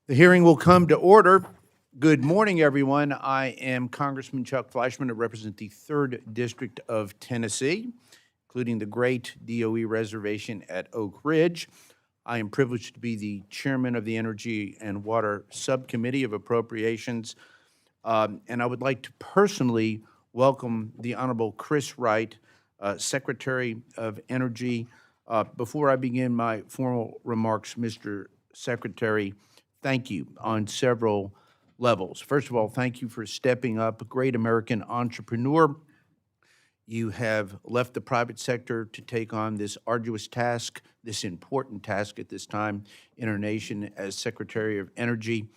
The hearing will come to order. Good morning, everyone. I am Congressman Chuck Fleischman. I represent the 3rd District of Tennessee, including the great DOE reservation at Oak Ridge. I am privileged to be the chairman of the Energy and Water Subcommittee of Appropriations, and I would like to personally welcome the Honorable Chris Wright, Secretary of Energy. Before I begin my formal remarks, Mr. Secretary, thank you on several levels. First of all, thank you for stepping up, a great American entrepreneur. You have left the private sector to take on this arduous task, this important task at this time in our nation as Secretary of Energy.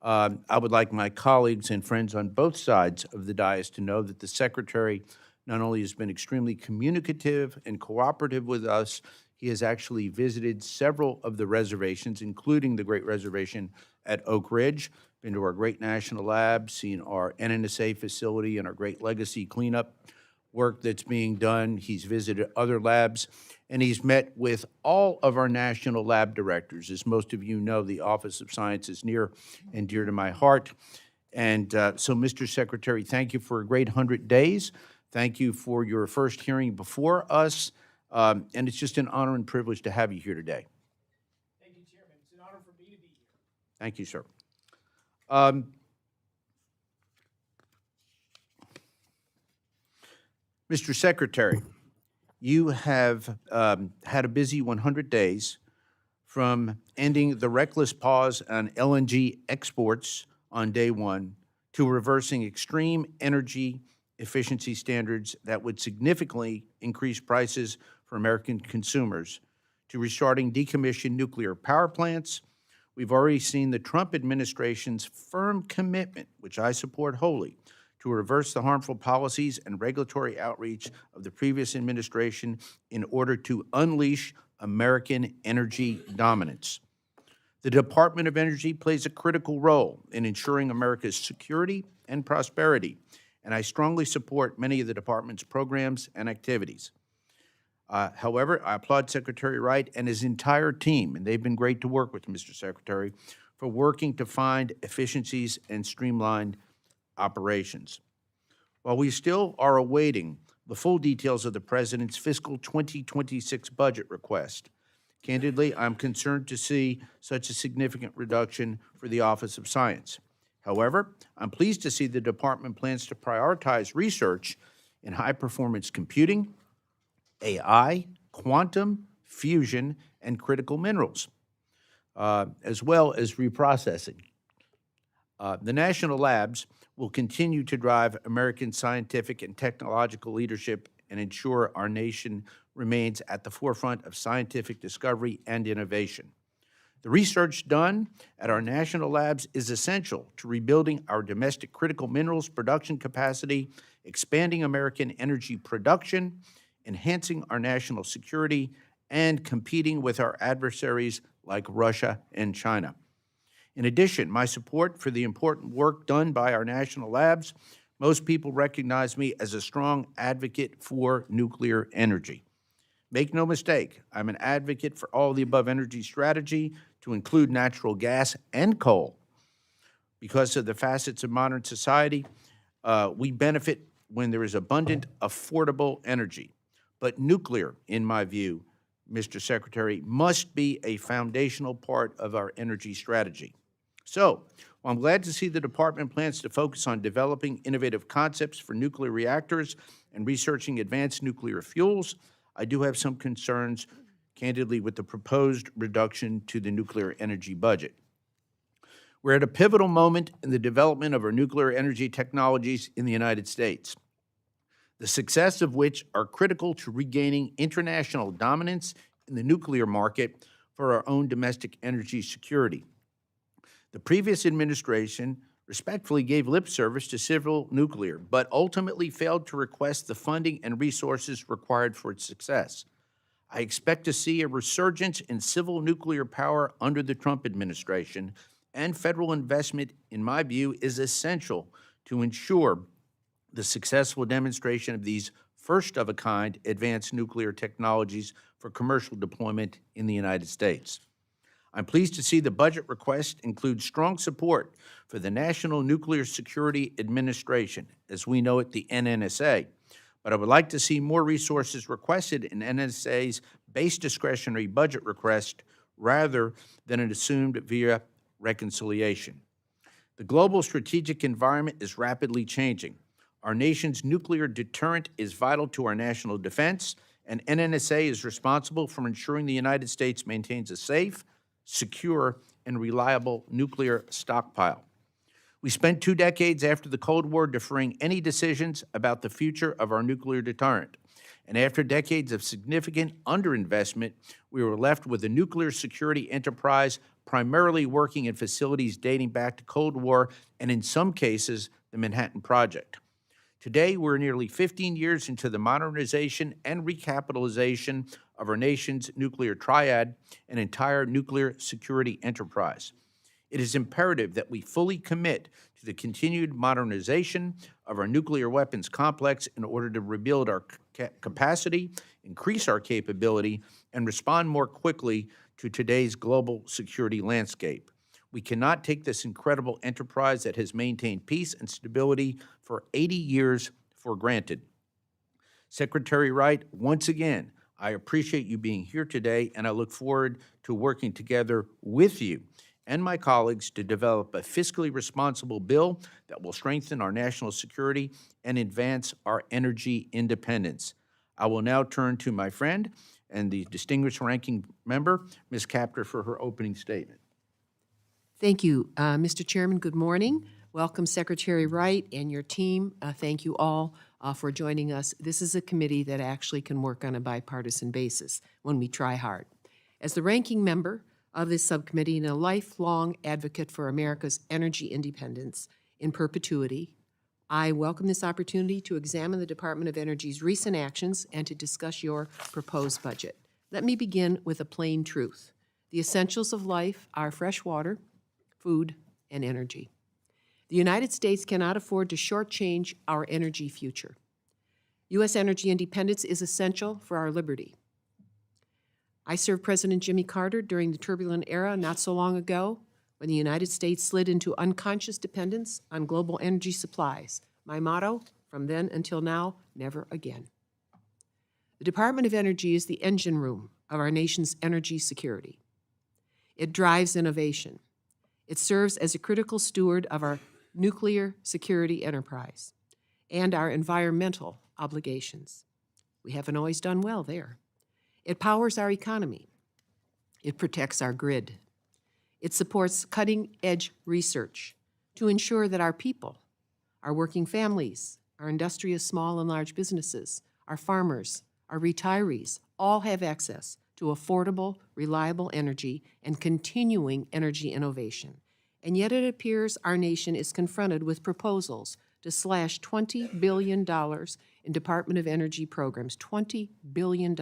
I would like my colleagues and friends on both sides of the dais to know that the Secretary not only has been extremely communicative and cooperative with us, he has actually visited several of the reservations, including the great reservation at Oak Ridge, been to our great national lab, seen our NNSA facility and our great legacy cleanup work that's being done. He's visited other labs, and he's met with all of our national lab directors. As most of you know, the Office of Science is near and dear to my heart. And so, Mr. Secretary, thank you for a great 100 days. Thank you for your first hearing before us. And it's just an honor and privilege to have you here today. Thank you, Chairman. It's an honor for me to be here. Thank you, sir. Mr. Secretary, you have had a busy 100 days from ending the reckless pause on LNG exports on day one to reversing extreme energy efficiency standards that would significantly increase prices for American consumers, to restarting decommissioned nuclear power plants. We've already seen the Trump administration's firm commitment, which I support wholly, to reverse the harmful policies and regulatory outreach of the previous administration in order to unleash American energy dominance. The Department of Energy plays a critical role in ensuring America's security and prosperity, and I strongly support many of the department's programs and activities. However, I applaud Secretary Wright and his entire team, and they've been great to work with, Mr. Secretary, for working to find efficiencies and streamlined operations. While we still are awaiting the full details of the President's fiscal 2026 budget request, candidly, I'm concerned to see such a significant reduction for the Office of Science. However, I'm pleased to see the department plans to prioritize research in high-performance computing, AI, quantum, fusion, and critical minerals, as well as reprocessing. The national labs will continue to drive American scientific and technological leadership and ensure our nation remains at the forefront of scientific discovery and innovation. The research done at our national labs is essential to rebuilding our domestic critical minerals production capacity, expanding American energy production, enhancing our national security, and competing with our adversaries like Russia and China. In addition, my support for the important work done by our national labs, most people recognize me as a strong advocate for nuclear energy. Make no mistake, I'm an advocate for all the above energy strategy to include natural gas and coal. Because of the facets of modern society, we benefit when there is abundant, affordable energy. But nuclear, in my view, Mr. Secretary, must be a foundational part of our energy strategy. So, while I'm glad to see the department plans to focus on developing innovative concepts for nuclear reactors and researching advanced nuclear fuels, I do have some concerns, candidly, with the proposed reduction to the nuclear energy budget. We're at a pivotal moment in the development of our nuclear energy technologies in the United States, the success of which are critical to regaining international dominance in the nuclear market for our own domestic energy security. The previous administration respectfully gave lip service to civil nuclear, but ultimately failed to request the funding and resources required for its success. I expect to see a resurgence in civil nuclear power under the Trump administration, and federal investment, in my view, is essential to ensure the successful demonstration of these first-of-a-kind advanced nuclear technologies for commercial deployment in the United States. I'm pleased to see the budget request includes strong support for the National Nuclear Security Administration, as we know it, the NNSA. But I would like to see more resources requested in NNSA's base discretionary budget request rather than it assumed via reconciliation. The global strategic environment is rapidly changing. Our nation's nuclear deterrent is vital to our national defense, and NNSA is responsible for ensuring the United States maintains a safe, secure, and reliable nuclear stockpile. We spent 2 decades after the Cold War deferring any decisions about the future of our nuclear deterrent. And after decades of significant underinvestment, we were left with a nuclear security enterprise primarily working in facilities dating back to Cold War and, in some cases, the Manhattan Project. Today, we're nearly 15 years into the modernization and recapitalization of our nation's nuclear triad, an entire nuclear security enterprise. It is imperative that we fully commit to the continued modernization of our nuclear weapons complex in order to rebuild our capacity, increase our capability, and respond more quickly to today's global security landscape. We cannot take this incredible enterprise that has maintained peace and stability for 80 years for granted. Secretary Wright, once again, I appreciate you being here today, and I look forward to working together with you and my colleagues to develop a fiscally responsible bill that will strengthen our national security and advance our energy independence. I will now turn to my friend and the distinguished ranking member, Ms. Kaptur, for her opening statement. Thank you, Mr. Chairman. Good morning. Welcome, Secretary Wright and your team. Thank you all for joining us. This is a committee that actually can work on a bipartisan basis when we try hard. As the ranking member of this subcommittee and a lifelong advocate for America's energy independence in perpetuity, I welcome this opportunity to examine the Department of Energy's recent actions and to discuss your proposed budget. Let me begin with a plain truth. The essentials of life are fresh water, food, and energy. The United States cannot afford to shortchange our energy future. U.S. energy independence is essential for our liberty. I served President Jimmy Carter during the turbulent era not so long ago when the United States slid into unconscious dependence on global energy supplies. My motto, from then until now, never again. The Department of Energy is the engine room of our nation's energy security. It drives innovation. It serves as a critical steward of our nuclear security enterprise and our environmental obligations. We haven't always done well there. It powers our economy. It protects our grid. It supports cutting-edge research to ensure that our people, our working families, our industrious small and large businesses, our farmers, our retirees, all have access to affordable, reliable energy and continuing energy innovation. And yet it appears our nation is confronted with proposals to slash $20 billion in Department of Energy programs, $20 billion,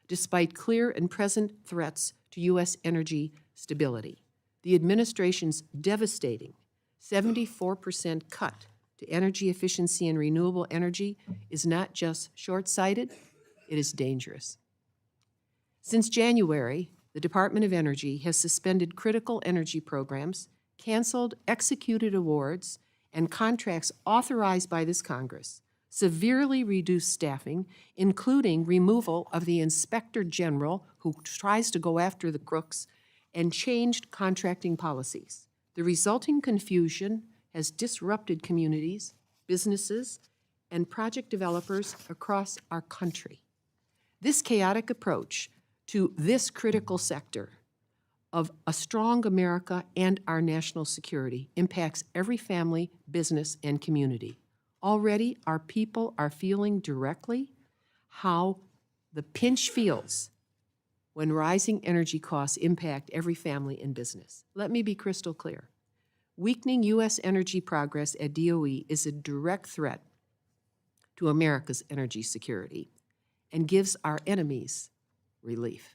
despite clear and present threats to U.S. energy stability. The administration's devastating 74% cut to energy efficiency and renewable energy is not just short-sighted, it is dangerous. Since January, the Department of Energy has suspended critical energy programs, canceled executed awards, and contracts authorized by this Congress, severely reduced staffing, including removal of the Inspector General who tries to go after the crooks, and changed contracting policies. The resulting confusion has disrupted communities, businesses, and project developers across our country. This chaotic approach to this critical sector of a strong America and our national security impacts every family, business, and community. Already, our people are feeling directly how the pinch feels when rising energy costs impact every family and business. Let me be crystal clear. Weakening U.S. energy progress at DOE is a direct threat to America's energy security and gives our enemies relief.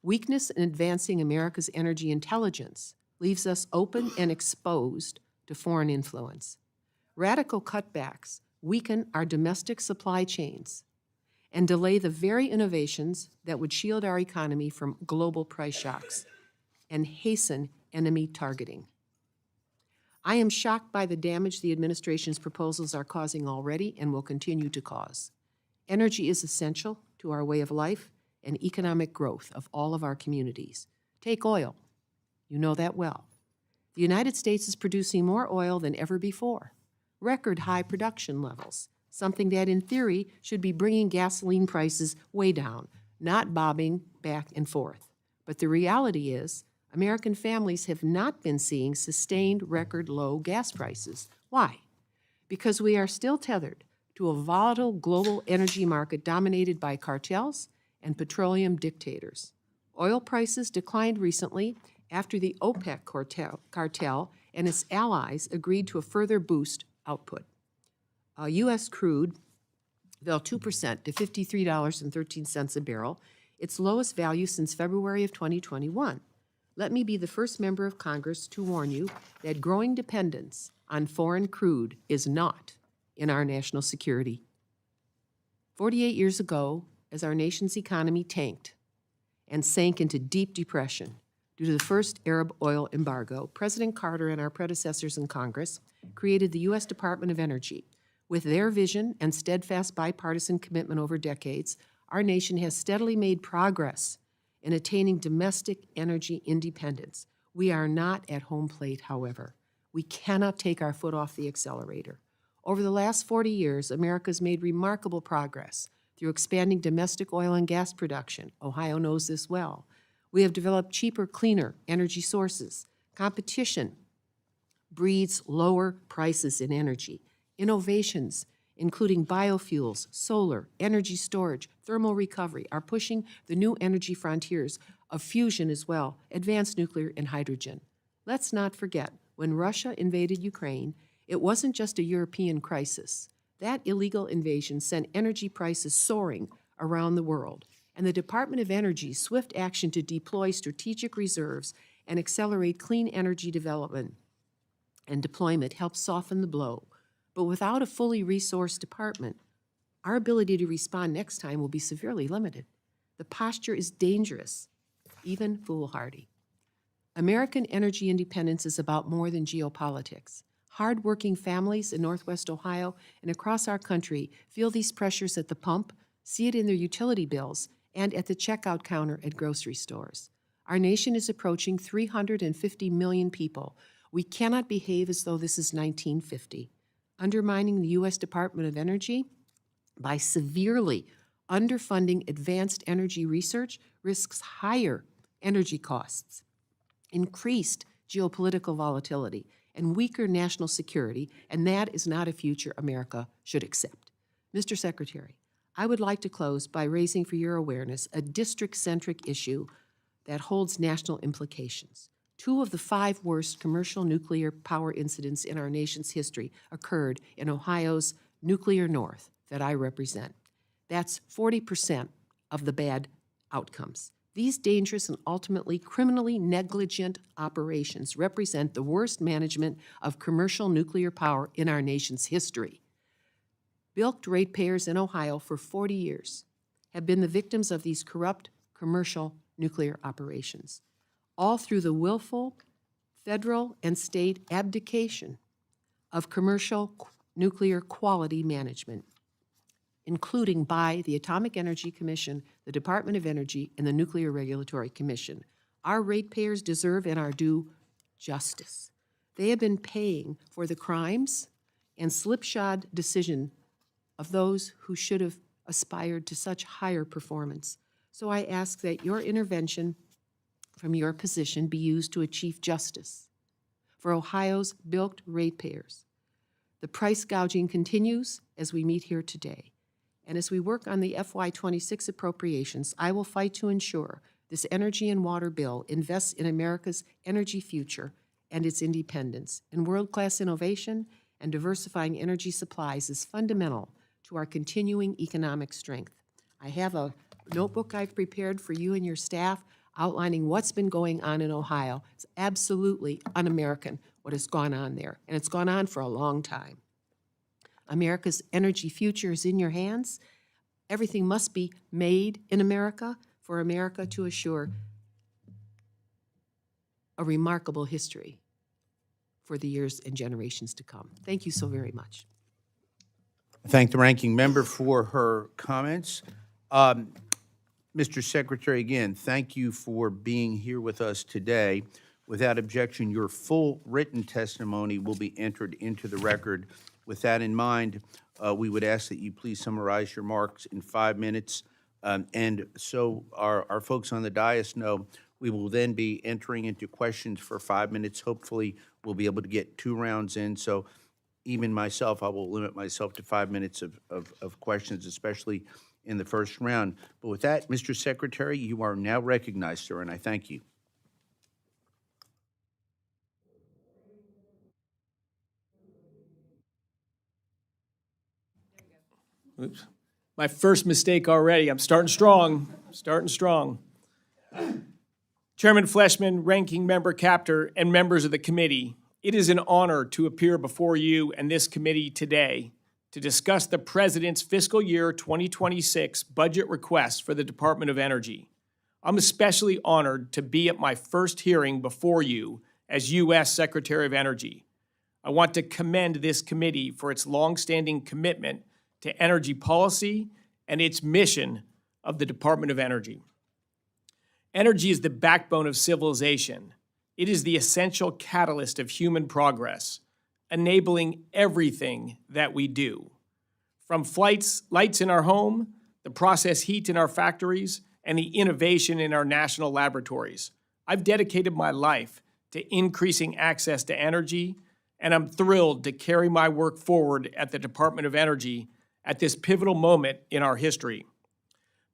Weakness in advancing America's energy intelligence leaves us open and exposed to foreign influence. Radical cutbacks weaken our domestic supply chains and delay the very innovations that would shield our economy from global price shocks. and hasten enemy targeting. I am shocked by the damage the administration's proposals are causing already and will continue to cause. Energy is essential to our way of life and economic growth of all of our communities. Take oil. You know that well. The United States is producing more oil than ever before. Record high production levels, something that in theory should be bringing gasoline prices way down, not bobbing back and forth. But the reality is, American families have not been seeing sustained record low gas prices. Why? Because we are still tethered to a volatile global energy market dominated by cartels and petroleum dictators. Oil prices declined recently after the OPEC cartel and its allies agreed to a further boost output. U.S. crude fell 2% to $53.13 a barrel, its lowest value since February of 2021. Let me be the first member of Congress to warn you that growing dependence on foreign crude is not in our national security. 48 years ago, as our nation's economy tanked and sank into deep depression due to the first Arab oil embargo, President Carter and our predecessors in Congress created the U.S. Department of Energy. With their vision and steadfast bipartisan commitment over decades, our nation has steadily made progress in attaining domestic energy independence. We are not at home plate, however. We cannot take our foot off the accelerator. Over the last 40 years, America's made remarkable progress through expanding domestic oil and gas production. Ohio knows this well. We have developed cheaper, cleaner energy sources. Competition breeds lower prices in energy. Innovations, including biofuels, solar, energy storage, thermal recovery, are pushing the new energy frontiers of fusion as well, advanced nuclear and hydrogen. Let's not forget, when Russia invaded Ukraine, it wasn't just a European crisis. That illegal invasion sent energy prices soaring around the world, and the Department of Energy's swift action to deploy strategic reserves and accelerate clean energy development and deployment helped soften the blow. But without a fully resourced department, our ability to respond next time will be severely limited. The posture is dangerous, even foolhardy. American energy independence is about more than geopolitics. Hard-working families in Northwest Ohio and across our country feel these pressures at the pump, see it in their utility bills, and at the checkout counter at grocery stores. Our nation is approaching 350 million people. We cannot behave as though this is 1950. Undermining the U.S. Department of Energy by severely underfunding advanced energy research risks higher energy costs, increased geopolitical volatility, and weaker national security, and that is not a future America should accept. Mr. Secretary, I would like to close by raising for your awareness a district-centric issue that holds national implications. 2 of the 5 worst commercial nuclear power incidents in our nation's history occurred in Ohio's nuclear north that I represent. That's 40% of the bad outcomes. These dangerous and ultimately criminally negligent operations represent the worst management of commercial nuclear power in our nation's history. Bilked ratepayers in Ohio for 40 years have been the victims of these corrupt commercial nuclear operations, all through the willful federal and state abdication of commercial nuclear quality management, including by the Atomic Energy Commission, the Department of Energy, and the Nuclear Regulatory Commission. Our ratepayers deserve and are due justice. They have been paying for the crimes and slipshod decision of those who should have aspired to such higher performance. So I ask that your intervention from your position be used to achieve justice for Ohio's bilked ratepayers. The price gouging continues as we meet here today. And as we work on the FY26 appropriations, I will fight to ensure this energy and water bill invests in America's energy future and its independence. And world-class innovation and diversifying energy supplies is fundamental to our continuing economic strength. I have a notebook I've prepared for you and your staff outlining what's been going on in Ohio. It's absolutely un-American what has gone on there, and it's gone on for a long time. America's energy future is in your hands. Everything must be made in America for America to assure a remarkable history for the years and generations to come. Thank you so very much. Thank the ranking member for her comments. Mr. Secretary, again, thank you for being here with us today. Without objection, your full written testimony will be entered into the record. With that in mind, we would ask that you please summarize your remarks in 5 minutes. And so our folks on the dais know, we will then be entering into questions for 5 minutes. Hopefully, we'll be able to get 2 rounds in. So even myself, I will limit myself to 5 minutes of questions, especially in the first round. But with that, Mr. Secretary, you are now recognized, sir, and I thank you. Oops. My first mistake already. I'm starting strong. Chairman Fleshman, Ranking Member Capter, and members of the committee, it is an honor to appear before you and this committee today to discuss the President's fiscal year 2026 budget request for the Department of Energy. I'm especially honored to be at my first hearing before you as U.S. Secretary of Energy. I want to commend this committee for its longstanding commitment to energy policy and its mission of the Department of Energy. Energy is the backbone of civilization. It is the essential catalyst of human progress, enabling everything that we do. From lights in our home, the process heat in our factories, and the innovation in our national laboratories. I've dedicated my life to increasing access to energy, and I'm thrilled to carry my work forward at the Department of Energy at this pivotal moment in our history.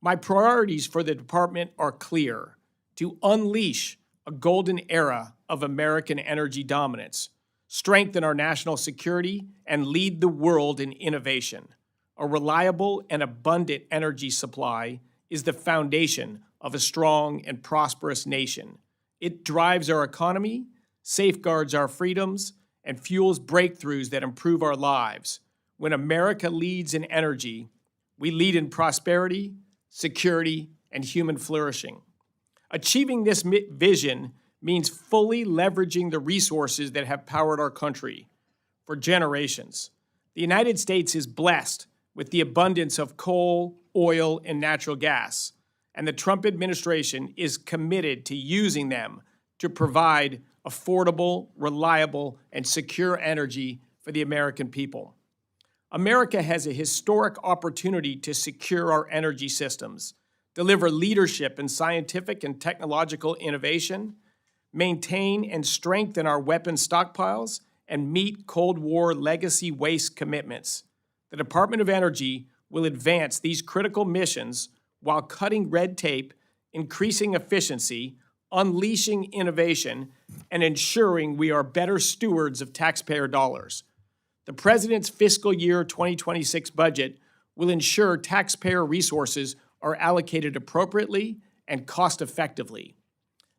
My priorities for the department are clear: to unleash a golden era of American energy dominance, strengthen our national security, and lead the world in innovation. A reliable and abundant energy supply is the foundation of a strong and prosperous nation. It drives our economy, safeguards our freedoms, and fuels breakthroughs that improve our lives. When America leads in energy, we lead in prosperity, security, and human flourishing. Achieving this vision means fully leveraging the resources that have powered our country for generations. The United States is blessed with the abundance of coal, oil, and natural gas, and the Trump administration is committed to using them to provide affordable, reliable, and secure energy for the American people. America has a historic opportunity to secure our energy systems, deliver leadership in scientific and technological innovation, maintain and strengthen our weapons stockpiles, and meet Cold War legacy waste commitments. The Department of Energy will advance these critical missions while cutting red tape, increasing efficiency, unleashing innovation, and ensuring we are better stewards of taxpayer dollars. The President's fiscal year 2026 budget will ensure taxpayer resources are allocated appropriately and cost-effectively.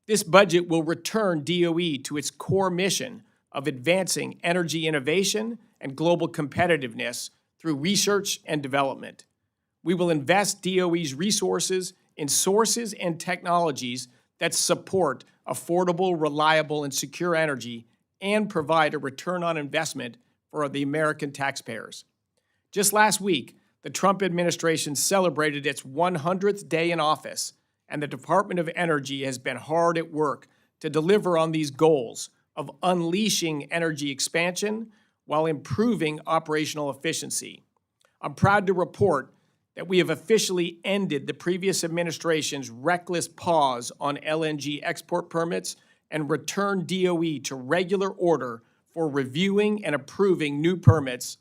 This budget will return DOE to its core mission of advancing energy innovation and global competitiveness through research and development. We will invest DOE's resources in sources and technologies that support affordable, reliable, and secure energy and provide a return on investment for the American taxpayers. Just last week, the Trump administration celebrated its 100th day in office, and the Department of Energy has been hard at work to deliver on these goals of unleashing energy expansion while improving operational efficiency. I'm proud to report that we have officially ended the previous administration's reckless pause on LNG export permits and returned DOE to regular order for reviewing and approving new permits.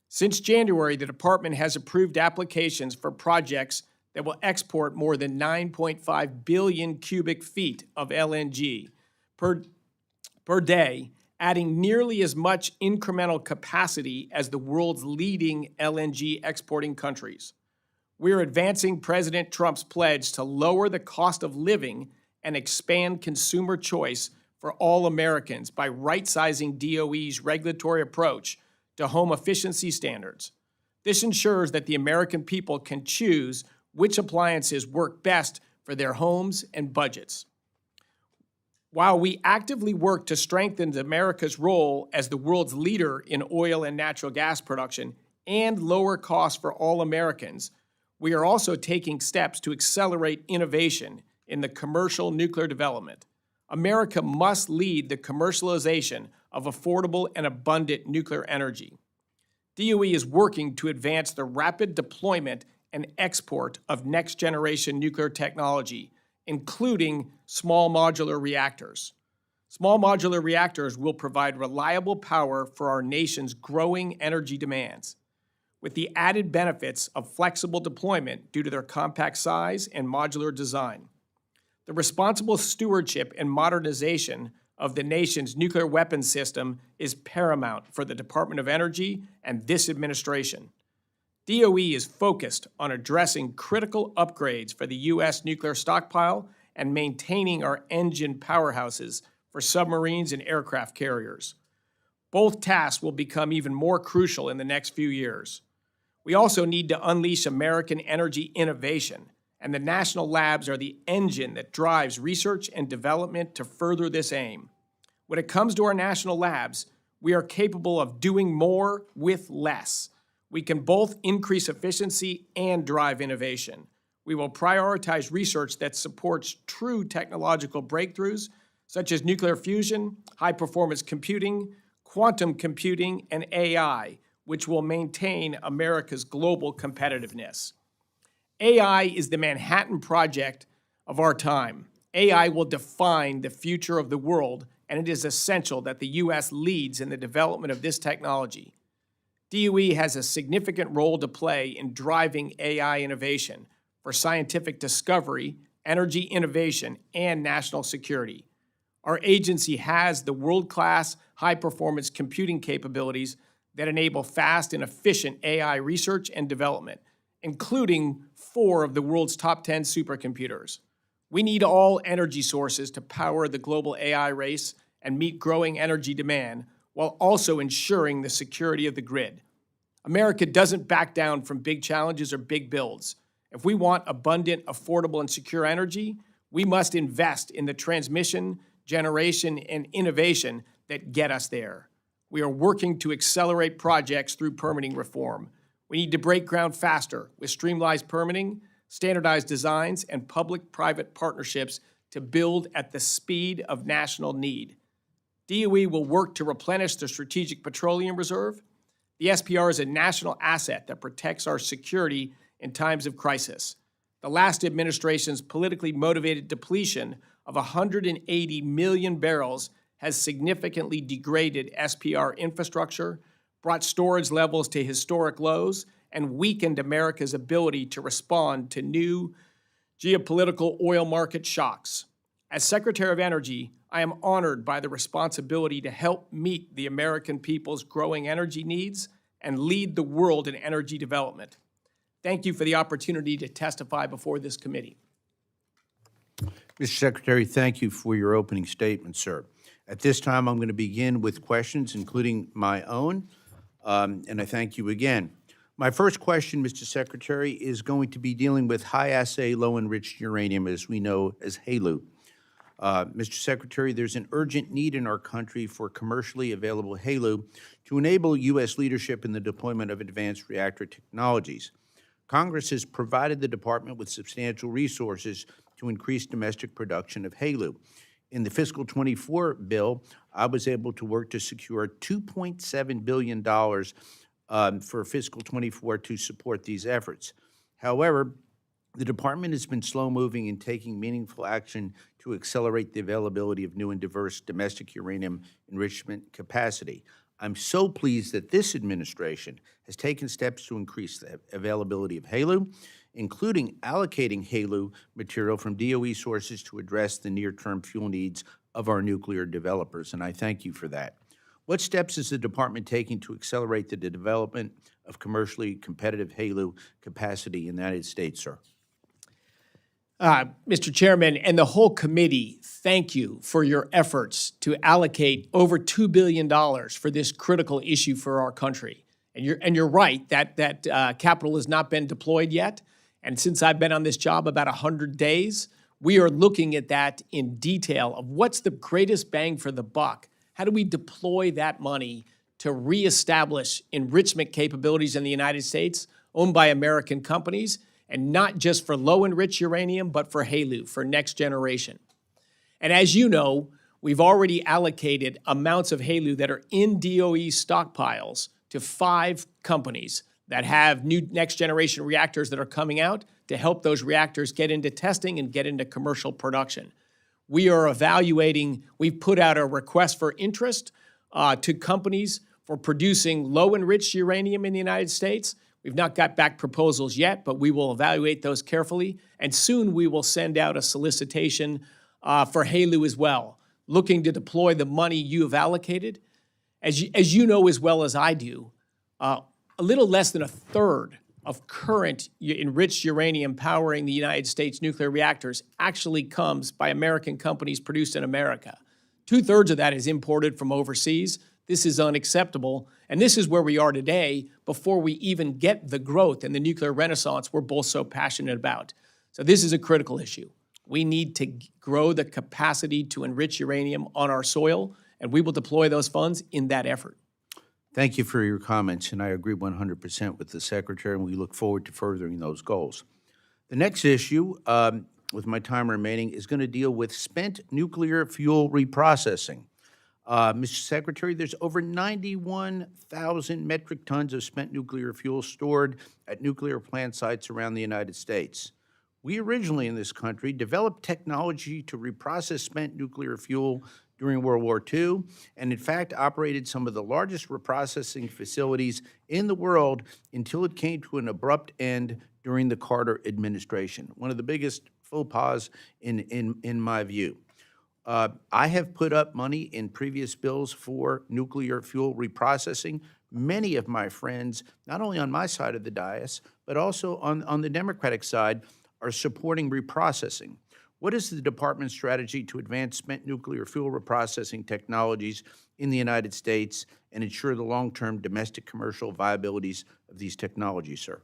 Since January, the department has approved applications for projects that will export more than 9.5 billion cubic feet of LNG per day, adding nearly as much incremental capacity as the world's leading LNG exporting countries. We are advancing President Trump's pledge to lower the cost of living and expand consumer choice for all Americans by right-sizing DOE's regulatory approach to home efficiency standards. This ensures that the American people can choose which appliances work best for their homes and budgets. While we actively work to strengthen America's role as the world's leader in oil and natural gas production and lower costs for all Americans, we are also taking steps to accelerate innovation in the commercial nuclear development. America must lead the commercialization of affordable and abundant nuclear energy. DOE is working to advance the rapid deployment and export of next-generation nuclear technology, including small modular reactors. Small modular reactors will provide reliable power for our nation's growing energy demands, with the added benefits of flexible deployment due to their compact size and modular design. The responsible stewardship and modernization of the nation's nuclear weapons system is paramount for the Department of Energy and this administration. DOE is focused on addressing critical upgrades for the U.S. nuclear stockpile and maintaining our engine powerhouses for submarines and aircraft carriers. Both tasks will become even more crucial in the next few years. We also need to unleash American energy innovation, and the national labs are the engine that drives research and development to further this aim. When it comes to our national labs, we are capable of doing more with less. We can both increase efficiency and drive innovation. We will prioritize research that supports true technological breakthroughs, such as nuclear fusion, high-performance computing, quantum computing, and AI, which will maintain America's global competitiveness. AI is the Manhattan Project of our time. AI will define the future of the world, and it is essential that the U.S. leads in the development of this technology. DOE has a significant role to play in driving AI innovation for scientific discovery, energy innovation, and national security. Our agency has the world-class high-performance computing capabilities that enable fast and efficient AI research and development, including 4 of the world's top 10 supercomputers. We need all energy sources to power the global AI race and meet growing energy demand, while also ensuring the security of the grid. America doesn't back down from big challenges or big builds. If we want abundant, affordable, and secure energy, we must invest in the transmission, generation, and innovation that get us there. We are working to accelerate projects through permitting reform. We need to break ground faster with streamlined permitting, standardized designs, and public-private partnerships to build at the speed of national need. DOE will work to replenish the Strategic Petroleum Reserve. The SPR is a national asset that protects our security in times of crisis. The last administration's politically motivated depletion of 180 million barrels has significantly degraded SPR infrastructure, brought storage levels to historic lows, and weakened America's ability to respond to new geopolitical oil market shocks. As Secretary of Energy, I am honored by the responsibility to help meet the American people's growing energy needs and lead the world in energy development. Thank you for the opportunity to testify before this committee. Mr. Secretary, thank you for your opening statement, sir. At this time, I'm going to begin with questions, including my own, and I thank you again. My first question, Mr. Secretary, is going to be dealing with high-assay, low-enriched uranium, as we know as HALEU. Mr. Secretary, there's an urgent need in our country for commercially available HALEU to enable U.S. leadership in the deployment of advanced reactor technologies. Congress has provided the Department with substantial resources to increase domestic production of HALEU. In the fiscal 24 bill, I was able to work to secure $2.7 billion for fiscal 24 to support these efforts. However, the Department has been slow-moving in taking meaningful action to accelerate the availability of new and diverse domestic uranium enrichment capacity. I'm so pleased that this administration has taken steps to increase the availability of HALEU, including allocating HALEU material from DOE sources to address the near-term fuel needs of our nuclear developers, and I thank you for that. What steps is the Department taking to accelerate the development of commercially competitive HALEU capacity in the United States, sir? Mr. Chairman, and the whole committee, thank you for your efforts to allocate over $2 billion for this critical issue for our country. And you're right, that capital has not been deployed yet. And since I've been on this job about 100 days, We are looking at that in detail of what's the greatest bang for the buck. How do we deploy that money to reestablish enrichment capabilities in the United States owned by American companies, and not just for low-enriched uranium, but for HALEU, for next generation. And as you know, we've already allocated amounts of HALEU that are in DOE stockpiles to 5 companies that have new next-generation reactors that are coming out to help those reactors get into testing and get into commercial production. We are evaluating, we've put out a request for interest to companies for producing low-enriched uranium in the United States. We've not got back proposals yet, but we will evaluate those carefully. And soon we will send out a solicitation for HALEU as well, looking to deploy the money you have allocated. As you know as well as I do, a little less than a third of current enriched uranium powering the United States nuclear reactors actually comes by American companies produced in America. 2/3 of that is imported from overseas. This is unacceptable, and this is where we are today before we even get the growth and the nuclear renaissance we're both so passionate about. So this is a critical issue. We need to grow the capacity to enrich uranium on our soil, and we will deploy those funds in that effort. Thank you for your comments, and I agree 100% with the Secretary, and we look forward to furthering those goals. The next issue, with my time remaining, is going to deal with spent nuclear fuel reprocessing. Mr. Secretary, there's over 91,000 metric tons of spent nuclear fuel stored at nuclear plant sites around the United States. We originally in this country developed technology to reprocess spent nuclear fuel during World War II, and in fact operated some of the largest reprocessing facilities in the world until it came to an abrupt end during the Carter administration. One of the biggest faux pas in my view. I have put up money in previous bills for nuclear fuel reprocessing. Many of my friends, not only on my side of the dais, but also on the Democratic side, are supporting reprocessing. What is the department's strategy to advance spent nuclear fuel reprocessing technologies in the United States and ensure the long-term domestic commercial viabilities of these technologies, sir?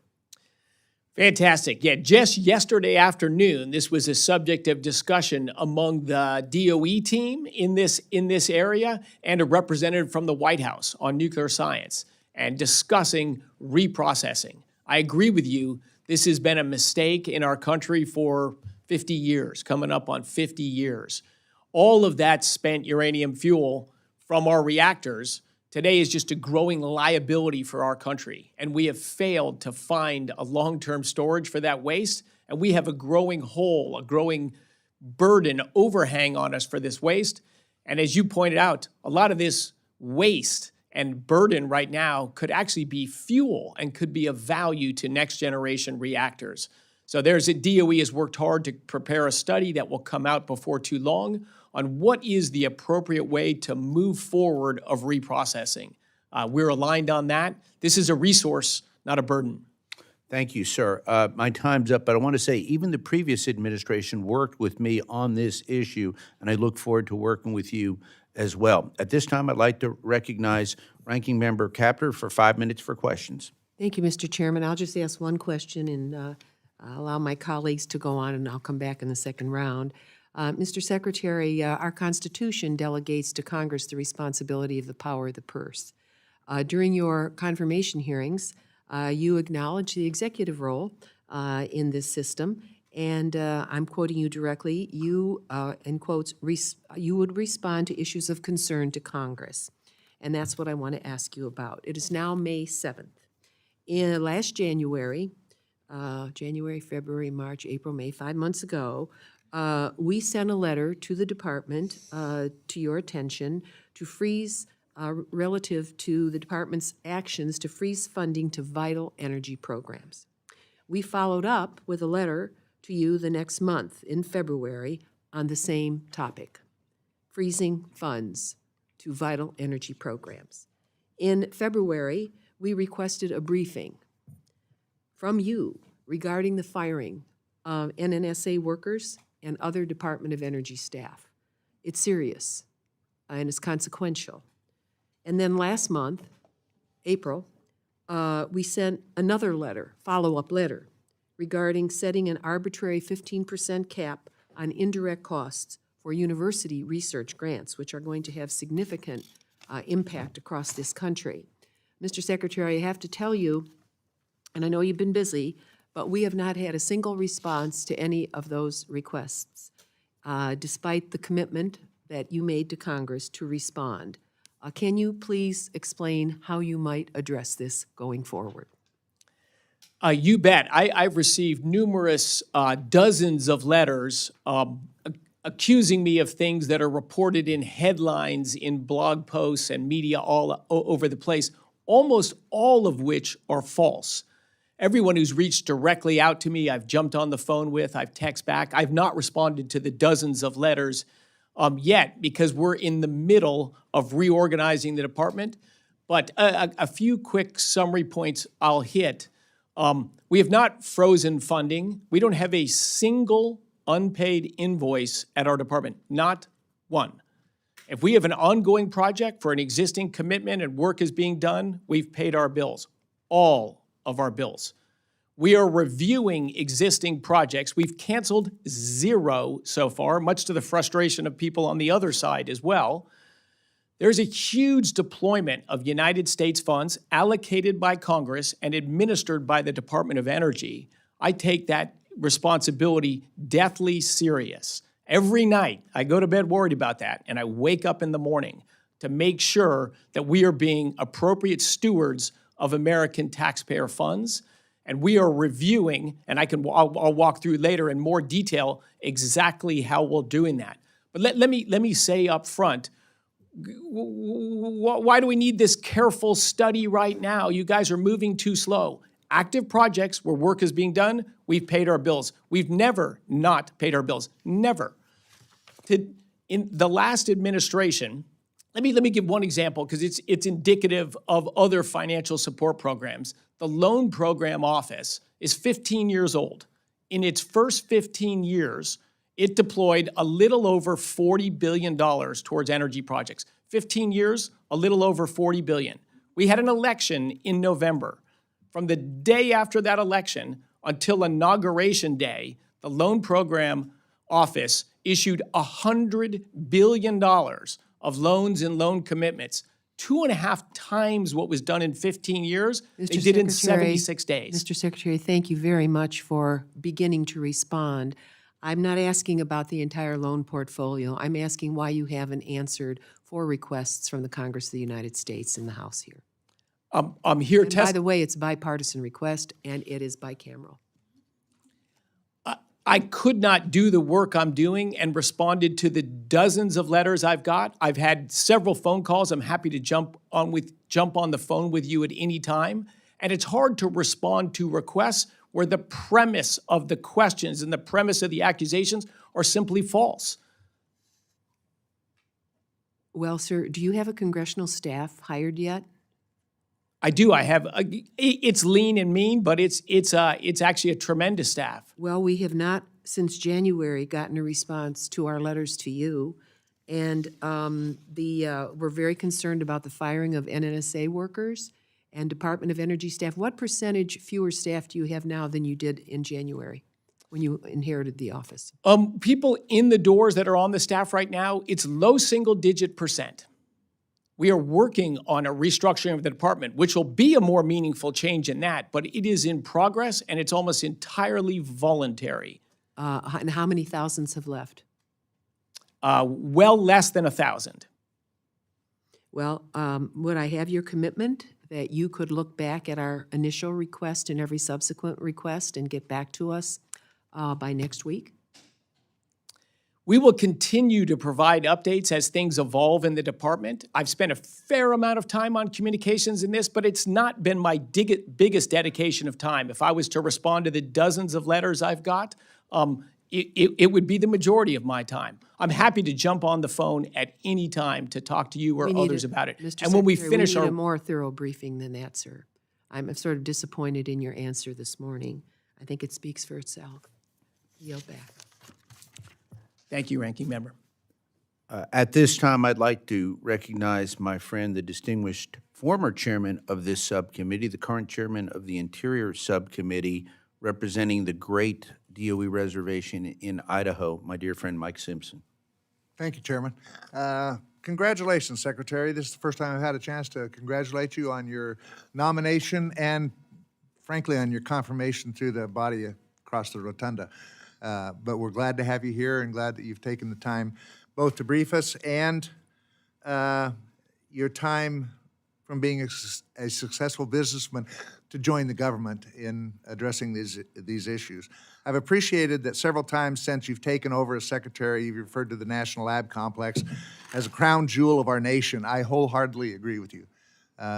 Fantastic. Yeah, just yesterday afternoon, this was a subject of discussion among the DOE team in this area and a representative from the White House on nuclear science and discussing reprocessing. I agree with you. This has been a mistake in our country for 50 years, coming up on 50 years. All of that spent uranium fuel from our reactors today is just a growing liability for our country, and we have failed to find a long-term storage for that waste, and we have a growing hole, a growing burden, overhang on us for this waste. And as you pointed out, a lot of this waste and burden right now could actually be fuel and could be of value to next-generation reactors. So DOE has worked hard to prepare a study that will come out before too long on what is the appropriate way to move forward of reprocessing. We're aligned on that. This is a resource, not a burden. Thank you, sir. My time's up, but I want to say even the previous administration worked with me on this issue, and I look forward to working with you as well. At this time, I'd like to recognize Ranking Member Kaptur for 5 minutes for questions. Thank you, Mr. Chairman. I'll just ask one question and allow my colleagues to go on, and I'll come back in the second round. Mr. Secretary, our Constitution delegates to Congress the responsibility of the power of the purse. During your confirmation hearings, you acknowledged the executive role in this system, and I'm quoting you directly, you, in quotes, you would respond to issues of concern to Congress. And that's what I want to ask you about. It is now May 7th. Last January, February, March, April, May, 5 months ago, we sent a letter to the department, to your attention, to freeze, relative to the department's actions to freeze funding to vital energy programs. We followed up with a letter to you the next month, in February, on the same topic, freezing funds to vital energy programs. In February, we requested a briefing from you regarding the firing of NNSA workers and other Department of Energy staff. It's serious and it's consequential. And then last month, April, we sent another letter, follow-up letter, regarding setting an arbitrary 15% cap on indirect costs for university research grants, which are going to have significant impact across this country. Mr. Secretary, I have to tell you, and I know you've been busy, but we have not had a single response to any of those requests, despite the commitment that you made to Congress to respond. Can you please explain how you might address this going forward? You bet. I've received numerous dozens of letters accusing me of things that are reported in headlines, in blog posts and media all over the place, almost all of which are false. Everyone who's reached directly out to me, I've jumped on the phone with, I've texted back. I've not responded to the dozens of letters yet because we're in the middle of reorganizing the department. But a few quick summary points I'll hit. We have not frozen funding. We don't have a single unpaid invoice at our department, not one. If we have an ongoing project for an existing commitment and work is being done, we've paid our bills, all of our bills. We are reviewing existing projects. We've canceled 0 so far, much to the frustration of people on the other side as well. There's a huge deployment of United States funds allocated by Congress and administered by the Department of Energy. I take that responsibility deathly serious. Every night, I go to bed worried about that, and I wake up in the morning to make sure that we are being appropriate stewards of American taxpayer funds. And we are reviewing, and I'll walk through later in more detail exactly how we're doing that. But let me say up front, why do we need this careful study right now? You guys are moving too slow. Active projects where work is being done, we've paid our bills. We've never not paid our bills, never. In the last administration, let me give one example because it's indicative of other financial support programs. The Loan Program Office is 15 years old. In its first 15 years, it deployed a little over $40 billion towards energy projects. 15 years, a little over $40 billion. We had an election in November. From the day after that election until Inauguration Day, the Loan Program Office issued $100 billion of loans and loan commitments, 2.5 times what was done in 15 years. They did in 76 days. Mr. Secretary, thank you very much for beginning to respond. I'm not asking about the entire loan portfolio. I'm asking why you haven't answered 4 requests from the Congress of the United States in the House here. I'm here And by the way, it's a bipartisan request, and it is bicameral. I could not do the work I'm doing and responded to the dozens of letters I've got. I've had several phone calls. I'm happy to jump on the phone with you at any time. And it's hard to respond to requests where the premise of the questions and the premise of the accusations are simply false. Well, sir, do you have a congressional staff hired yet? I do. I have. It's lean and mean, but it's actually a tremendous staff. Well, we have not, since January, gotten a response to our letters to you. And we're very concerned about the firing of NNSA workers and Department of Energy staff. What percentage fewer staff do you have now than you did in January when you inherited the office? People in the doors that are on the staff right now, it's low single-digit %. We are working on a restructuring of the department, which will be a more meaningful change in that, but it is in progress and it's almost entirely voluntary. And how many thousands have left? Well less than 1,000. Well, would I have your commitment that you could look back at our initial request and every subsequent request and get back to us by next week? We will continue to provide updates as things evolve in the department. I've spent a fair amount of time on communications in this, but it's not been my biggest dedication of time. If I was to respond to the dozens of letters I've got, it would be the majority of my time. I'm happy to jump on the phone at any time to talk to you or others about it. Mr. And when we Secretary, finish we need a more thorough briefing than that, sir. I'm sort of disappointed in your answer this morning. I think it speaks for itself. Yield back. Thank you, Ranking Member. At this time, I'd like to recognize my friend, the distinguished former chairman of this subcommittee, the current chairman of the Interior Subcommittee, representing the great DOE reservation in Idaho, my dear friend Mike Simpson. Thank you, Chairman. Congratulations, Secretary. This is the first time I've had a chance to congratulate you on your nomination and, frankly, on your confirmation through the body across the rotunda. But we're glad to have you here and glad that you've taken the time both to brief us and your time from being a successful businessman to join the government in addressing these issues. I've appreciated that several times since you've taken over as Secretary, you've referred to the National Lab Complex as a crown jewel of our nation. I wholeheartedly agree with you.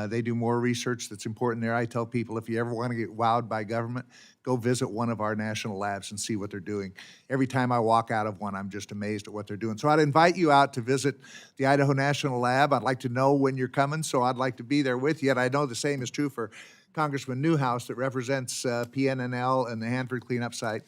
They do more research that's important there. I tell people if you ever want to get wowed by government, go visit one of our national labs and see what they're doing. Every time I walk out of one, I'm just amazed at what they're doing. So I'd invite you out to visit the Idaho National Lab. I'd like to know when you're coming, so I'd like to be there with you. And I know the same is true for Congressman Newhouse that represents PNNL and the Hanford cleanup site.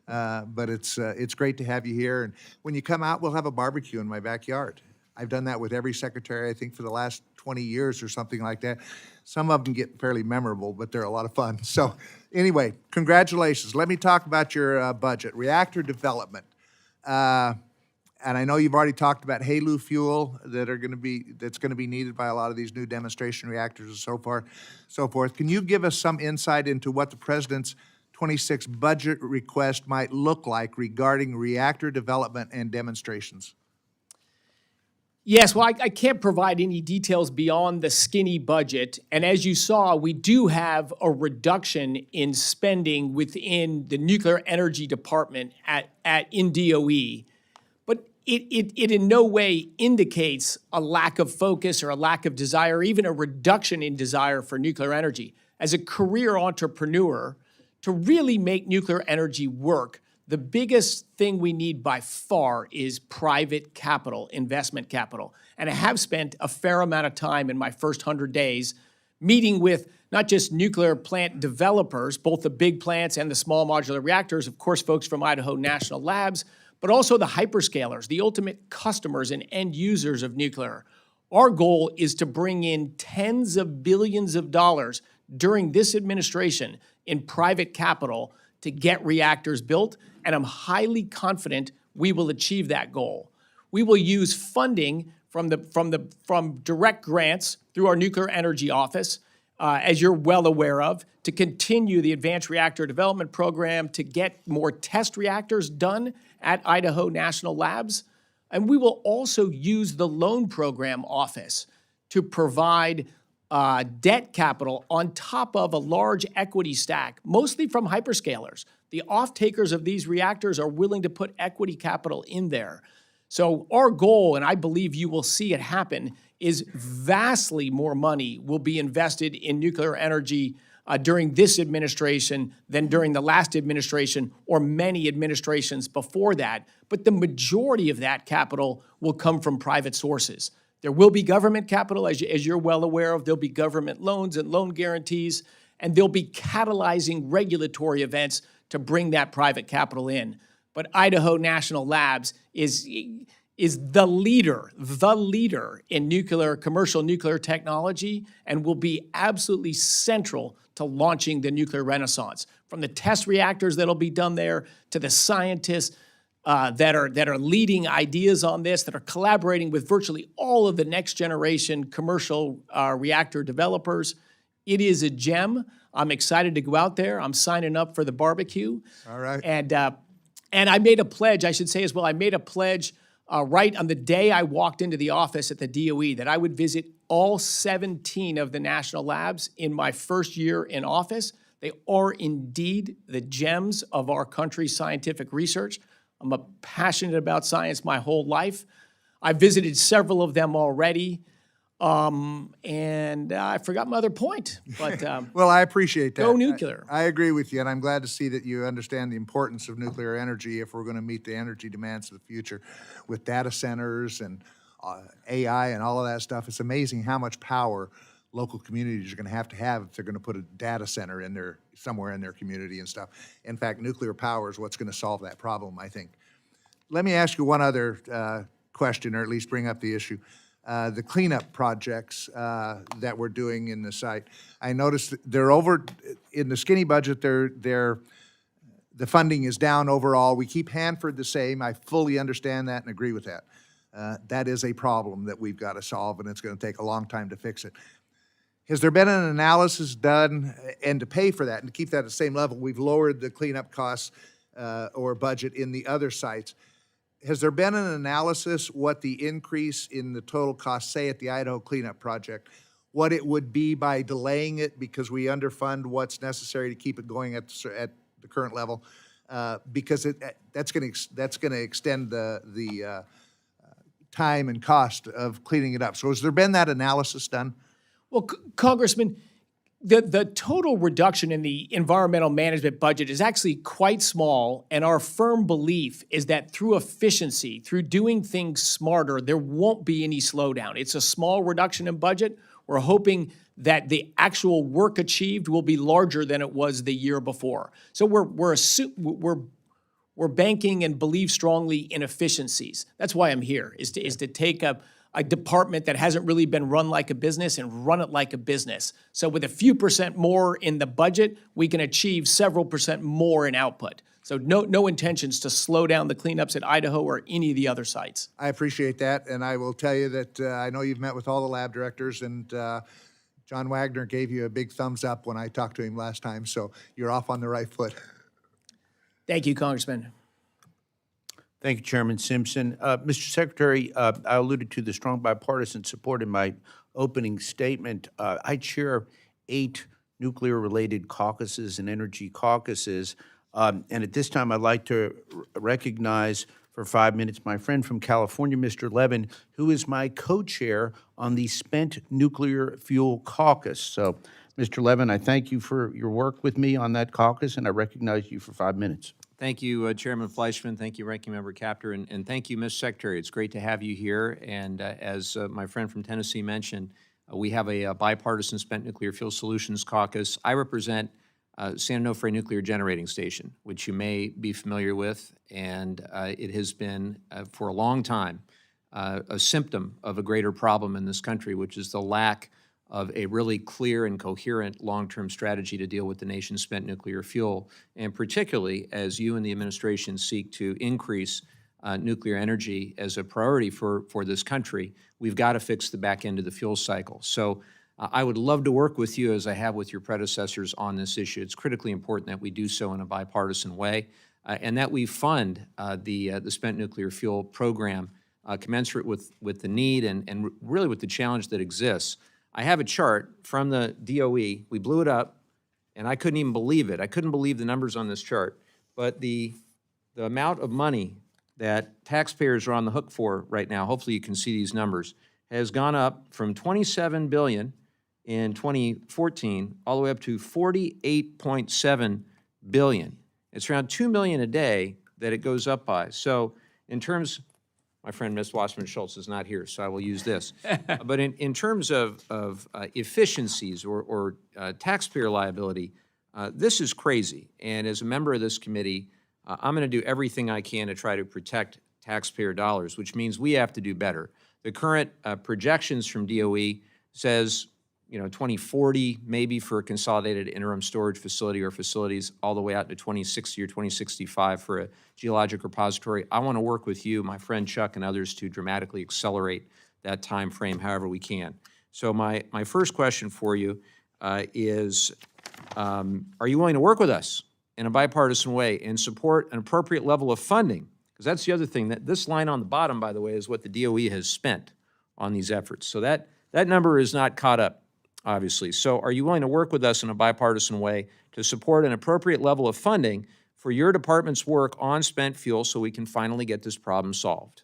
But it's great to have you here. And when you come out, we'll have a barbecue in my backyard. I've done that with every secretary, I think, for the last 20 years or something like that. Some of them get fairly memorable, but they're a lot of fun. So anyway, congratulations. Let me talk about your budget. Reactor development. And I know you've already talked about HALEU fuel that's going to be needed by a lot of these new demonstration reactors and so forth. Can you give us some insight into what the President's 26 budget request might look like regarding reactor development and demonstrations? Yes, well, I can't provide any details beyond the skinny budget. And as you saw, we do have a reduction in spending within the Nuclear Energy Department in DOE. But it in no way indicates a lack of focus or a lack of desire, or even a reduction in desire for nuclear energy. As a career entrepreneur, to really make nuclear energy work, the biggest thing we need by far is private capital, investment capital. And I have spent a fair amount of time in my first 100 days meeting with not just nuclear plant developers, both the big plants and the small modular reactors, of course, folks from Idaho National Labs, but also the hyperscalers, the ultimate customers and end users of nuclear. Our goal is to bring in tens of billions of dollars during this administration in private capital to get reactors built, and I'm highly confident we will achieve that goal. We will use funding from direct grants through our Nuclear Energy Office, as you're well aware of, to continue the Advanced Reactor Development Program, to get more test reactors done at Idaho National Labs. And we will also use the Loan Program Office to provide debt capital on top of a large equity stack, mostly from hyperscalers. The off-takers of these reactors are willing to put equity capital in there. So our goal, and I believe you will see it happen, is vastly more money will be invested in nuclear energy during this administration than during the last administration or many administrations before that. But the majority of that capital will come from private sources. There will be government capital, as you're well aware of. There'll be government loans and loan guarantees, and there'll be catalyzing regulatory events to bring that private capital in. But Idaho National Labs is the leader in commercial nuclear technology, and will be absolutely central to launching the nuclear renaissance. From the test reactors that'll be done there to the scientists that are leading ideas on this, that are collaborating with virtually all of the next generation commercial reactor developers. It is a gem. I'm excited to go out there. I'm signing up for the barbecue. All right. And I made a pledge, I should say as well, I made a pledge right on the day I walked into the office at the DOE that I would visit all 17 of the national labs in my first year in office. They are indeed the gems of our country's scientific research. I'm passionate about science my whole life. I visited several of them already, and I forgot my other point. But well, I appreciate that. Go nuclear. I agree with you, and I'm glad to see that you understand the importance of nuclear energy if we're going to meet the energy demands of the future with data centers and AI and all of that stuff. It's amazing how much power local communities are going to have if they're going to put a data center in there somewhere in their community and stuff. In fact, nuclear power is what's going to solve that problem, I think. Let me ask you one other question, or at least bring up the issue. The cleanup projects that we're doing in the site. I noticed they're over in the skinny budget. They're the funding is down overall. We keep Hanford the same. I fully understand that and agree with that. That is a problem that we've got to solve, and it's going to take a long time to fix it. Has there been an analysis done, and to pay for that and to keep that at the same level, we've lowered the cleanup costs or budget in the other sites. Has there been an analysis what the increase in the total cost, say at the Idaho cleanup project, what it would be by delaying it because we underfund what's necessary to keep it going at the current level? Because that's going to extend the time and cost of cleaning it up. So has there been that analysis done? Well, Congressman, the total reduction in the environmental management budget is actually quite small, and our firm belief is that through efficiency, through doing things smarter, there won't be any slowdown. It's a small reduction in budget. We're hoping that the actual work achieved will be larger than it was the year before. So we're banking and believe strongly in efficiencies. That's why I'm here, is to take a department that hasn't really been run like a business and run it like a business. So with a few percent more in the budget, we can achieve several percent more in output. So no intentions to slow down the cleanups at Idaho or any of the other sites. I appreciate that, and I will tell you that I know you've met with all the lab directors, and John Wagner gave you a big thumbs up when I talked to him last time, so you're off on the right foot. Thank you, Congressman. Thank you, Chairman Simpson. Mr. Secretary, I alluded to the strong bipartisan support in my opening statement. I chair 8 nuclear-related caucuses and energy caucuses, and at this time I'd like to recognize for 5 minutes my friend from California, Mr. Levin, who is my co-chair on the Spent Nuclear Fuel Caucus. So, Mr. Levin, I thank you for your work with me on that caucus, and I recognize you for 5 minutes. Thank you, Chairman Fleischman. Thank you, Ranking Member Capter, and thank you, Ms. Secretary. It's great to have you here. And as my friend from Tennessee mentioned, we have a bipartisan Spent Nuclear Fuel Solutions Caucus. I represent San Onofre Nuclear Generating Station, which you may be familiar with, and it has been, for a long time, a symptom of a greater problem in this country, which is the lack of a really clear and coherent long-term strategy to deal with the nation's spent nuclear fuel, and particularly as you and the administration seek to increase nuclear energy as a priority for this country, we've got to fix the back end of the fuel cycle. So I would love to work with you, as I have with your predecessors, on this issue. It's critically important that we do so in a bipartisan way, and that we fund the spent nuclear fuel program commensurate with the need and really with the challenge that exists. I have a chart from the DOE. We blew it up, and I couldn't even believe it. I couldn't believe the numbers on this chart. But the amount of money that taxpayers are on the hook for right now, hopefully you can see these numbers, has gone up from $27 billion in 2014 all the way up to $48.7 billion. It's around $2 million a day that it goes up by. So in terms, my friend Ms. Wasserman-Schultz is not here, so I will use this. But in terms of efficiencies or taxpayer liability, this is crazy. And as a member of this committee, I'm going to do everything I can to try to protect taxpayer dollars, which means we have to do better. The current projections from DOE says, 2040 maybe for a consolidated interim storage facility or facilities, all the way out to 2060 or 2065 for a geologic repository. I want to work with you, my friend Chuck, and others to dramatically accelerate that time frame however we can. So my first question for you is, are you willing to work with us in a bipartisan way and support an appropriate level of funding? Because that's the other thing. That this line on the bottom, by the way, is what the DOE has spent on these efforts. So that number is not caught up, obviously. So are you willing to work with us in a bipartisan way to support an appropriate level of funding for your department's work on spent fuel so we can finally get this problem solved?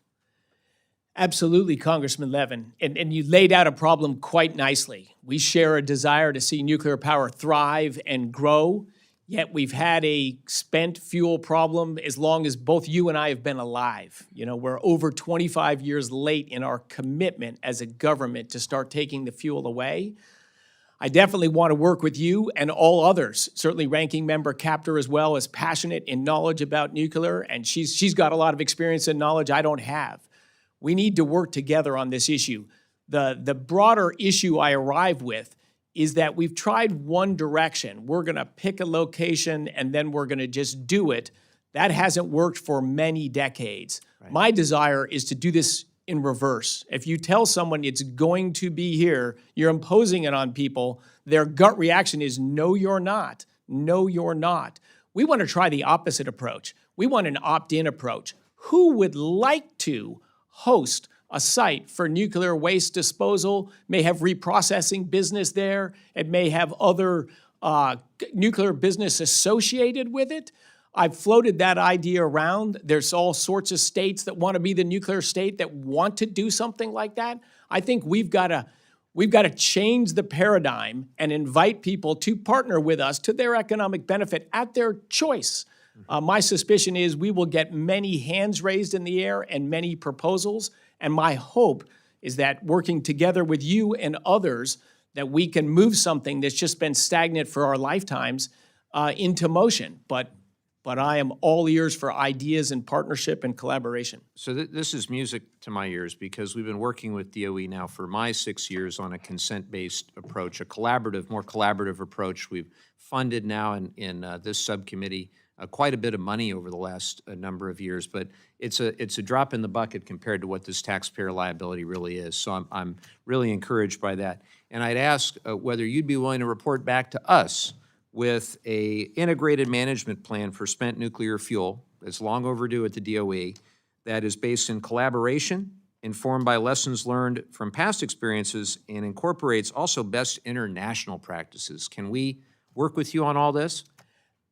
Absolutely, Congressman Levin. And you laid out a problem quite nicely. We share a desire to see nuclear power thrive and grow, yet we've had a spent fuel problem as long as both you and I have been alive. We're over 25 years late in our commitment as a government to start taking the fuel away. I definitely want to work with you and all others. Certainly Ranking Member Capter as well is passionate in knowledge about nuclear, and she's got a lot of experience and knowledge I don't have. We need to work together on this issue. The broader issue I arrive with is that we've tried one direction. We're going to pick a location and then we're going to just do it. That hasn't worked for many decades. My desire is to do this in reverse. If you tell someone it's going to be here, you're imposing it on people, their gut reaction is, no, you're not. No, you're not. We want to try the opposite approach. We want an opt-in approach. Who would like to host a site for nuclear waste disposal, may have reprocessing business there, it may have other nuclear business associated with it? I've floated that idea around. There's all sorts of states that want to be the nuclear state that want to do something like that. I think we've got to change the paradigm and invite people to partner with us to their economic benefit at their choice. My suspicion is we will get many hands raised in the air and many proposals, and my hope is that working together with you and others, that we can move something that's just been stagnant for our lifetimes into motion. But I am all ears for ideas and partnership and collaboration. So this is music to my ears because we've been working with DOE now for my 6 years on a consent-based approach, a collaborative, more collaborative approach. We've funded now in this subcommittee quite a bit of money over the last number of years, but it's a drop in the bucket compared to what this taxpayer liability really is. So I'm really encouraged by that. And I'd ask whether you'd be willing to report back to us with a integrated management plan for spent nuclear fuel that's long overdue at the DOE, that is based in collaboration, informed by lessons learned from past experiences, and incorporates also best international practices. Can we work with you on all this?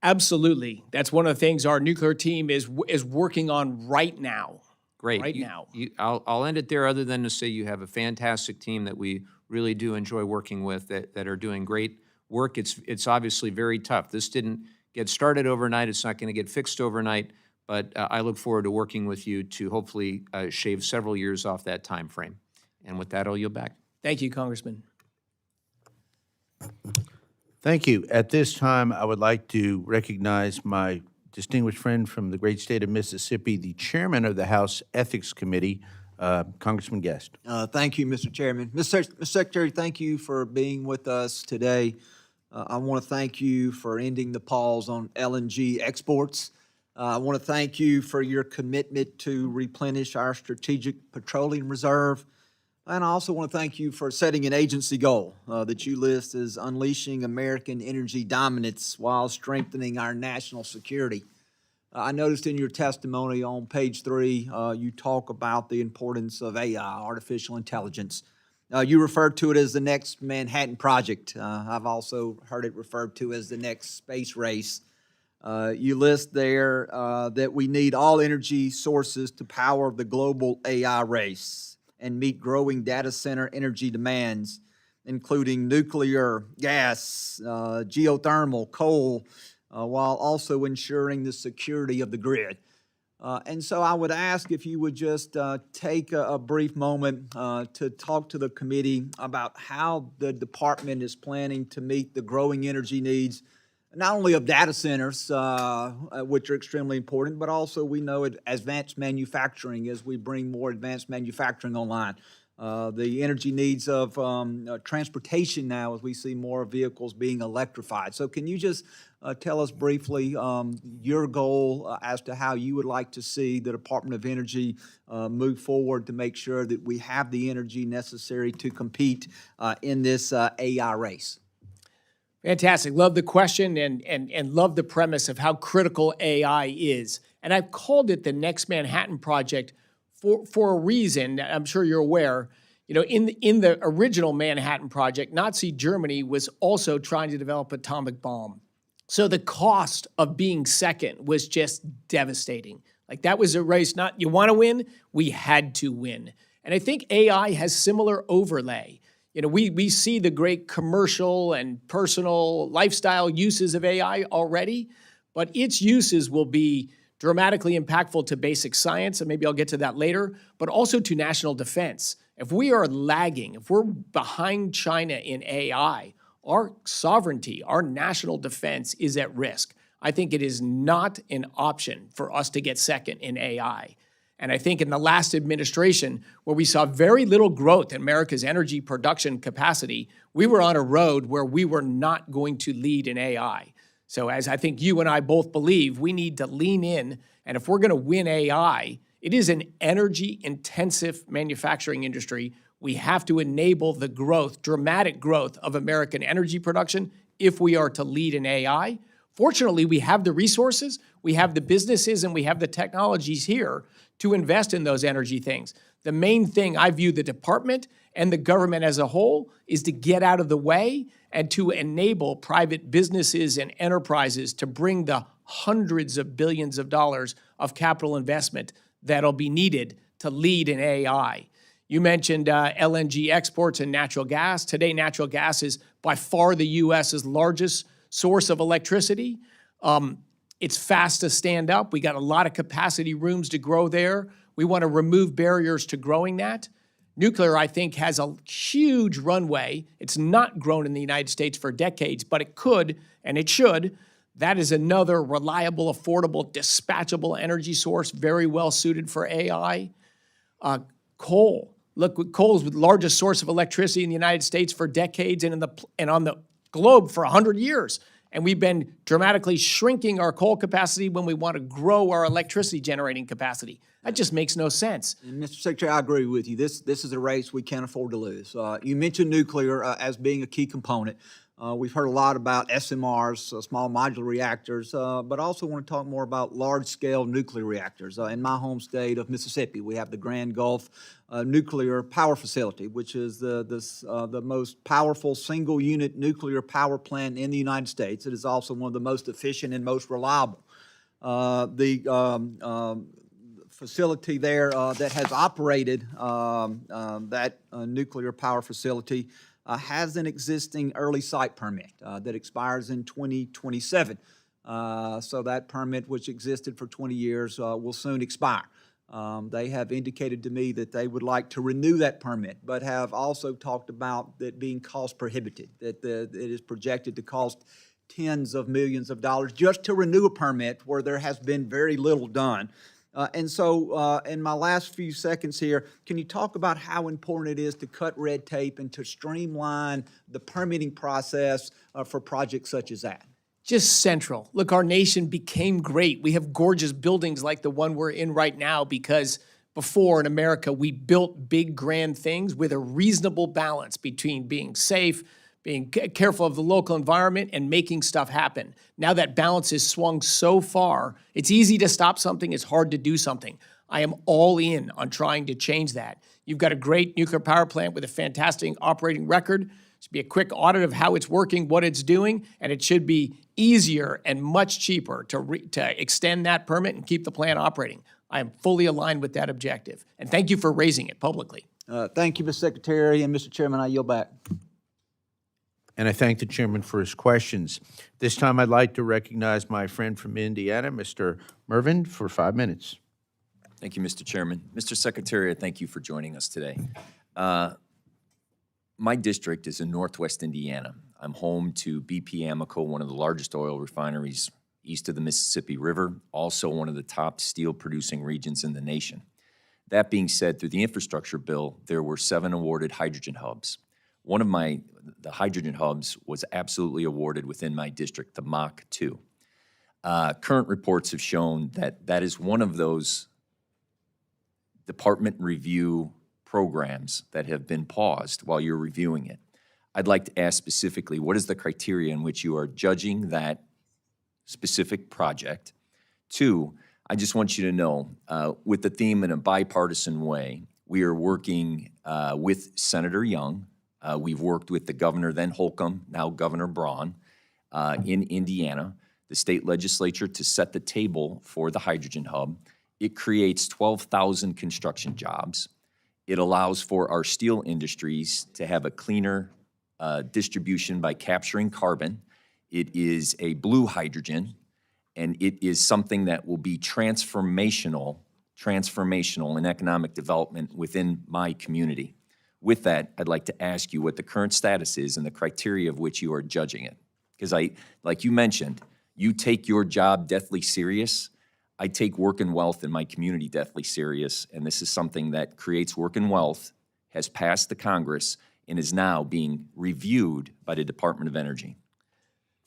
Absolutely. That's one of the things our nuclear team is working on right now. Great. Right now. I'll end it there, other than to say you have a fantastic team that we really do enjoy working with, that are doing great work. It's obviously very tough. This didn't get started overnight. It's not going to get fixed overnight, but I look forward to working with you to hopefully shave several years off that time frame. And with that, I'll yield back. Thank you, Congressman. Thank you. At this time, I would like to recognize my distinguished friend from the great state of Mississippi, the chairman of the House Ethics Committee, Congressman Guest. Thank you, Mr. Chairman. Mr. Secretary, thank you for being with us today. I want to thank you for ending the pause on LNG exports. I want to thank you for your commitment to replenish our strategic petroleum reserve. And I also want to thank you for setting an agency goal that you list as unleashing American energy dominance while strengthening our national security. I noticed in your testimony on page 3, you talk about the importance of AI, artificial intelligence. You referred to it as the next Manhattan Project. I've also heard it referred to as the next space race. You list there that we need all energy sources to power the global AI race and meet growing data center energy demands, including nuclear, gas, geothermal, coal, while also ensuring the security of the grid. And so I would ask if you would just take a brief moment to talk to the committee about how the department is planning to meet the growing energy needs, not only of data centers, which are extremely important, but also we know advanced manufacturing as we bring more advanced manufacturing online. The energy needs of transportation now as we see more vehicles being electrified. So can you just tell us briefly your goal as to how you would like to see the Department of Energy move forward to make sure that we have the energy necessary to compete in this AI race? Fantastic. Love the question and love the premise of how critical AI is. And I've called it the Next Manhattan Project for a reason. I'm sure you're aware. You know, in the original Manhattan Project, Nazi Germany was also trying to develop an atomic bomb. So the cost of being second was just devastating. Like, that was a race, not you want to win, we had to win. And I think AI has similar overlay. You know, we see the great commercial and personal lifestyle uses of AI already, but its uses will be dramatically impactful to basic science, and maybe I'll get to that later, but also to national defense. If we are lagging, if we're behind China in AI, our sovereignty, our national defense is at risk. I think it is not an option for us to get second in AI. And I think in the last administration, where we saw very little growth in America's energy production capacity, we were on a road where we were not going to lead in AI. So as I think you and I both believe, we need to lean in. And if we're going to win AI, it is an energy-intensive manufacturing industry. We have to enable the growth, dramatic growth of American energy production if we are to lead in AI. Fortunately, we have the resources, we have the businesses, and we have the technologies here to invest in those energy things. The main thing I view the department and the government as a whole is to get out of the way and to enable private businesses and enterprises to bring the hundreds of billions of dollars of capital investment that'll be needed to lead in AI. You mentioned LNG exports and natural gas. Today, natural gas is by far the U.S.'s largest source of electricity. It's fast to stand up. We got a lot of capacity rooms to grow there. We want to remove barriers to growing that. Nuclear, I think, has a huge runway. It's not grown in the United States for decades, but it could and it should. That is another reliable, affordable, dispatchable energy source, very well suited for AI. Coal. Look, coal is the largest source of electricity in the United States for decades and on the globe for 100 years. And we've been dramatically shrinking our coal capacity when we want to grow our electricity generating capacity. That just makes no sense. And Mr. Secretary, I agree with you. This is a race we can't afford to lose. You mentioned nuclear as being a key component. We've heard a lot about SMRs, small modular reactors, but also want to talk more about large-scale nuclear reactors. In my home state of Mississippi, we have the Grand Gulf Nuclear Power Facility, which is the most powerful single-unit nuclear power plant in the United States. It is also one of the most efficient and most reliable. The facility there that has operated that nuclear power facility has an existing early site permit that expires in 2027. So that permit, which existed for 20 years, will soon expire. They have indicated to me that they would like to renew that permit, but have also talked about it being cost prohibitive, that it is projected to cost tens of millions of dollars just to renew a permit where there has been very little done. And so in my last few seconds here, can you talk about how important it is to cut red tape and to streamline the permitting process for projects such as that? Just central. Look, our nation became great. We have gorgeous buildings like the one we're in right now because before in America, we built big, grand things with a reasonable balance between being safe, being careful of the local environment, and making stuff happen. Now that balance is swung so far, it's easy to stop something, it's hard to do something. I am all in on trying to change that. You've got a great nuclear power plant with a fantastic operating record. It should be a quick audit of how it's working, what it's doing, and it should be easier and much cheaper to extend that permit and keep the plant operating. I am fully aligned with that objective. And thank you for raising it publicly. Thank you, Mr. Secretary, and Mr. Chairman, I yield back. And I thank the chairman for his questions. This time, I'd like to recognize my friend from Indiana, Mr. Mervin, for 5 minutes. Thank you, Mr. Chairman. Mr. Secretary, I thank you for joining us today. My district is in Northwest Indiana. I'm home to BP Amoco, one of the largest oil refineries east of the Mississippi River, also one of the top steel-producing regions in the nation. That being said, through the infrastructure bill, there were 7 awarded hydrogen hubs. One of the hydrogen hubs was absolutely awarded within my district, the Mach 2. Current reports have shown that that is one of those department review programs that have been paused while you're reviewing it. I'd like to ask specifically, what is the criteria in which you are judging that specific project? 2, I just want you to know, with the theme in a bipartisan way, we are working with Senator Young. We've worked with the governor, then Holcomb, now Governor Braun, in Indiana, the state legislature, to set the table for the hydrogen hub. It creates 12,000 construction jobs. It allows for our steel industries to have a cleaner distribution by capturing carbon. It is a blue hydrogen, and it is something that will be transformational in economic development within my community. With that, I'd like to ask you what the current status is and the criteria of which you are judging it. Because like you mentioned, you take your job deathly serious. I take work and wealth in my community deathly serious, and this is something that creates work and wealth, has passed the Congress, and is now being reviewed by the Department of Energy.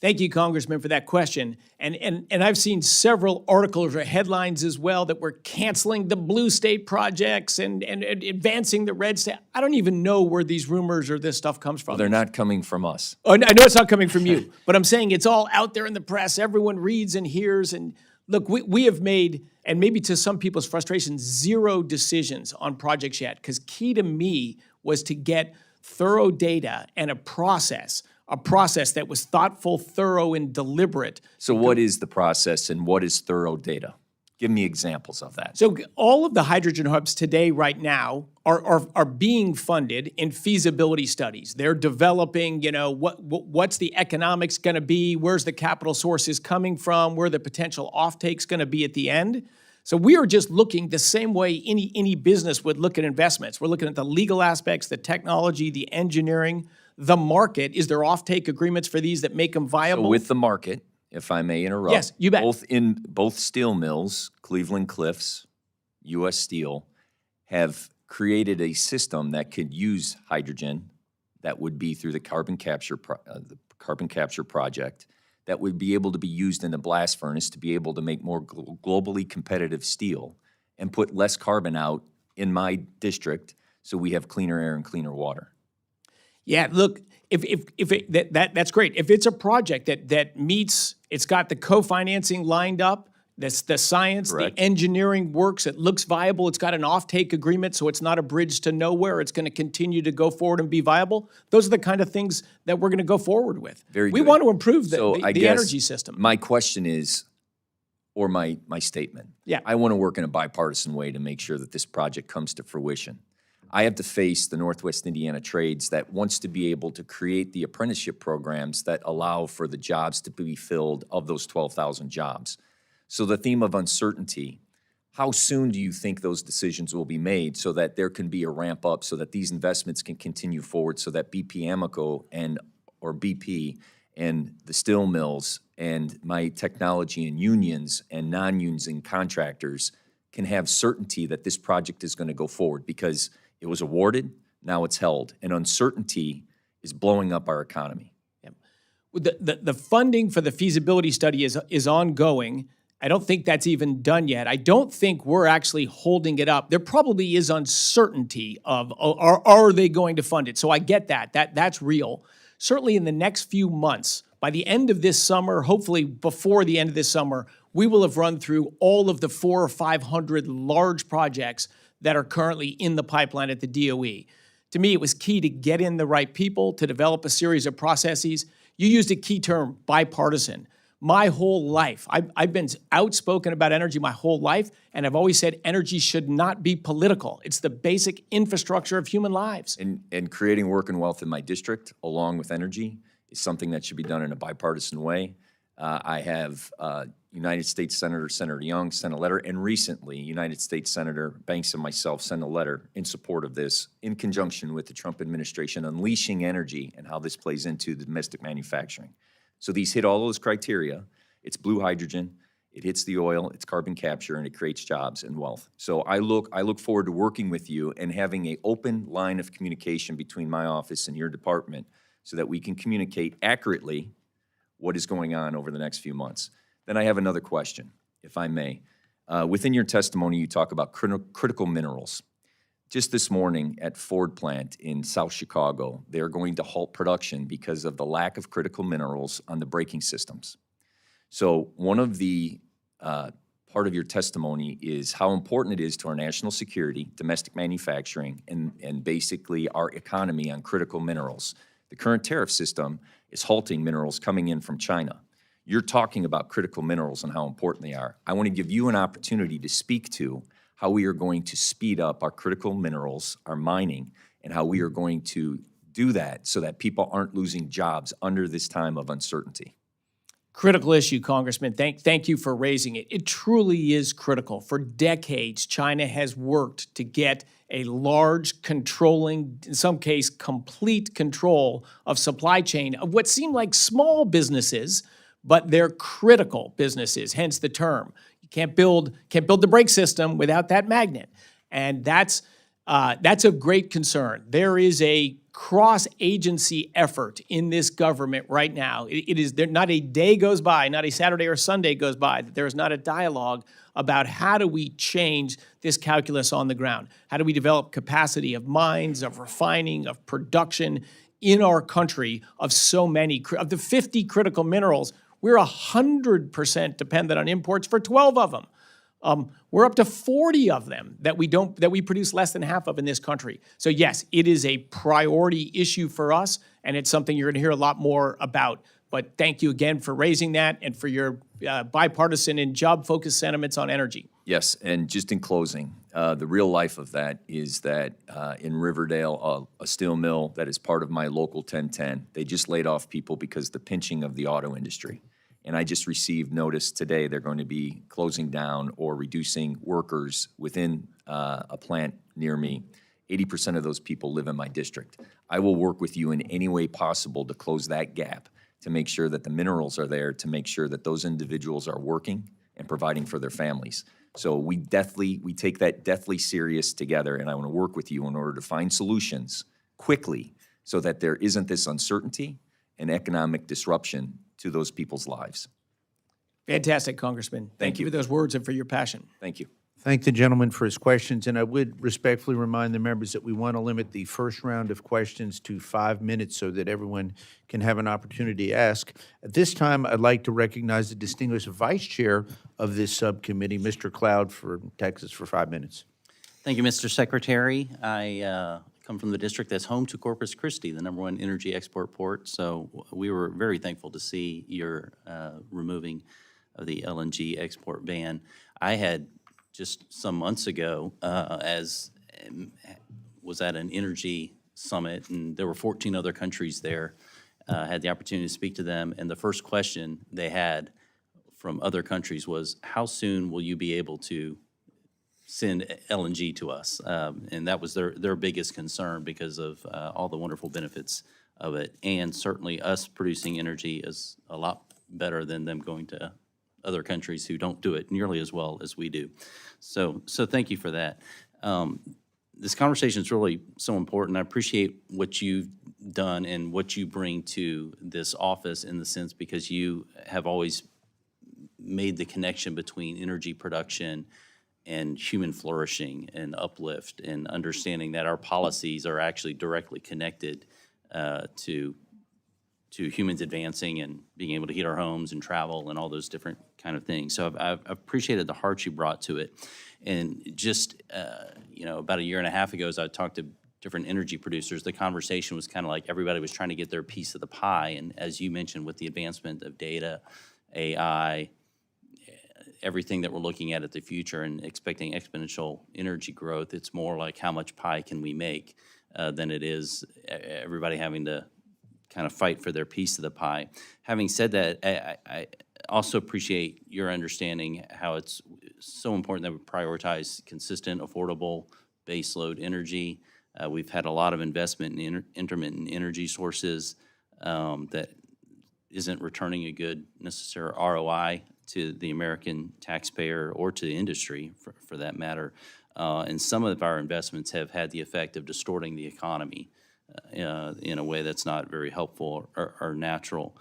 Thank you, Congressman, for that question. And I've seen several articles or headlines as well that we're canceling the blue state projects and advancing the red state. I don't even know where these rumors or this stuff comes from. They're not coming from us. Oh, I know it's not coming from you, but I'm saying it's all out there in the press. Everyone reads and hears. And look, we have made, and maybe to some people's frustration, 0 decisions on projects yet. Because key to me was to get thorough data and a process that was thoughtful, thorough, and deliberate. So what is the process and what is thorough data? Give me examples of that. So all of the hydrogen hubs today, right now, are being funded in feasibility studies. They're developing, what's the economics going to be, where's the capital sources coming from, where the potential offtake's going to be at the end. So we are just looking the same way any business would look at investments. We're looking at the legal aspects, the technology, the engineering, the market. Is there offtake agreements for these that make them viable? So with the market, if I may interrupt. Yes, you bet. Both steel mills, Cleveland Cliffs, U.S. Steel, have created a system that could use hydrogen that would be through the carbon capture project that would be able to be used in the blast furnace to be able to make more globally competitive steel and put less carbon out in my district so we have cleaner air and cleaner water. Yeah, look, that's great. If it's a project that meets, it's got the co-financing lined up, the science, Correct. the engineering works, it looks viable, it's got an offtake agreement, so it's not a bridge to nowhere, it's going to continue to go forward and be viable. Those are the kind of things that we're going to go forward with. Very we good. want to improve So I the guess energy system. My question is, or my statement. Yeah. I want to work in a bipartisan way to make sure that this project comes to fruition. I have to face the Northwest Indiana Trades that wants to be able to create the apprenticeship programs that allow for the jobs to be filled of those 12,000 jobs. So the theme of uncertainty, how soon do you think those decisions will be made so that there can be a ramp up so that these investments can continue forward so that BP Amoco or BP and the steel mills and my technology and unions and non-unions and contractors can have certainty that this project is going to go forward because it was awarded, now it's held, and uncertainty is blowing up our economy. The funding for the feasibility study is ongoing. I don't think that's even done yet. I don't think we're actually holding it up. There probably is uncertainty of are they going to fund it? So I get that. That's real. Certainly in the next few months, by the end of this summer, hopefully before the end of this summer, we will have run through all of the 400 or 500 large projects that are currently in the pipeline at the DOE. To me, it was key to get in the right people, to develop a series of processes. You used a key term, bipartisan. My whole life, I've been outspoken about energy my whole life, and I've always said energy should not be political. It's the basic infrastructure of human lives. And creating work and wealth in my district, along with energy, is something that should be done in a bipartisan way. I have United States Senator Young sent a letter, and recently United States Senator Banks and myself sent a letter in support of this in conjunction with the Trump administration, unleashing energy and how this plays into the domestic manufacturing. So these hit all those criteria. It's blue hydrogen, it hits the oil, it's carbon capture, and it creates jobs and wealth. So I look forward to working with you and having an open line of communication between my office and your department so that we can communicate accurately what is going on over the next few months. Then I have another question, if I may. Within your testimony, you talk about critical minerals. Just this morning at Ford plant in South Chicago, they're going to halt production because of the lack of critical minerals on the braking systems. So one of the part of your testimony is how important it is to our national security, domestic manufacturing, and basically our economy on critical minerals. The current tariff system is halting minerals coming in from China. You're talking about critical minerals and how important they are. I want to give you an opportunity to speak to how we are going to speed up our critical minerals, our mining, and how we are going to do that so that people aren't losing jobs under this time of uncertainty. Critical issue, Congressman. Thank you for raising it. It truly is critical. For decades, China has worked to get a large, controlling, in some case, complete control of supply chain of what seem like small businesses, but they're critical businesses, hence the term. You Can't build the brake system without that magnet. And that's a great concern. There is a cross-agency effort in this government right now. It is there, not a day goes by, not a Saturday or Sunday goes by, that there is not a dialogue about how do we change this calculus on the ground? How do we develop capacity of mines, of refining, of production in our country of so many, of the 50 critical minerals, we're 100% dependent on imports for 12 of them. We're up to 40 of them that we produce less than half of in this country. So yes, it is a priority issue for us, and it's something you're going to hear a lot more about. But thank you again for raising that and for your bipartisan and job-focused sentiments on energy. Yes, and just in closing, the real life of that is that in Riverdale, a steel mill that is part of my local 1010, they just laid off people because the pinching of the auto industry. And I just received notice today they're going to be closing down or reducing workers within a plant near me. 80% of those people live in my district. I will work with you in any way possible to close that gap, to make sure that the minerals are there, to make sure that those individuals are working and providing for their families. So we take that deathly serious together, and I want to work with you in order to find solutions quickly so that there isn't this uncertainty and economic disruption to those people's lives. Fantastic, Congressman. Thank you for those words and for your passion. Thank you. Thank the gentleman for his questions, and I would respectfully remind the members that we want to limit the first round of questions to 5 minutes so that everyone can have an opportunity to ask. At this time, I'd like to recognize the distinguished vice chair of this subcommittee, Mr. Cloud from Texas, for 5 minutes. Thank you, Mr. Secretary. I come from the district that's home to Corpus Christi, the #1 energy export port. So we were very thankful to see your removing of the LNG export ban. I had just some months ago, was at an energy summit, and there were 14 other countries there. Had the opportunity to speak to them, and the first question they had from other countries was, how soon will you be able to send LNG to us? And that was their biggest concern because of all the wonderful benefits of it. And certainly us producing energy is a lot better than them going to other countries who don't do it nearly as well as we do. So thank you for that. This conversation is really so important. I appreciate what you've done and what you bring to this office in the sense because you have always made the connection between energy production and human flourishing and uplift and understanding that our policies are actually directly connected to humans advancing and being able to heat our homes and travel and all those different kind of things. So I've appreciated the heart you brought to it. And just, about a year and a half ago, as I talked to different energy producers, the conversation was kind of like everybody was trying to get their piece of the pie. And as you mentioned, with the advancement of data, AI, everything that we're looking at the future and expecting exponential energy growth, it's more like how much pie can we make than it is everybody having to kind of fight for their piece of the pie. Having said that, I also appreciate your understanding how it's so important that we prioritize consistent, affordable, baseload energy. We've had a lot of investment in intermittent energy sources that isn't returning a good necessary ROI to the American taxpayer or to the industry, for that matter. And some of our investments have had the effect of distorting the economy in a way that's not very helpful or natural.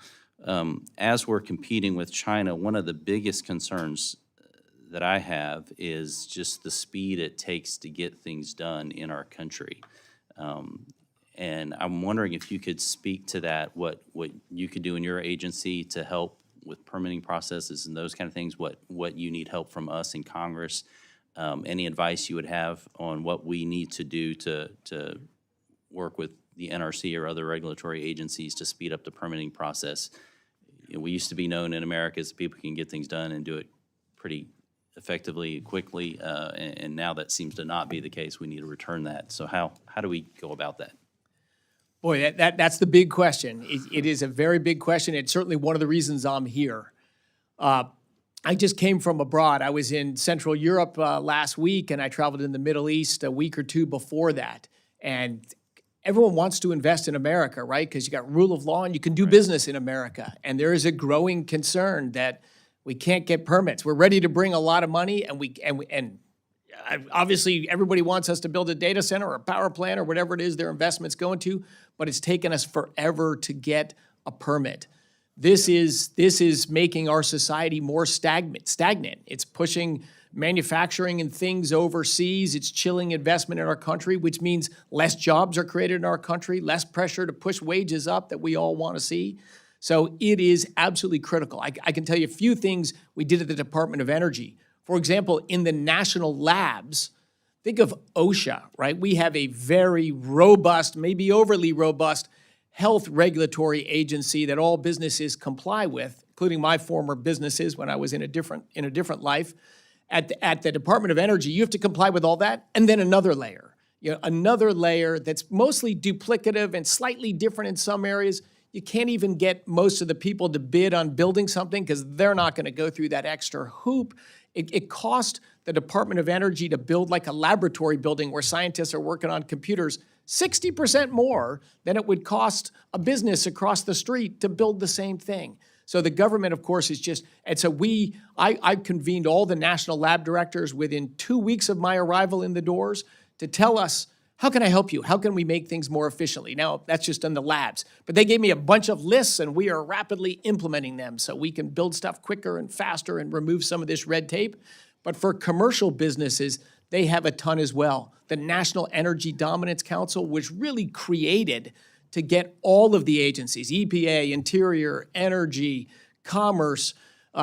As we're competing with China, one of the biggest concerns that I have is just the speed it takes to get things done in our country. And I'm wondering if you could speak to that, what you could do in your agency to help with permitting processes and those kind of things, what you need help from us in Congress, any advice you would have on what we need to do to work with the NRC or other regulatory agencies to speed up the permitting process. We used to be known in America as people can get things done and do it pretty effectively, quickly, and now that seems to not be the case. We need to return that. So how do we go about that? Boy, that's the big question. It is a very big question. It's certainly one of the reasons I'm here. I just came from abroad. I was in Central Europe last week, and I traveled in the Middle East a week or two before that. And everyone wants to invest in America, right? Because you got rule of law and you can do business in America. And there is a growing concern that We can't get permits. We're ready to bring a lot of money, and obviously everybody wants us to build a data center or a power plant or whatever it is their investment's going to, but it's taken us forever to get a permit. This is making our society more stagnant. It's pushing manufacturing and things overseas. It's chilling investment in our country, which means less jobs are created in our country, less pressure to push wages up that we all want to see. So it is absolutely critical. I can tell you a few things we did at the Department of Energy. For example, in the national labs, think of OSHA, right? We have a very robust, maybe overly robust, health regulatory agency that all businesses comply with, including my former businesses when I was in a different life. At the Department of Energy, you have to comply with all that, and then another layer. Another layer that's mostly duplicative and slightly different in some areas. You can't even get most of the people to bid on building something because they're not going to go through that extra hoop. It cost the Department of Energy to build like a laboratory building where scientists are working on computers 60% more than it would cost a business across the street to build the same thing. So the government, of course, is just, and so I convened all the national lab directors within 2 weeks of my arrival in the doors to tell us, how can I help you? How can we make things more efficiently? Now, that's just in the labs. But they gave me a bunch of lists, and we are rapidly implementing them so we can build stuff quicker and faster and remove some of this red tape. But for commercial businesses, they have a ton as well. The National Energy Dominance Council was really created to get all of the agencies, EPA, Interior, Energy, Commerce,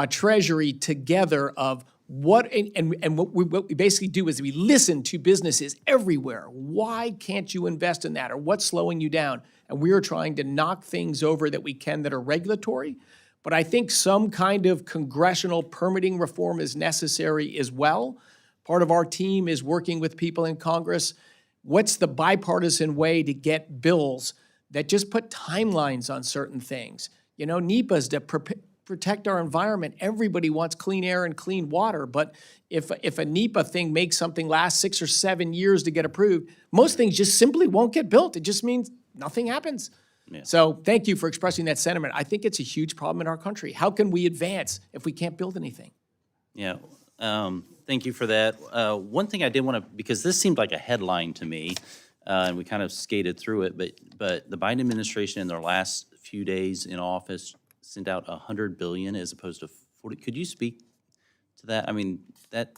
Treasury, together of what we basically do is we listen to businesses everywhere. Why can't you invest in that, or what's slowing you down? And we are trying to knock things over that we can that are regulatory. But I think some kind of congressional permitting reform is necessary as well. Part of our team is working with people in Congress. What's the bipartisan way to get bills that just put timelines on certain things? NEPA's to protect our environment. Everybody wants clean air and clean water, but if a NEPA thing makes something last 6 or 7 years to get approved, most things just simply won't get built. It just means nothing happens. Yeah. So thank you for expressing that sentiment. I think it's a huge problem in our country. How can we advance if we can't build anything? Yeah, thank you for that. One thing I did want to, because this seemed like a headline to me, and we kind of skated through it, but the Biden administration in their last few days in office sent out $100 billion as opposed to 40. Could you speak to that? I mean, that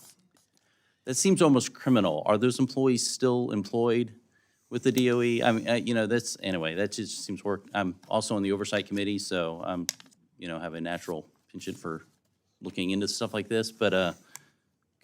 seems almost criminal. Are those employees still employed with the DOE? I mean, that's, anyway, that just seems work. I'm also on the Oversight Committee, so I'm, have a natural penchant for looking into stuff like this. But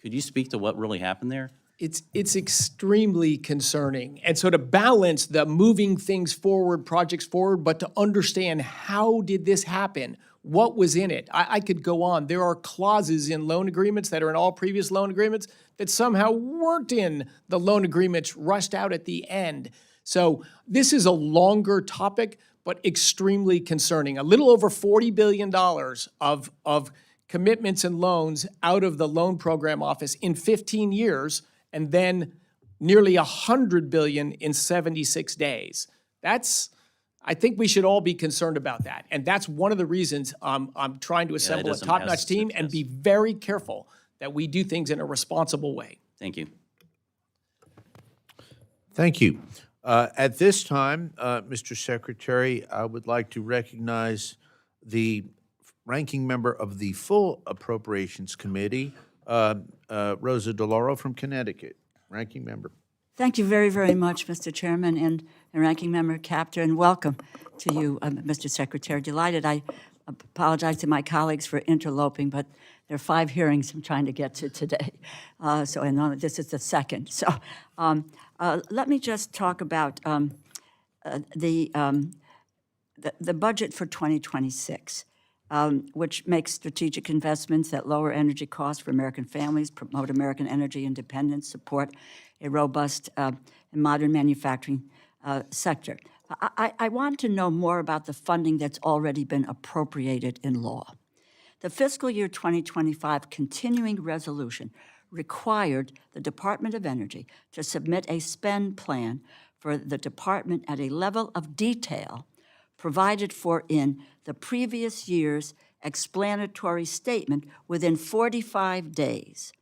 could you speak to what really happened there? It's extremely concerning. And so to balance the moving things forward, projects forward, but to understand how did this happen? What was in it? I could go on. There are clauses in loan agreements that are in all previous loan agreements that somehow weren't in the loan agreements, rushed out at the end. So this is a longer topic, but extremely concerning. A little over $40 billion of commitments and loans out of the loan program office in 15 years, and then nearly $100 billion in 76 days. I think we should all be concerned about that. And that's one of the reasons I'm trying to assemble a top-notch team and be very careful that we do things in a responsible way. Thank you. Thank you. At this time, Mr. Secretary, I would like to recognize the ranking member of the full Appropriations Committee, Rosa DeLauro from Connecticut. Ranking member. Thank you very, very much, Mr. Chairman and Ranking Member Capter, and welcome to you, Mr. Secretary. Delighted. I apologize to my colleagues for interloping, but there are 5 hearings I'm trying to get to today. And this is the second. So let me just talk about the budget for 2026. Which makes strategic investments that lower energy costs for American families, promote American energy independence, support a robust and modern manufacturing sector. I want to know more about the funding that's already been appropriated in law. The fiscal year 2025 continuing resolution required the Department of Energy to submit a spend plan for the department at a level of detail provided for in the previous year's explanatory statement within 45 days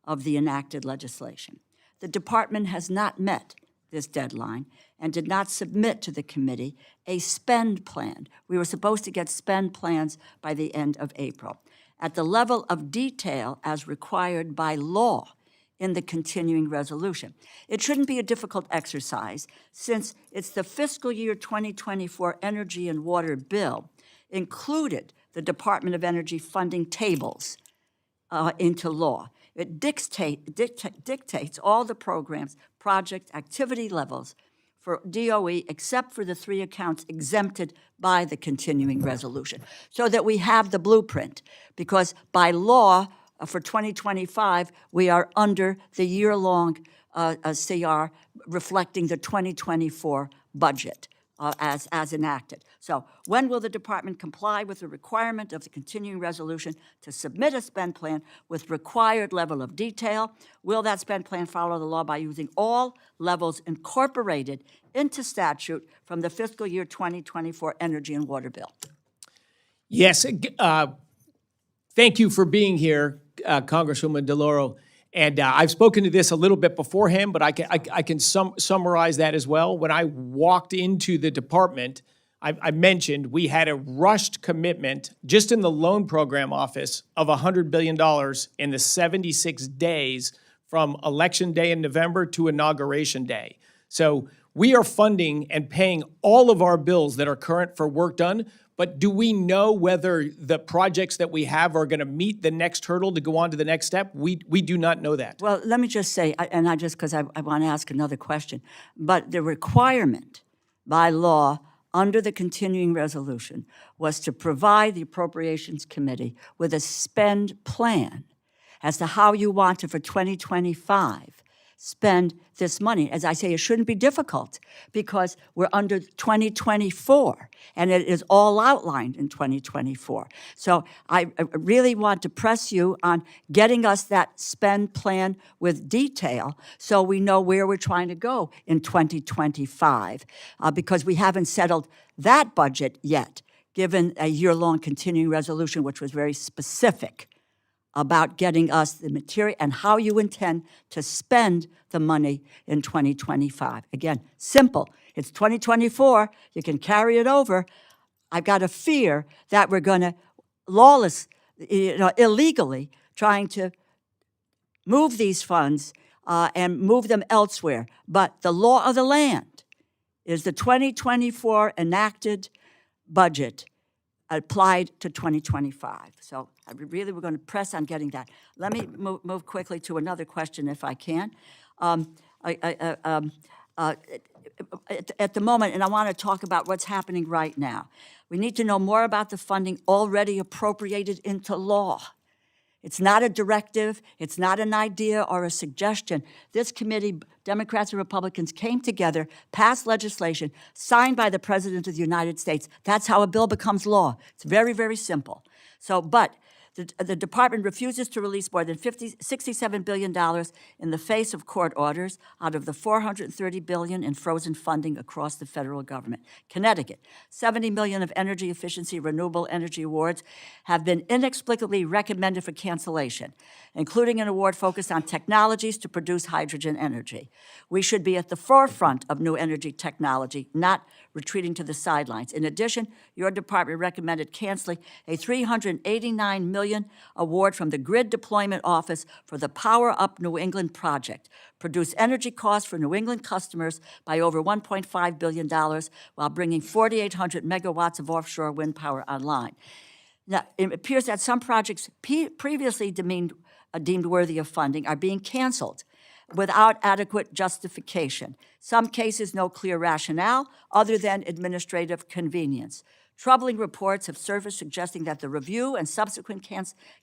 of the enacted legislation. The department has not met this deadline and did not submit to the committee a spend plan. We were supposed to get spend plans by the end of April, at the level of detail as required by law in the continuing resolution. It shouldn't be a difficult exercise, since it's the fiscal year 2024 energy and water bill included the Department of Energy funding tables into law. It dictates all the programs, project activity levels for DOE, except for the 3 accounts exempted by the continuing resolution, so that we have the blueprint. Because by law, for 2025, we are under the year-long CR reflecting the 2024 budget as enacted. So when will the department comply with the requirement of the continuing resolution to submit a spend plan with required level of detail? Will that spend plan follow the law by using all levels incorporated into statute from the fiscal year 2024 energy and water bill? Yes, thank you for being here, Congresswoman DeLauro. And I've spoken to this a little bit beforehand, but I can summarize that as well. When I walked into the department, I mentioned we had a rushed commitment just in the loan program office of $100 billion in the 76 days from Election Day in November to Inauguration Day. So we are funding and paying all of our bills that are current for work done. But do we know whether the projects that we have are going to meet the next hurdle to go on to the next step? We do not know that. Well, let me just say, because I want to ask another question, but the requirement by law under the continuing resolution was to provide the Appropriations Committee with a spend plan as to how you want to, for 2025, spend this money. As I say, it shouldn't be difficult because we're under 2024 and it is all outlined in 2024. So I really want to press you on getting us that spend plan with detail so we know where we're trying to go in 2025 because we haven't settled that budget yet, given a year-long continuing resolution, which was very specific about getting us the material and how you intend to spend the money in 2025. Again, simple. It's 2024. You can carry it over. I've got a fear that we're going to illegally trying to move these funds and move them elsewhere. But the law of the land is the 2024 enacted budget applied to 2025. So we're going to press on getting that. Let me move quickly to another question, if I can. At the moment, and I want to talk about what's happening right now, we need to know more about the funding already appropriated into law. It's not a directive. It's not an idea or a suggestion. This committee, Democrats and Republicans, came together, passed legislation, signed by the President of the United States. That's how a bill becomes law. It's very, very simple. So, but the department refuses to release more than $67 billion in the face of court orders out of the $430 billion in frozen funding across the federal government. Connecticut, $70 million of energy efficiency renewable energy awards have been inexplicably recommended for cancellation, including an award focused on technologies to produce hydrogen energy. We should be at the forefront of new energy technology, not retreating to the sidelines. In addition, your department recommended canceling a $389 million award from the Grid Deployment Office for the Power Up New England project, produce energy costs for New England customers by over $1.5 billion while bringing 4,800 megawatts of offshore wind power online. Now, it appears that some projects previously deemed worthy of funding are being canceled without adequate justification. Some cases, no clear rationale other than administrative convenience. Troubling reports have surfaced suggesting that the review and subsequent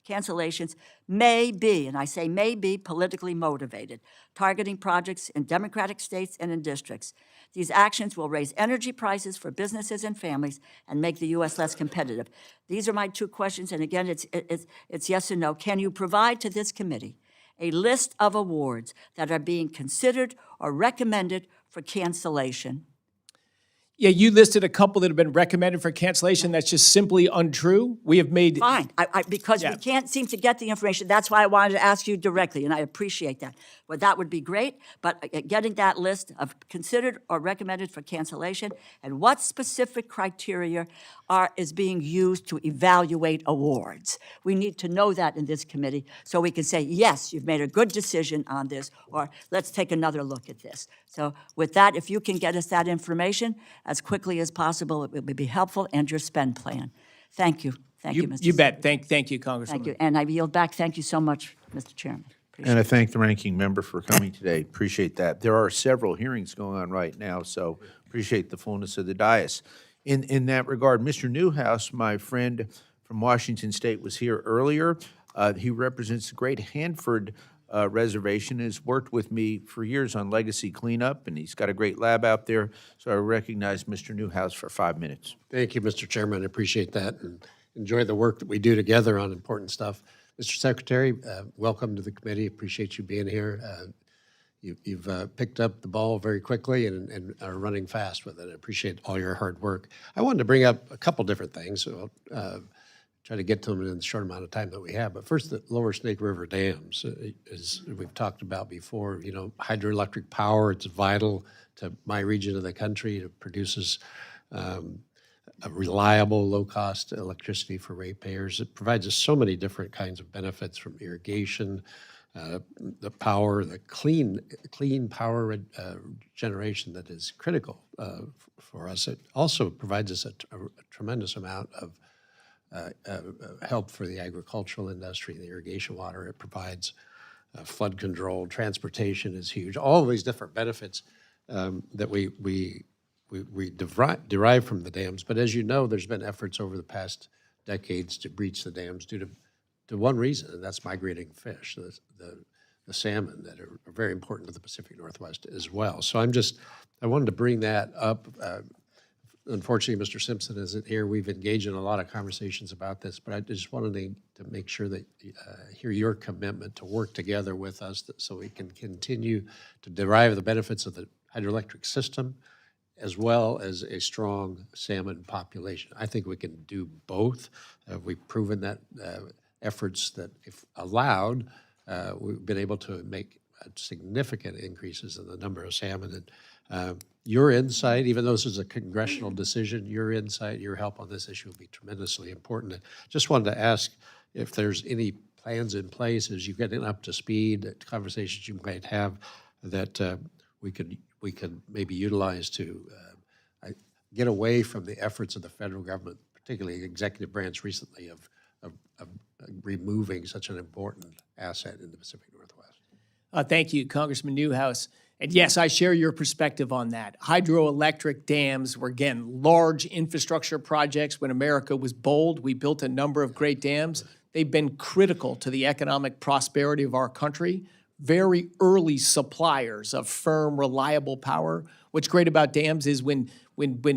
cancellations may be, and I say may be, politically motivated, targeting projects in Democratic states and in districts. These actions will raise energy prices for businesses and families and make the U.S. less competitive. These are my two questions, and again, it's yes and no. Can you provide to this committee a list of awards that are being considered or recommended for cancellation? Yeah, you listed a couple that have been recommended for cancellation. That's just simply untrue. We have made. Fine, because we Yeah. can't seem to get the information. That's why I wanted to ask you directly, and I appreciate that. Well, that would be great, but getting that list of considered or recommended for cancellation, and what specific criteria is being used to evaluate awards. We need to know that in this committee, so we can say, yes, you've made a good decision on this, or let's take another look at this. So with that, if you can get us that information as quickly as possible, it would be helpful, and your spend plan. Thank you. Thank you, Mr. You bet. Secretary. Thank you, Congresswoman. Thank you. And I yield back. Thank you so much, Mr. Chairman. Appreciate And I thank the ranking member for coming today. Appreciate that. There are several hearings going on right now, so appreciate the fullness of the dais. In that regard, Mr. Newhouse, my friend from Washington State, was here earlier. He represents the Great Hanford Reservation, has worked with me for years on legacy cleanup, and he's got a great lab out there. So I recognize Mr. Newhouse for 5 minutes. Thank you, Mr. Chairman. I appreciate that and enjoy the work that we do together on important stuff. Mr. Secretary, welcome to the committee. Appreciate you being here. You've picked up the ball very quickly and are running fast with it. I appreciate all your hard work. I wanted to bring up a couple different things. So I'll try to get to them in the short amount of time that we have. But first, the Lower Snake River dams, as we've talked about before, hydroelectric power, it's vital to my region of the country. It produces a reliable, low-cost electricity for ratepayers. It provides us so many different kinds of benefits, from irrigation, the power, the clean power generation that is critical for us. It also provides us a tremendous amount of help for the agricultural industry, the irrigation water. It provides flood control, transportation is huge. All of these different benefits that we derive from the dams. But as you know, there's been efforts over the past decades to breach the dams due to one reason, and that's migrating fish, the salmon that are very important to the Pacific Northwest as well. So I wanted to bring that up. Unfortunately, Mr. Simpson isn't here. We've engaged in a lot of conversations about this, but I just wanted to make sure that hear your commitment to work together with us so we can continue to derive the benefits of the hydroelectric system as well as a strong salmon population. I think we can do both. We've proven that efforts that, if allowed, we've been able to make significant increases in the number of salmon. And your insight, even though this is a congressional decision, your insight, your help on this issue will be tremendously important. And just wanted to ask if there's any plans in place as you're getting up to speed, conversations you might have that we could maybe utilize to get away from the efforts of the federal government, particularly the executive branch recently, of removing such an important asset in the Pacific Northwest. Thank you, Congressman Newhouse. And yes, I share your perspective on that. Hydroelectric dams were, again, large infrastructure projects. When America was bold, we built a number of great dams. They've been critical to the economic prosperity of our country. Very early suppliers of firm, reliable power. What's great about dams is when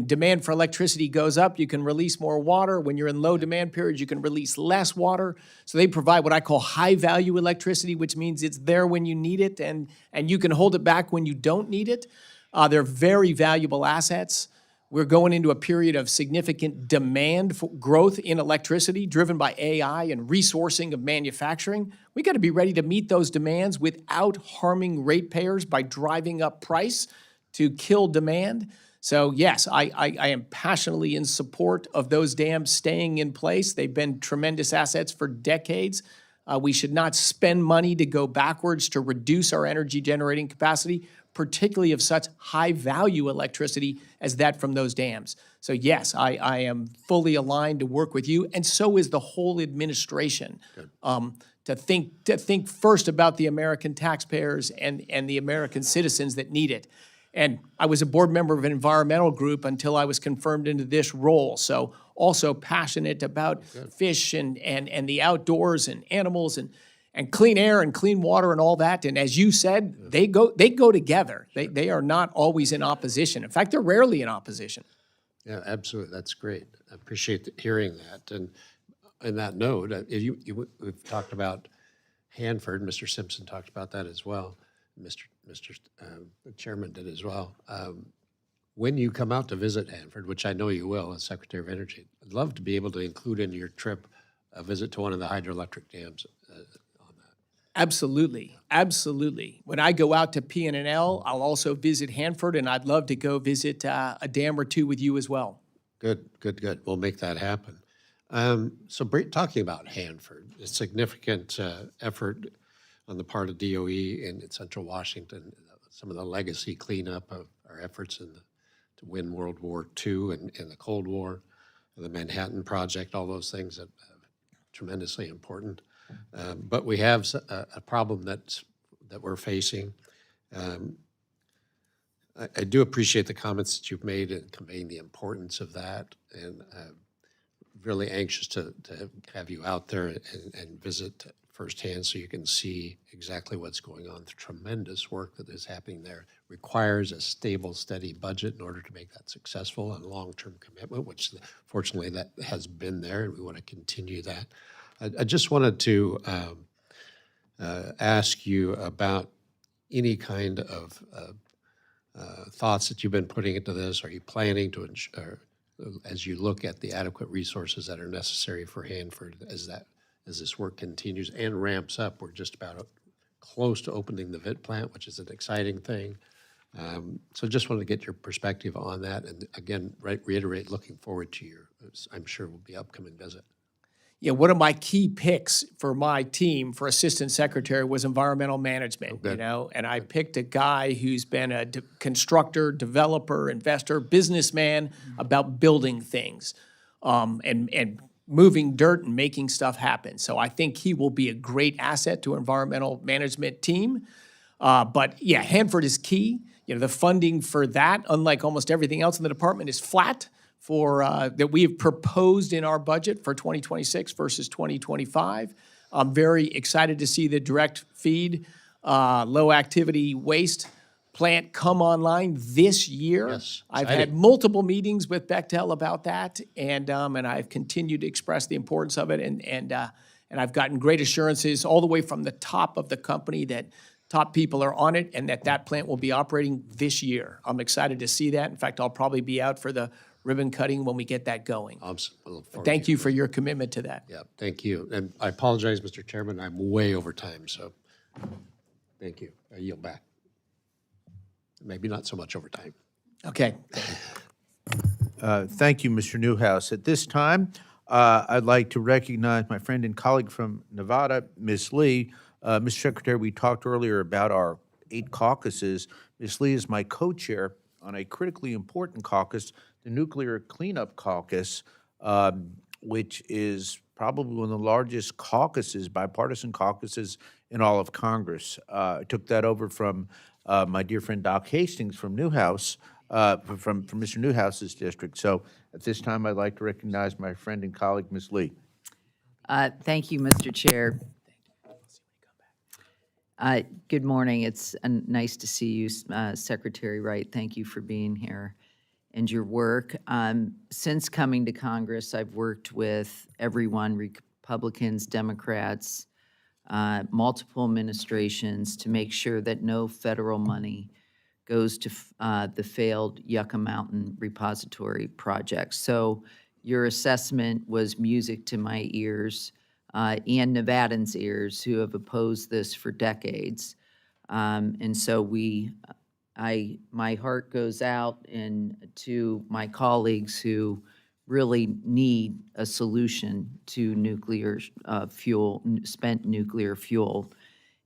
demand for electricity goes up, you can release more water. When you're in low demand periods, you can release less water. So they provide what I call high-value electricity, which means it's there when you need it, and you can hold it back when you don't need it. They're very valuable assets. We're going into a period of significant demand for growth in electricity driven by AI and resourcing of manufacturing. We got to be ready to meet those demands without harming ratepayers by driving up price to kill demand. So yes, I am passionately in support of those dams staying in place. They've been tremendous assets for decades. We should not spend money to go backwards to reduce our energy generating capacity, particularly of such high-value electricity as that from those dams. So yes, I am fully aligned to work with you, and so is the whole administration, to think first about the American taxpayers and the American citizens that need it. And I was a board member of an environmental group until I was confirmed into this role. So also passionate about fish and the outdoors and animals and clean air and clean water and all that. And as you said, they go together. They are not always in opposition. In fact, they're rarely in opposition. Yeah, absolutely. That's great. I appreciate hearing that. And on that note, we've talked about Hanford. Mr. Simpson talked about that as well. Mr. Chairman did as well. when you come out to visit Hanford, which I know you will as Secretary of Energy, I'd love to be able to include in your trip a visit to one of the hydroelectric dams. Absolutely, absolutely. When I go out to PNNL, I'll also visit Hanford, and I'd love to go visit a dam or two with you as well. Good, good, good. We'll make that happen. Talking about Hanford, a significant effort on the part of DOE in Central Washington, some of the legacy cleanup of our efforts to win World War II and the Cold War, the Manhattan Project, all those things that are tremendously important. But we have a problem that we're facing. I do appreciate the comments that you've made in conveying the importance of that, and really anxious to have you out there and visit firsthand so you can see exactly what's going on. The tremendous work that is happening there requires a stable, steady budget in order to make that successful and long-term commitment, which fortunately that has been there, and we want to continue that. I just wanted to ask you about any kind of thoughts that you've been putting into this. Are you planning to ensure, as you look at the adequate resources that are necessary for Hanford, as this work continues and ramps up? We're just about close to opening the VIT plant, which is an exciting thing. So just wanted to get your perspective on that, and again, reiterate, looking forward to your, I'm sure will be upcoming visit. Yeah, one of my key picks for my team for assistant secretary was environmental management, you know, and I picked a guy who's been a constructor, developer, investor, businessman about building things, and moving dirt and making stuff happen. So I think he will be a great asset to our environmental management team. But yeah, Hanford is key. You know, the funding for that, unlike almost everything else in the department, is flat for that we have proposed in our budget for 2026 versus 2025. I'm very excited to see the direct feed, low activity waste plant come online this year. Yes, I've had exciting. multiple meetings with Bechtel about that, and I've continued to express the importance of it, and I've gotten great assurances all the way from the top of the company that top people are on it, and that plant will be operating this year. I'm excited to see that. In fact, I'll probably be out for the ribbon cutting when we get that going. I look forward Thank to you for your commitment to that. Yeah, thank you. And I apologize, Mr. Chairman, I'm way over time, so thank you. I yield back. Maybe not so much over time. Okay. Thank you, Mr. Newhouse. At this time, I'd like to recognize my friend and colleague from Nevada, Ms. Lee. Mr. Secretary, we talked earlier about our 8 caucuses. Ms. Lee is my co-chair on a critically important caucus, the Nuclear Cleanup Caucus, which is probably one of the largest caucuses, bipartisan caucuses in all of Congress. I took that over from my dear friend Doc Hastings from Newhouse, from Mr. Newhouse's district. So at this time, I'd like to recognize my friend and colleague, Ms. Lee. Thank you, Mr. Chair. Good morning. It's nice to see you, Secretary Wright. Thank you for being here and your work. Since coming to Congress, I've worked with everyone, Republicans, Democrats, multiple administrations, to make sure that no federal money goes to the failed Yucca Mountain repository project. So your assessment was music to my ears, and Nevadans' ears, who have opposed this for decades. And so my heart goes out to my colleagues who really need a solution to nuclear fuel, spent nuclear fuel.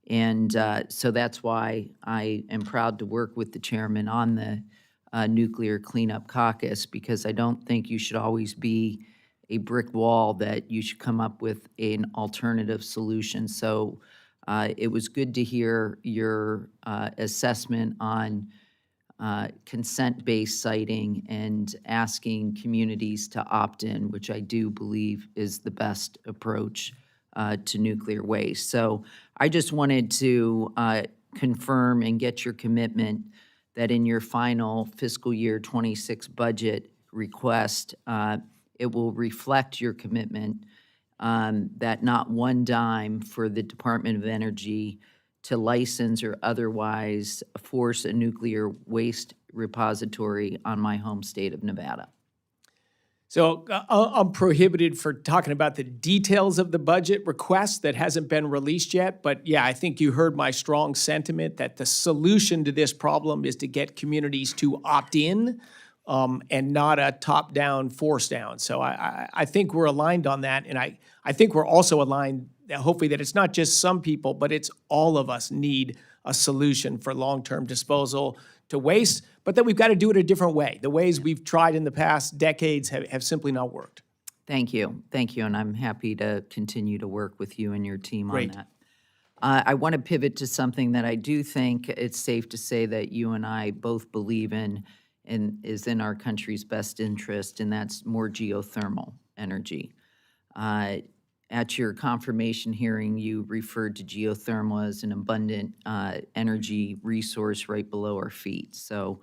And so that's why I am proud to work with the chairman on the Nuclear Cleanup Caucus, because I don't think you should always be a brick wall, that you should come up with an alternative solution. So it was good to hear your assessment on consent-based siting and asking communities to opt in, which I do believe is the best approach to nuclear waste. So I just wanted to confirm and get your commitment that in your final fiscal year 26 budget request, it will reflect your commitment that not one dime for the Department of Energy to license or otherwise force a nuclear waste repository on my home state of Nevada. So I'm prohibited for talking about the details of the budget request that hasn't been released yet. But yeah, I think you heard my strong sentiment that the solution to this problem is to get communities to opt in and not a top-down, force-down. So I think we're aligned on that. And I think we're also aligned, hopefully, that it's not just some people, but it's all of us need a solution for long-term disposal to waste, but that we've got to do it a different way. The ways we've tried in the past decades have simply not worked. Thank you, and I'm happy to continue to work with you and your team on Great. that. I want to pivot to something that I do think it's safe to say that you and I both believe in and is in our country's best interest, and that's more geothermal energy. At your confirmation hearing, you referred to geothermal as an abundant energy resource right below our feet. So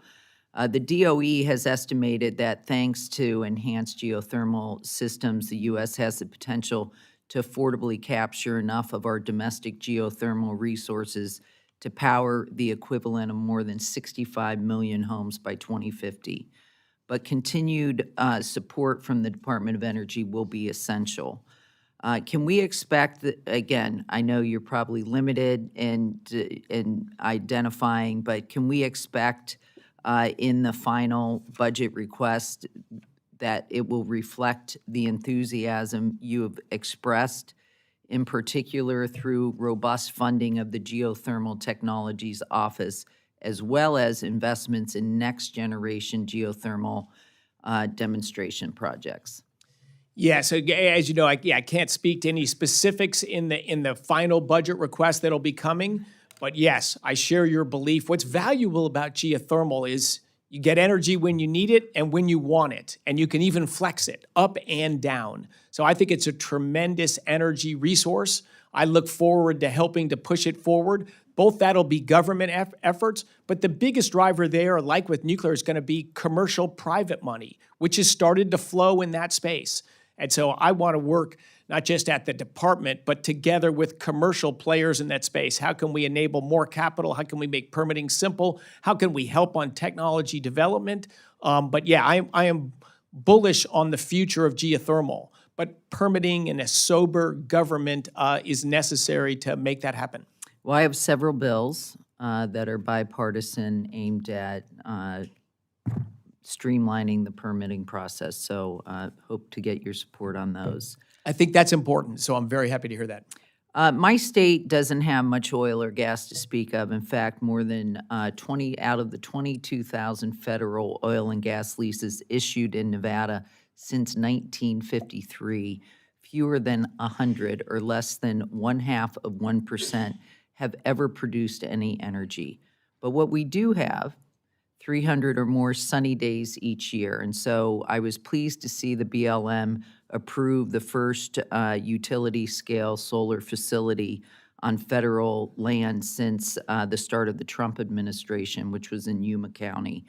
the DOE has estimated that thanks to enhanced geothermal systems, the U.S. has the potential to affordably capture enough of our domestic geothermal resources to power the equivalent of more than 65 million homes by 2050. But continued support from the Department of Energy will be essential. Can we expect that, again, I know you're probably limited in identifying, but can we expect in the final budget request that it will reflect the enthusiasm you have expressed, in particular through robust funding of the Geothermal Technologies Office, as well as investments in next-generation geothermal demonstration projects? Yeah, so as you know, I can't speak to any specifics in the final budget request that'll be coming, but yes, I share your belief. What's valuable about geothermal is you get energy when you need it and when you want it, and you can even flex it up and down. So I think it's a tremendous energy resource. I look forward to helping to push it forward. Both that'll be government efforts, but the biggest driver there, like with nuclear, is going to be commercial private money, which has started to flow in that space. And so I want to work not just at the department, but together with commercial players in that space. How can we enable more capital? How can we make permitting simple? How can we help on technology development? But yeah, I am bullish on the future of geothermal, but permitting and a sober government is necessary to make that happen. Well, I have several bills that are bipartisan aimed at streamlining the permitting process, so hope to get your support on those. I think that's important, so I'm very happy to hear that. My state doesn't have much oil or gas to speak of. In fact, more than 20 out of the 22,000 federal oil and gas leases issued in Nevada since 1953, fewer than 100, or less than 0.5% have ever produced any energy. But what we do have, 300 or more sunny days each year. And so I was pleased to see the BLM approve the first utility-scale solar facility on federal land since the start of the Trump administration, which was in Yuma County.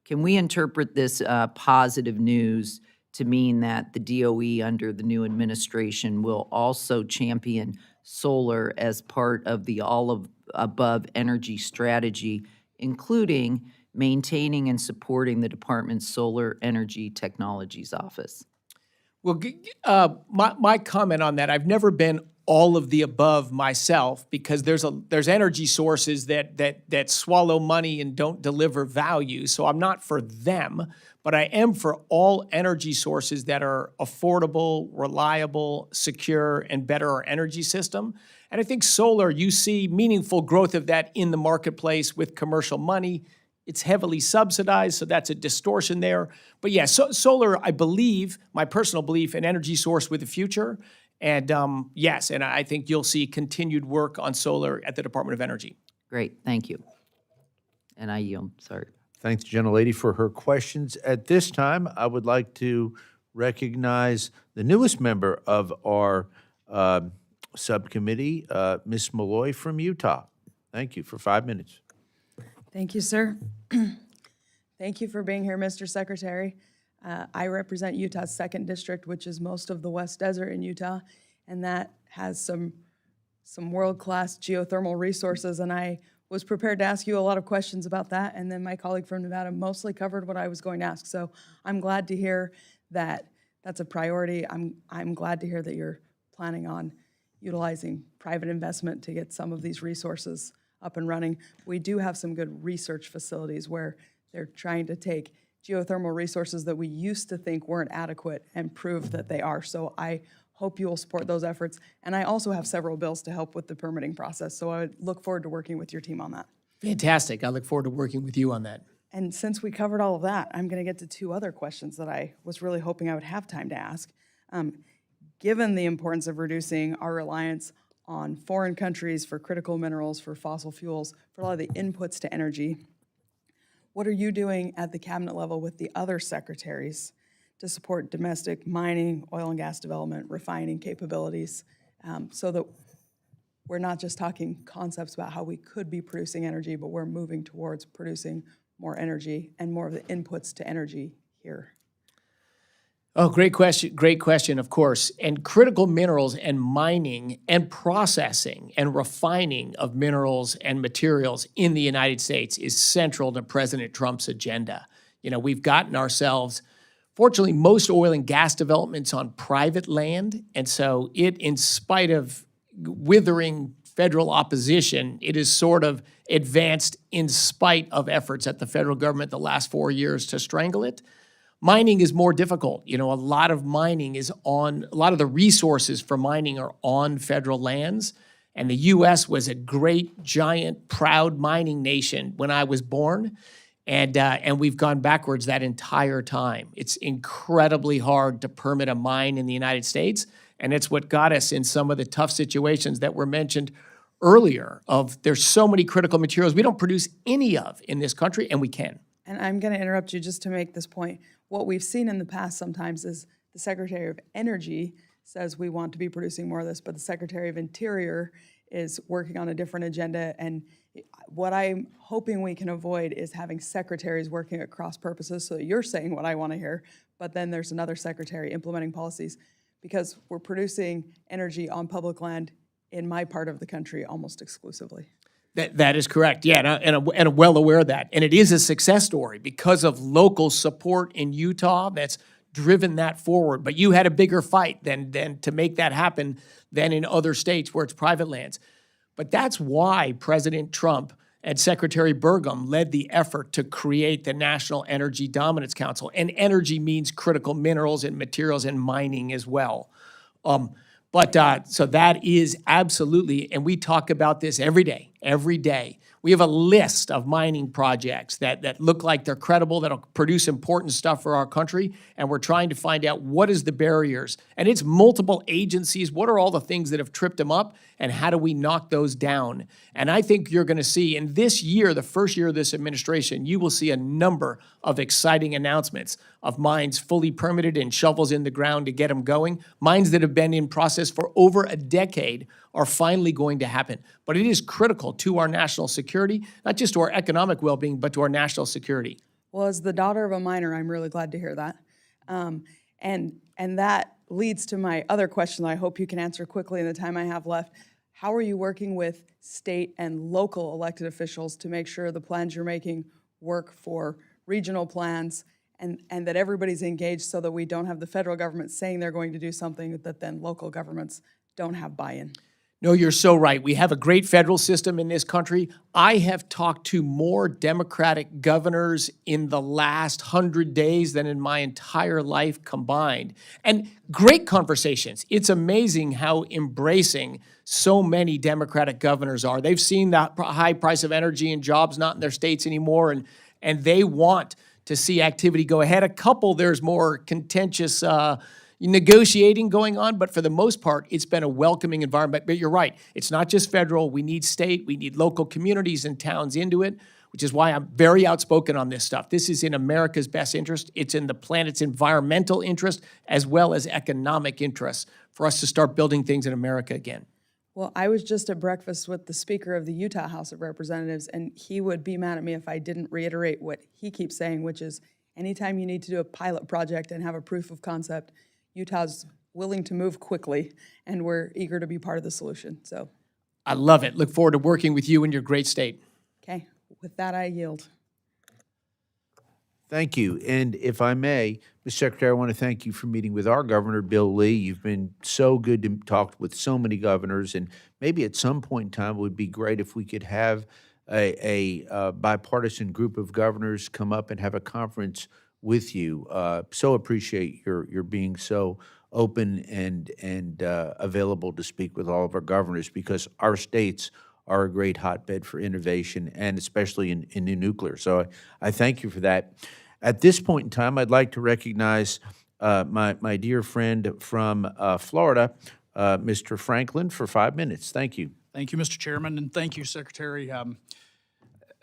Can we interpret this positive news to mean that the DOE under the new administration will also champion solar as part of the all-of-above energy strategy, including maintaining and supporting the department's Solar Energy Technologies Office? Well, my comment on that, I've never been all of the above myself, because there's energy sources that swallow money and don't deliver value. So I'm not for them, but I am for all energy sources that are affordable, reliable, secure, and better our energy system. And I think solar, you see meaningful growth of that in the marketplace with commercial money. It's heavily subsidized, so that's a distortion there. But yeah, solar, I believe, my personal belief, an energy source with a future. And yes, and I think you'll see continued work on solar at the Department of Energy. Great, thank you. And I yield, sorry. Thanks, gentlelady, for her questions. At this time, I would like to recognize the newest member of our subcommittee, Ms. Malloy from Utah. Thank you for 5 minutes. Thank you, sir. Thank you for being here, Mr. Secretary. I represent Utah's 2nd District, which is most of the West Desert in Utah, and that has some some world-class geothermal resources, and I was prepared to ask you a lot of questions about that, and then my colleague from Nevada mostly covered what I was going to ask. So I'm glad to hear that that's a priority. I'm glad to hear that you're planning on utilizing private investment to get some of these resources up and running. We do have some good research facilities where they're trying to take geothermal resources that we used to think weren't adequate and prove that they are. So I hope you will support those efforts. And I also have several bills to help with the permitting process, so I would look forward to working with your team on that. Fantastic. I look forward to working with you on that. And since we covered all of that, I'm going to get to two other questions that I was really hoping I would have time to ask. Given the importance of reducing our reliance on foreign countries for critical minerals, for fossil fuels, for a lot of the inputs to energy, what are you doing at the cabinet level with the other secretaries to support domestic mining, oil and gas development, refining capabilities, so that we're not just talking concepts about how we could be producing energy, but we're moving towards producing more energy and more of the inputs to energy here? Oh, great question, of course. And critical minerals and mining and processing and refining of minerals and materials in the United States is central to President Trump's agenda. You know, we've gotten ourselves, fortunately, most oil and gas developments on private land. And so it, in spite of withering federal opposition, it is sort of advanced in spite of efforts at the federal government the last 4 years to strangle it. Mining is more difficult. You know, a lot of the resources for mining are on federal lands. And the U.S. was a great, giant, proud mining nation when I was born. And we've gone backwards that entire time. It's incredibly hard to permit a mine in the United States. And it's what got us in some of the tough situations that were mentioned earlier of there's so many critical materials we don't produce any of in this country, and we can. And I'm going to interrupt you just to make this point. What we've seen in the past sometimes is the Secretary of Energy says we want to be producing more of this, but the Secretary of Interior is working on a different agenda. And what I'm hoping we can avoid is having secretaries working at cross purposes so that you're saying what I want to hear, but then there's another secretary implementing policies, because we're producing energy on public land in my part of the country almost exclusively. That is correct. Yeah, and I'm well aware of that. And it is a success story because of local support in Utah that's driven that forward. But you had a bigger fight than to make that happen than in other states where it's private lands. But that's why President Trump and Secretary Burgum led the effort to create the National Energy Dominance Council. And energy means critical minerals and materials and mining as well. So that is absolutely, and we talk about this every day. We have a list of mining projects that look like they're credible, that'll produce important stuff for our country, and we're trying to find out what is the barriers. And it's multiple agencies. What are all the things that have tripped them up, and how do we knock those down? And I think you're going to see in this year, the first year of this administration, you will see a number of exciting announcements of mines fully permitted and shovels in the ground to get them going. Mines that have been in process for over a decade are finally going to happen. But it is critical to our national security, not just to our economic well-being, but to our national security. Well, as the daughter of a miner, I'm really glad to hear that. And that leads to my other question that I hope you can answer quickly in the time I have left. How are you working with state and local elected officials to make sure the plans you're making work for regional plans and that everybody's engaged so that we don't have the federal government saying they're going to do something that then local governments don't have buy-in? No, you're so right. We have a great federal system in this country. I have talked to more Democratic governors in the last 100 days than in my entire life combined. And great conversations. It's amazing how embracing so many Democratic governors are. They've seen the high price of energy and jobs not in their states anymore, and they want to see activity go ahead. A couple, there's more contentious negotiating going on, but for the most part, it's been a welcoming environment. But you're right, it's not just federal. We need state, we need local communities and towns into it, which is why I'm very outspoken on this stuff. This is in America's best interest. It's in the planet's environmental interest as well as economic interest for us to start building things in America again. Well, I was just at breakfast with the Speaker of the Utah House of Representatives, and he would be mad at me if I didn't reiterate what he keeps saying, which is anytime you need to do a pilot project and have a proof of concept, Utah's willing to move quickly, and we're eager to be part of the solution. So I love it. Look forward to working with you in your great state. Okay, with that, I yield. Thank you. And if I may, Mr. Secretary, I want to thank you for meeting with our governor, Bill Lee. You've been so good to talk with so many governors, and maybe at some point in time, it would be great if we could have a bipartisan group of governors come up and have a conference with you. So appreciate your being so open and available to speak with all of our governors, because our states are a great hotbed for innovation, and especially in new nuclear. So I thank you for that. At this point in time, I'd like to recognize my dear friend from Florida, Mr. Franklin, for 5 minutes. Thank you. Thank you, Mr. Chairman, and thank you, Secretary.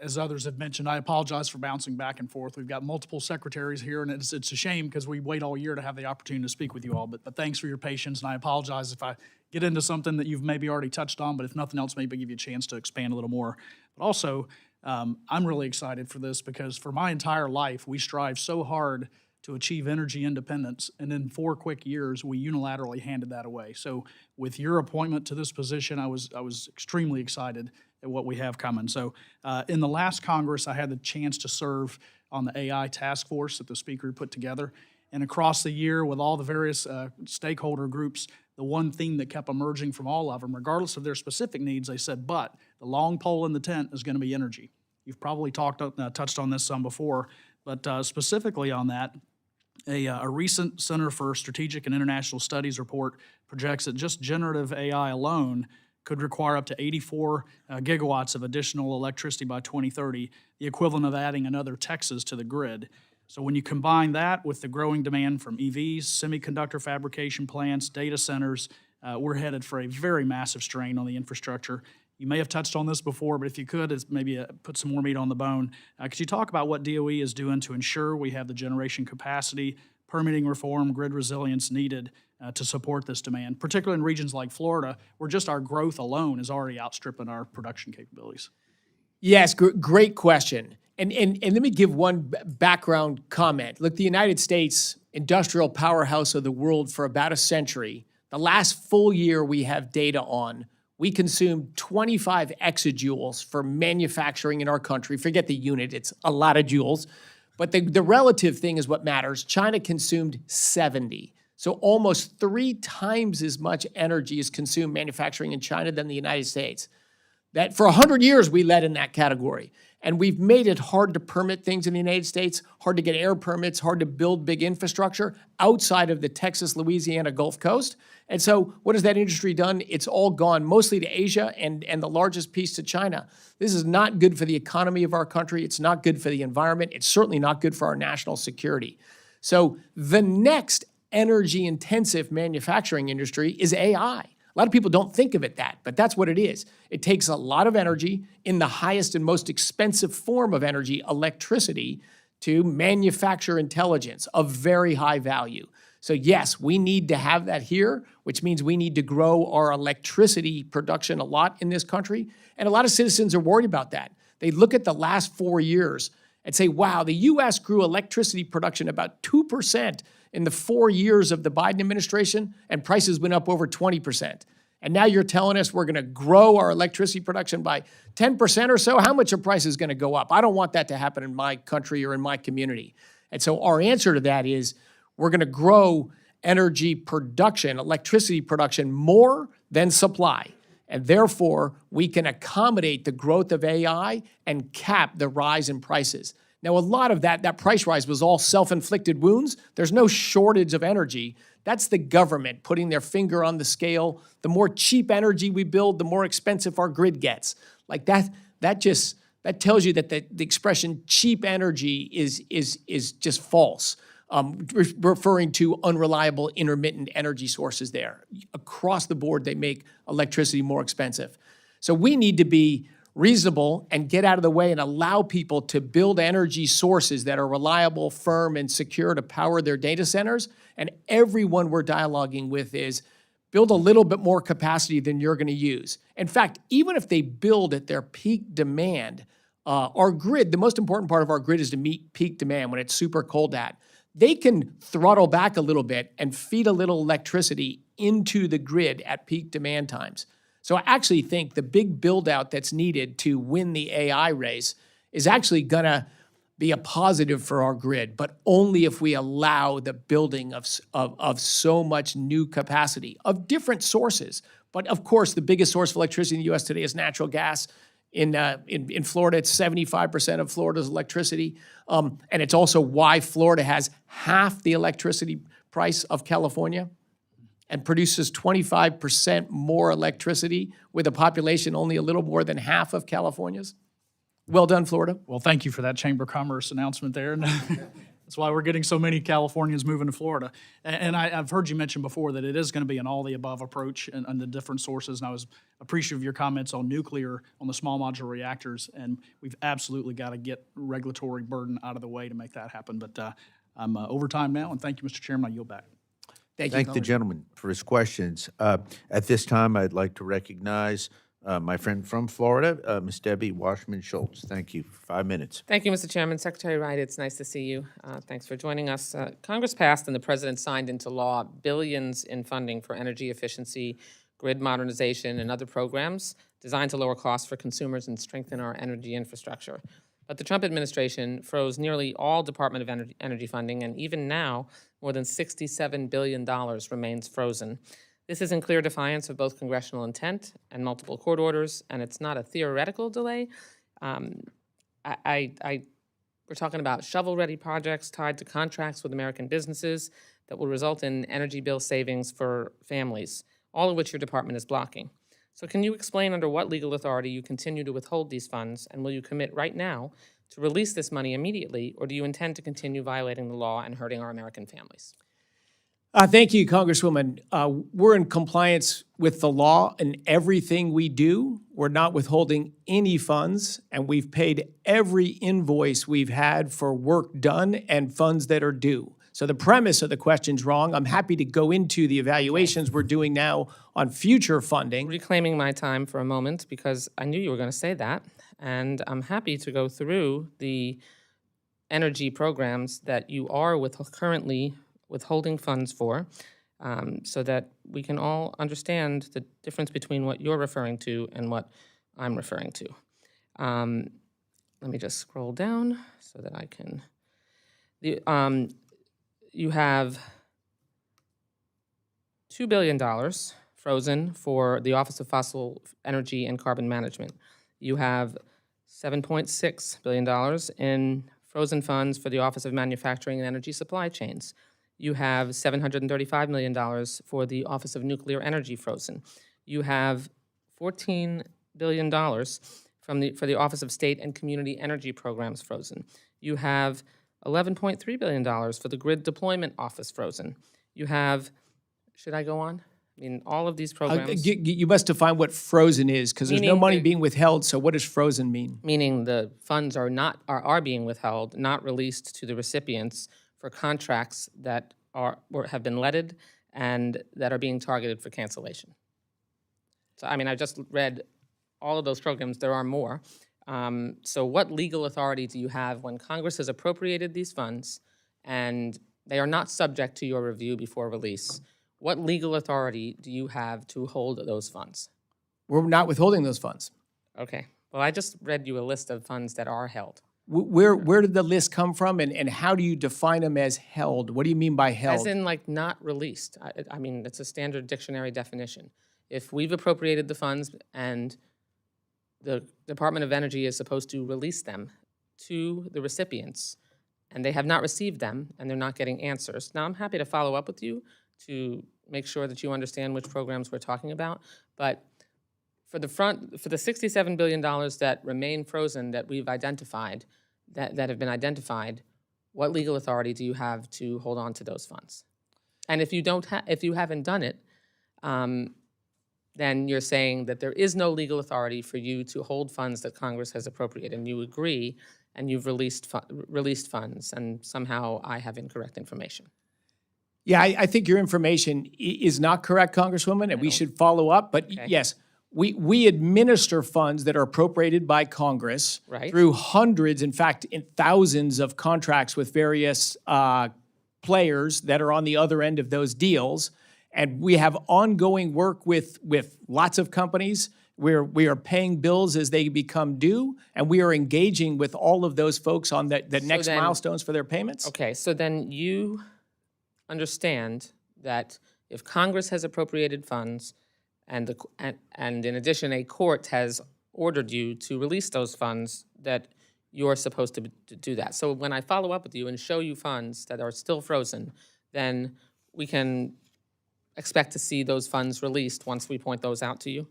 As others have mentioned, I apologize for bouncing back and forth. We've got multiple secretaries here, and it's a shame because we wait all year to have the opportunity to speak with you all. But thanks for your patience, and I apologize if I get into something that you've maybe already touched on, but if nothing else, maybe give you a chance to expand a little more. But also, I'm really excited for this because for my entire life, we strive so hard to achieve energy independence, and in 4 quick years, we unilaterally handed that away. So with your appointment to this position, I was extremely excited at what we have coming. So in the last Congress, I had the chance to serve on the AI task force that the Speaker put together. And across the year, with all the various stakeholder groups, the one theme that kept emerging from all of them, regardless of their specific needs, they said, but the long pole in the tent is going to be energy. You've probably touched on this some before, but specifically on that, a recent Center for Strategic and International Studies report projects that just generative AI alone could require up to 84 gigawatts of additional electricity by 2030, the equivalent of adding another Texas to the grid. So when you combine that with the growing demand from EVs, semiconductor fabrication plants, data centers, we're headed for a very massive strain on the infrastructure. You may have touched on this before, but if you could, maybe put some more meat on the bone. Could you talk about what DOE is doing to ensure we have the generation capacity, permitting reform, grid resilience needed to support this demand, particularly in regions like Florida, where just our growth alone is already outstripping our production capabilities? Yes, great question. And let me give one background comment. Look, the United States, industrial powerhouse of the world for about a century, the last full year we have data on, we consumed 25 exajoules for manufacturing in our country. Forget the unit, it's a lot of joules. But the relative thing is what matters. China consumed 70. So almost 3 times as much energy is consumed manufacturing in China than the United States. That for 100 years we led in that category. And we've made it hard to permit things in the United States, hard to get air permits, hard to build big infrastructure outside of the Texas, Louisiana Gulf Coast. And so what has that industry done? It's all gone mostly to Asia and the largest piece to China. This is not good for the economy of our country. It's not good for the environment. It's certainly not good for our national security. So the next energy-intensive manufacturing industry is AI. A lot of people don't think of it that, but that's what it is. It takes a lot of energy in the highest and most expensive form of energy, electricity, to manufacture intelligence of very high value. So yes, we need to have that here, which means we need to grow our electricity production a lot in this country. And a lot of citizens are worried about that. They look at the last 4 years and say, wow, the U.S. grew electricity production about 2% in the 4 years of the Biden administration, and prices went up over 20%. And now you're telling us we're going to grow our electricity production by 10% or so? How much are prices going to go up? I don't want that to happen in my country or in my community. And so our answer to that is we're going to grow energy production, electricity production, more than supply. And therefore, we can accommodate the growth of AI and cap the rise in prices. Now, a lot of that price rise was all self-inflicted wounds. There's no shortage of energy. That's the government putting their finger on the scale. The more cheap energy we build, the more expensive our grid gets. Like that tells you that the expression cheap energy is just false, referring to unreliable intermittent energy sources there. Across the board, they make electricity more expensive. So we need to be reasonable and get out of the way and allow people to build energy sources that are reliable, firm, and secure to power their data centers. And everyone we're dialoguing with is build a little bit more capacity than you're going to use. In fact, even if they build at their peak demand, our grid, the most important part of our grid is to meet peak demand when it's super cold out. They can throttle back a little bit and feed a little electricity into the grid at peak demand times. So I actually think the big build-out that's needed to win the AI race is actually going to be a positive for our grid, but only if we allow the building of so much new capacity of different sources. But of course, the biggest source of electricity in the U.S. today is natural gas. In Florida, it's 75% of Florida's electricity. And it's also why Florida has half the electricity price of California and produces 25% more electricity with a population only a little more than half of California's. Well done, Florida. Well, thank you for that Chamber of Commerce announcement there. And that's why we're getting so many Californians moving to Florida. And I've heard you mention before that it is going to be an all-the-above approach and the different sources. And I was appreciative of your comments on nuclear, on the small modular reactors. And we've absolutely got to get regulatory burden out of the way to make that happen. But I'm over time now, and thank you, Mr. Chairman. I yield back. Thank you. Thank the gentleman for his questions. At this time, I'd like to recognize my friend from Florida, Ms. Debbie Washman-Schultz. Thank you. 5 minutes. Thank you, Mr. Chairman. Secretary Wright, it's nice to see you. Thanks for joining us. Congress passed and the President signed into law billions in funding for energy efficiency, grid modernization, and other programs designed to lower costs for consumers and strengthen our energy infrastructure. But the Trump administration froze nearly all Department of Energy funding, and even now, more than $67 billion remains frozen. This is in clear defiance of both congressional intent and multiple court orders, and it's not a theoretical delay. We're talking about shovel-ready projects tied to contracts with American businesses that will result in energy bill savings for families, all of which your department is blocking. So can you explain under what legal authority you continue to withhold these funds, and will you commit right now to release this money immediately, or do you intend to continue violating the law and hurting our American families? Thank you, Congresswoman. We're in compliance with the law in everything we do. We're not withholding any funds, and we've paid every invoice we've had for work done and funds that are due. So the premise of the question's wrong. I'm happy to go into the evaluations we're doing now on future funding. Reclaiming my time for a moment because I knew you were going to say that, and I'm happy to go through the energy programs that you are currently withholding funds for, so that we can all understand the difference between what you're referring to and what I'm referring to. Let me just scroll down so that I can. You have $2 billion frozen for the Office of Fossil Energy and Carbon Management. You have $7.6 billion in frozen funds for the Office of Manufacturing and Energy Supply Chains. You have $735 million for the Office of Nuclear Energy frozen. You have $14 billion for the Office of State and Community Energy Programs frozen. You have $11.3 billion for the Grid Deployment Office frozen. You have, should I go on? I mean, all of these programs. You must define what frozen is, because there's no Meaning money the- being withheld, so what does frozen mean? Meaning the funds are being withheld, not released to the recipients for contracts that have been leaded and that are being targeted for cancellation. So, I mean, I just read all of those programs. There are more. So what legal authority do you have when Congress has appropriated these funds and they are not subject to your review before release? What legal authority do you have to hold those funds? We're not withholding those funds. Okay. Well, I just read you a list of funds that are held. Where did the list come from, and how do you define them as held? What do you mean by held? As in, like, not released. I mean, it's a standard dictionary definition. If we've appropriated the funds and the Department of Energy is supposed to release them to the recipients, and they have not received them, and they're not getting answers. Now, I'm happy to follow up with you to make sure that you understand which programs we're talking about, but for the $67 billion that remain frozen that we've identified, that have been identified, what legal authority do you have to hold on to those funds? And if you haven't done it, then you're saying that there is no legal authority for you to hold funds that Congress has appropriated, and you agree, and you've released funds, and somehow I have incorrect information. Yeah, I think your information is not correct, Congresswoman, and we should follow up. But yes, we administer funds that are appropriated by Congress Right. through hundreds, in fact, in thousands of contracts with various players that are on the other end of those deals. And we have ongoing work with lots of companies. We are paying bills as they become due, and we are engaging with all of those folks on the next then- milestones for their payments. Okay, so then you understand that if Congress has appropriated funds and and in addition, a court has ordered you to release those funds, that you're supposed to do that. So when I follow up with you and show you funds that are still frozen, then we can expect to see those funds released once we point those out to you?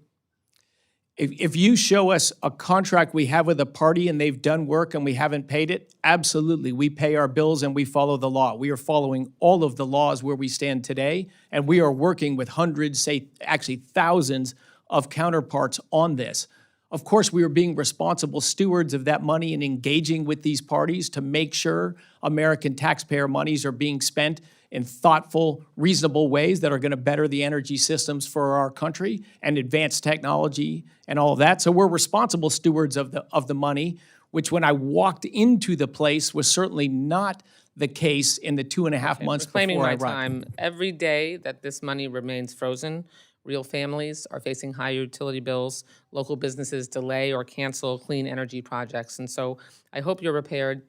If you show us a contract we have with a party and they've done work and we haven't paid it, absolutely, we pay our bills and we follow the law. We are following all of the laws where we stand today, and we are working with hundreds, say, actually thousands of counterparts on this. Of course, we are being responsible stewards of that money and engaging with these parties to make sure American taxpayer monies are being spent in thoughtful, reasonable ways that are going to better the energy systems for our country and advance technology and all of that. So we're responsible stewards of the money, which when I walked into the place was certainly not the case in the 2.5 months Reclaiming before I my arrived. time, every day that this money remains frozen, real families are facing high utility bills, local businesses delay or cancel clean energy projects. And so I hope you're prepared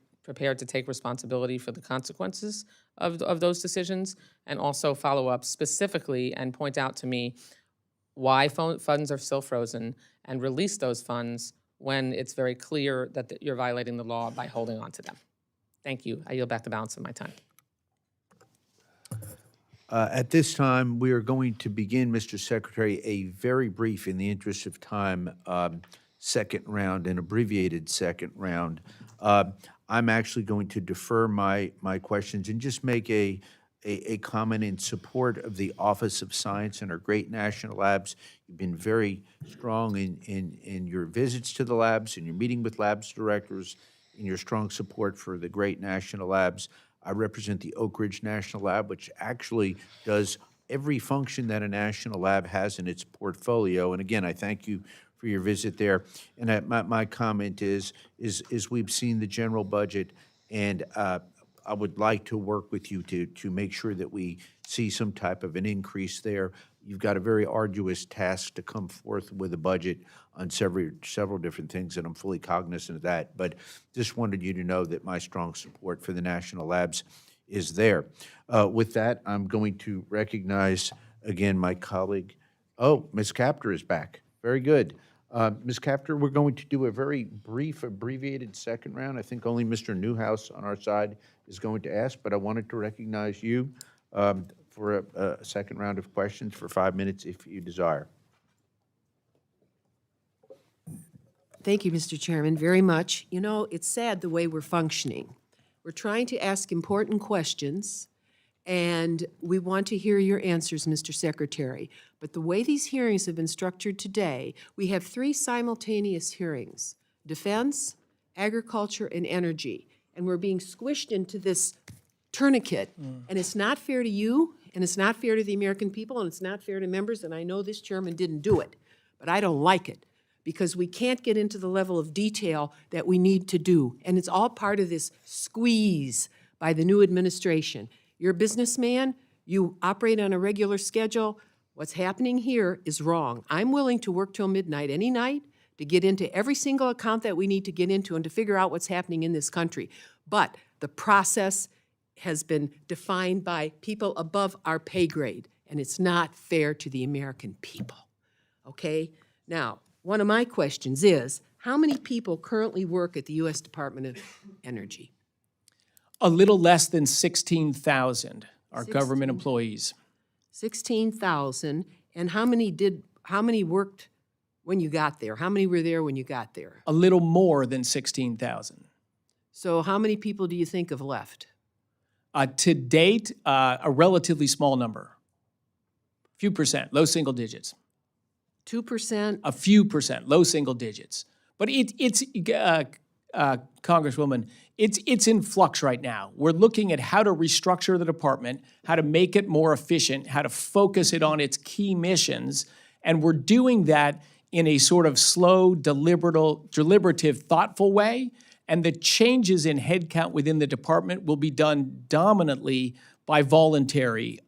to take responsibility for the consequences of those decisions, and also follow up specifically and point out to me why funds are still frozen, and release those funds when it's very clear that you're violating the law by holding on to them. Thank you. I yield back the balance of my time. At this time, we are going to begin, Mr. Secretary, a very brief, in the interest of time, second round, an abbreviated second round. I'm actually going to defer my questions and just make a comment in support of the Office of Science and our great national labs. You've been very strong in your visits to the labs, and your meeting with labs directors, in your strong support for the great national labs. I represent the Oak Ridge National Lab, which actually does every function that a national lab has in its portfolio. And again, I thank you for your visit there. And my comment is we've seen the general budget, and I would like to work with you to make sure that we see some type of an increase there. You've got a very arduous task to come forth with a budget on several different things, and I'm fully cognizant of that. But just wanted you to know that my strong support for the national labs is there. With that, I'm going to recognize again my colleague. Oh, Ms. Capter is back. Very good. Ms. Capter, we're going to do a very brief, abbreviated second round. I think only Mr. Newhouse on our side is going to ask, but I wanted to recognize you for a second round of questions for 5 minutes if you desire. Thank you, Mr. Chairman, very much. You know, it's sad the way we're functioning. We're trying to ask important questions, and we want to hear your answers, Mr. Secretary. But the way these hearings have been structured today, we have 3 simultaneous hearings: defense, agriculture, and energy. And we're being squished into this tourniquet, and it's not fair to you, and it's not fair to the American people, and it's not fair to members, and I know this chairman didn't do it, but I don't like it, because we can't get into the level of detail that we need to do. And it's all part of this squeeze by the new administration. You're a businessman, you operate on a regular schedule. What's happening here is wrong. I'm willing to work till midnight any night to get into every single account that we need to get into and to figure out what's happening in this country. But the process has been defined by people above our pay grade, and it's not fair to the American people, okay? Now, one of my questions is, how many people currently work at the U.S. Department of Energy? A little less than 16,000 are government employees. 16,000, and how many worked when you got there? How many were there when you got there? A little more than 16,000. So how many people do you think have left? To date, a relatively small number. Few percent, low single digits. 2%? A few percent, low single digits. But it's Congresswoman, it's in flux right now. We're looking at how to restructure the department, how to make it more efficient, how to focus it on its key missions, and we're doing that in a sort of slow, deliberative, thoughtful way. And the changes in headcount within the department will be done dominantly by voluntary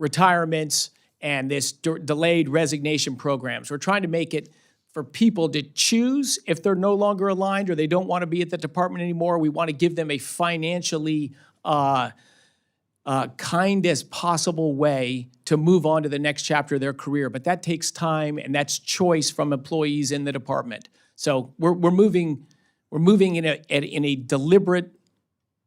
retirements and this delayed resignation programs. We're trying to make it for people to choose if they're no longer aligned or they don't want to be at the department anymore. We want to give them a financially kind as possible way to move on to the next chapter of their career. But that takes time, and that's choice from employees in the department. So we're moving in a deliberate,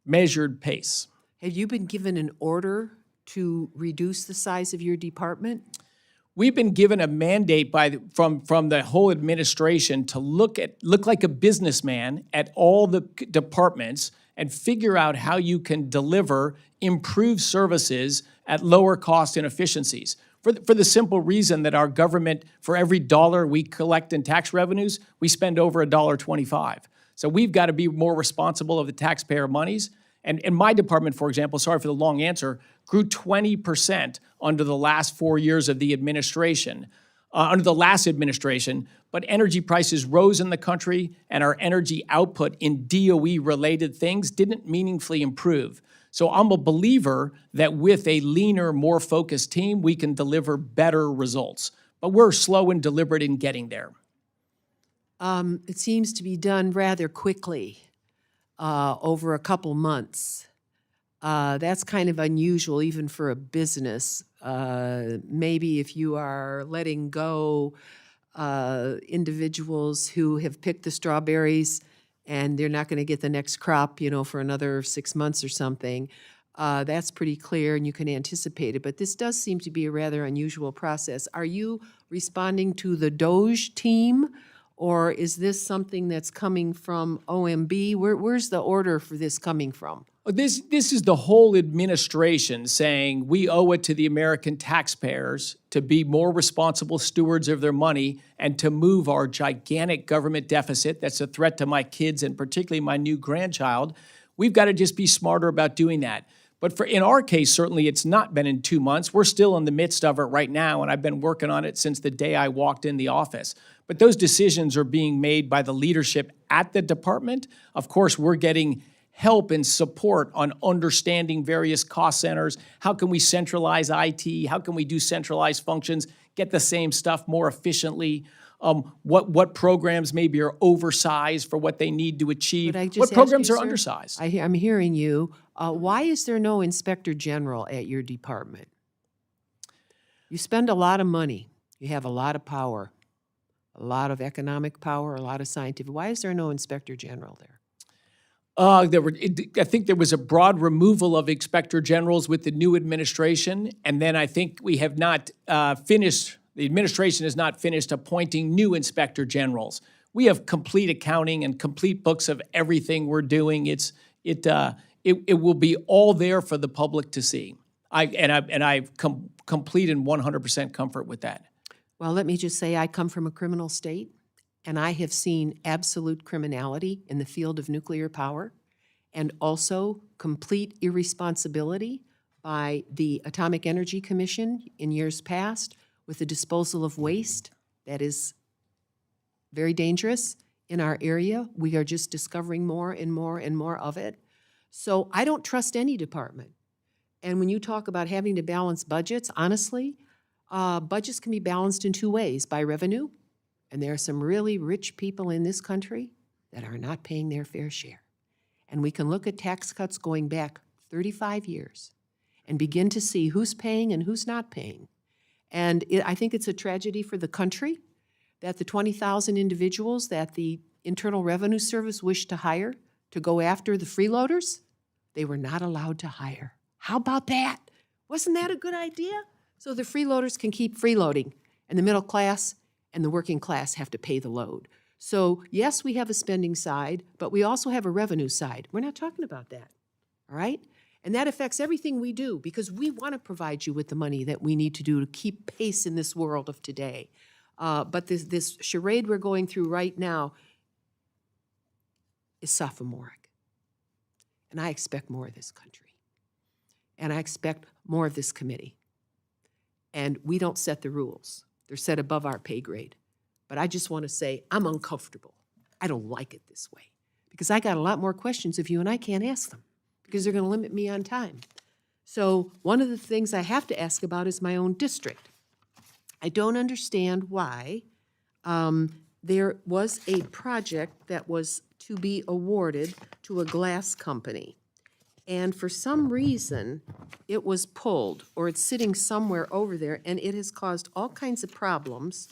measured pace. Have you been given an order to reduce the size of your department? We've been given a mandate from the whole administration to look like a businessman at all the departments and figure out how you can deliver improved services at lower cost and efficiencies. For the simple reason that our government, for every dollar we collect in tax revenues, we spend over $1.25. So we've got to be more responsible of the taxpayer monies. And in my department, for example, sorry for the long answer, grew 20% under the last 4 years of the administration, under the last administration, but energy prices rose in the country and our energy output in DOE-related things didn't meaningfully improve. So I'm a believer that with a leaner, more focused team, we can deliver better results. But we're slow and deliberate in getting there. It seems to be done rather quickly, over a couple months. That's kind of unusual even for a business. Maybe if you are letting go individuals who have picked the strawberries and they're not going to get the next crop, for another 6 months or something, that's pretty clear and you can anticipate it. But this does seem to be a rather unusual process. Are you responding to the DOGE team, or is this something that's coming from OMB? Where's the order for this coming from? This is the whole administration saying we owe it to the American taxpayers to be more responsible stewards of their money and to move our gigantic government deficit that's a threat to my kids and particularly my new grandchild. We've got to just be smarter about doing that. But in our case, certainly it's not been in 2 months. We're still in the midst of it right now, and I've been working on it since the day I walked in the office. But those decisions are being made by the leadership at the department. Of course, we're getting help and support on understanding various cost centers. How can we centralize IT? How can we do centralized functions, get the same stuff more efficiently? What programs maybe are oversized for what they need to achieve? Could I just What ask programs you, are sir? undersized? I'm hearing you. Why is there no inspector general at your department? You spend a lot of money. You have a lot of power, a lot of economic power, a lot of scientific. Why is there no inspector general there? I think there was a broad removal of inspector generals with the new administration, and then I think we have not finished. The administration has not finished appointing new inspector generals. We have complete accounting and complete books of everything we're doing. It will be all there for the public to see. I've complete and 100% comfort with that. Well, let me just say I come from a criminal state, and I have seen absolute criminality in the field of nuclear power and also complete irresponsibility by the Atomic Energy Commission in years past with the disposal of waste that is very dangerous in our area. We are just discovering more and more and more of it. So I don't trust any department. And when you talk about having to balance budgets, honestly, budgets can be balanced in two ways: by revenue, and there are some really rich people in this country that are not paying their fair share. And we can look at tax cuts going back 35 years and begin to see who's paying and who's not paying. And I think it's a tragedy for the country that the 20,000 individuals that the Internal Revenue Service wished to hire to go after the freeloaders, they were not allowed to hire. How about that? Wasn't that a good idea? So the freeloaders can keep freeloading, and the middle class and the working class have to pay the load. So yes, we have a spending side, but we also have a revenue side. We're not talking about that, all right? And that affects everything we do because we want to provide you with the money that we need to do to keep pace in this world of today. But this charade we're going through right now is sophomoric. And I expect more of this country. And I expect more of this committee. And we don't set the rules. They're set above our pay grade. But I just want to say I'm uncomfortable. I don't like it this way because I got a lot more questions of you and I can't ask them because they're going to limit me on time. So one of the things I have to ask about is my own district. I don't understand why there was a project that was to be awarded to a glass company. And for some reason, it was pulled, or it's sitting somewhere over there, and it has caused all kinds of problems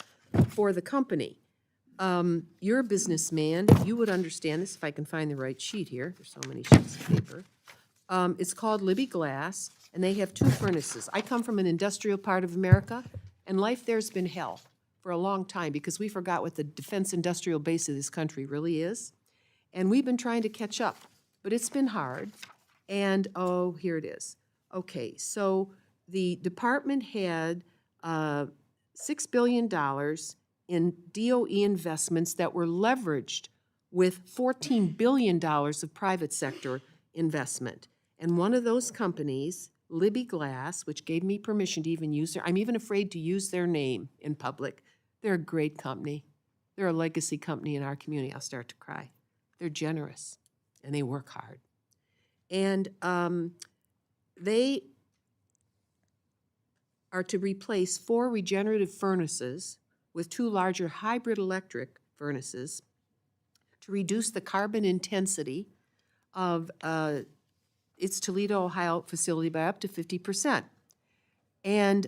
for the company. You're a businessman, you would understand this if I can find the right sheet here. There's so many sheets of paper. It's called Libby Glass, and they have 2 furnaces. I come from an industrial part of America, and life there's been hell for a long time because we forgot what the defense industrial base of this country really is. And we've been trying to catch up, but it's been hard. And, oh, here it is. Okay, so the department had $6 billion in DOE investments that were leveraged with $14 billion of private sector investment. And one of those companies, Libby Glass, which gave me permission to even use I'm even afraid to use their name in public. They're a great company. They're a legacy company in our community. I'll start to cry. They're generous, and they work hard. And they are to replace 4 regenerative furnaces with 2 larger hybrid electric furnaces to reduce the carbon intensity of its Toledo, Ohio facility by up to 50%. And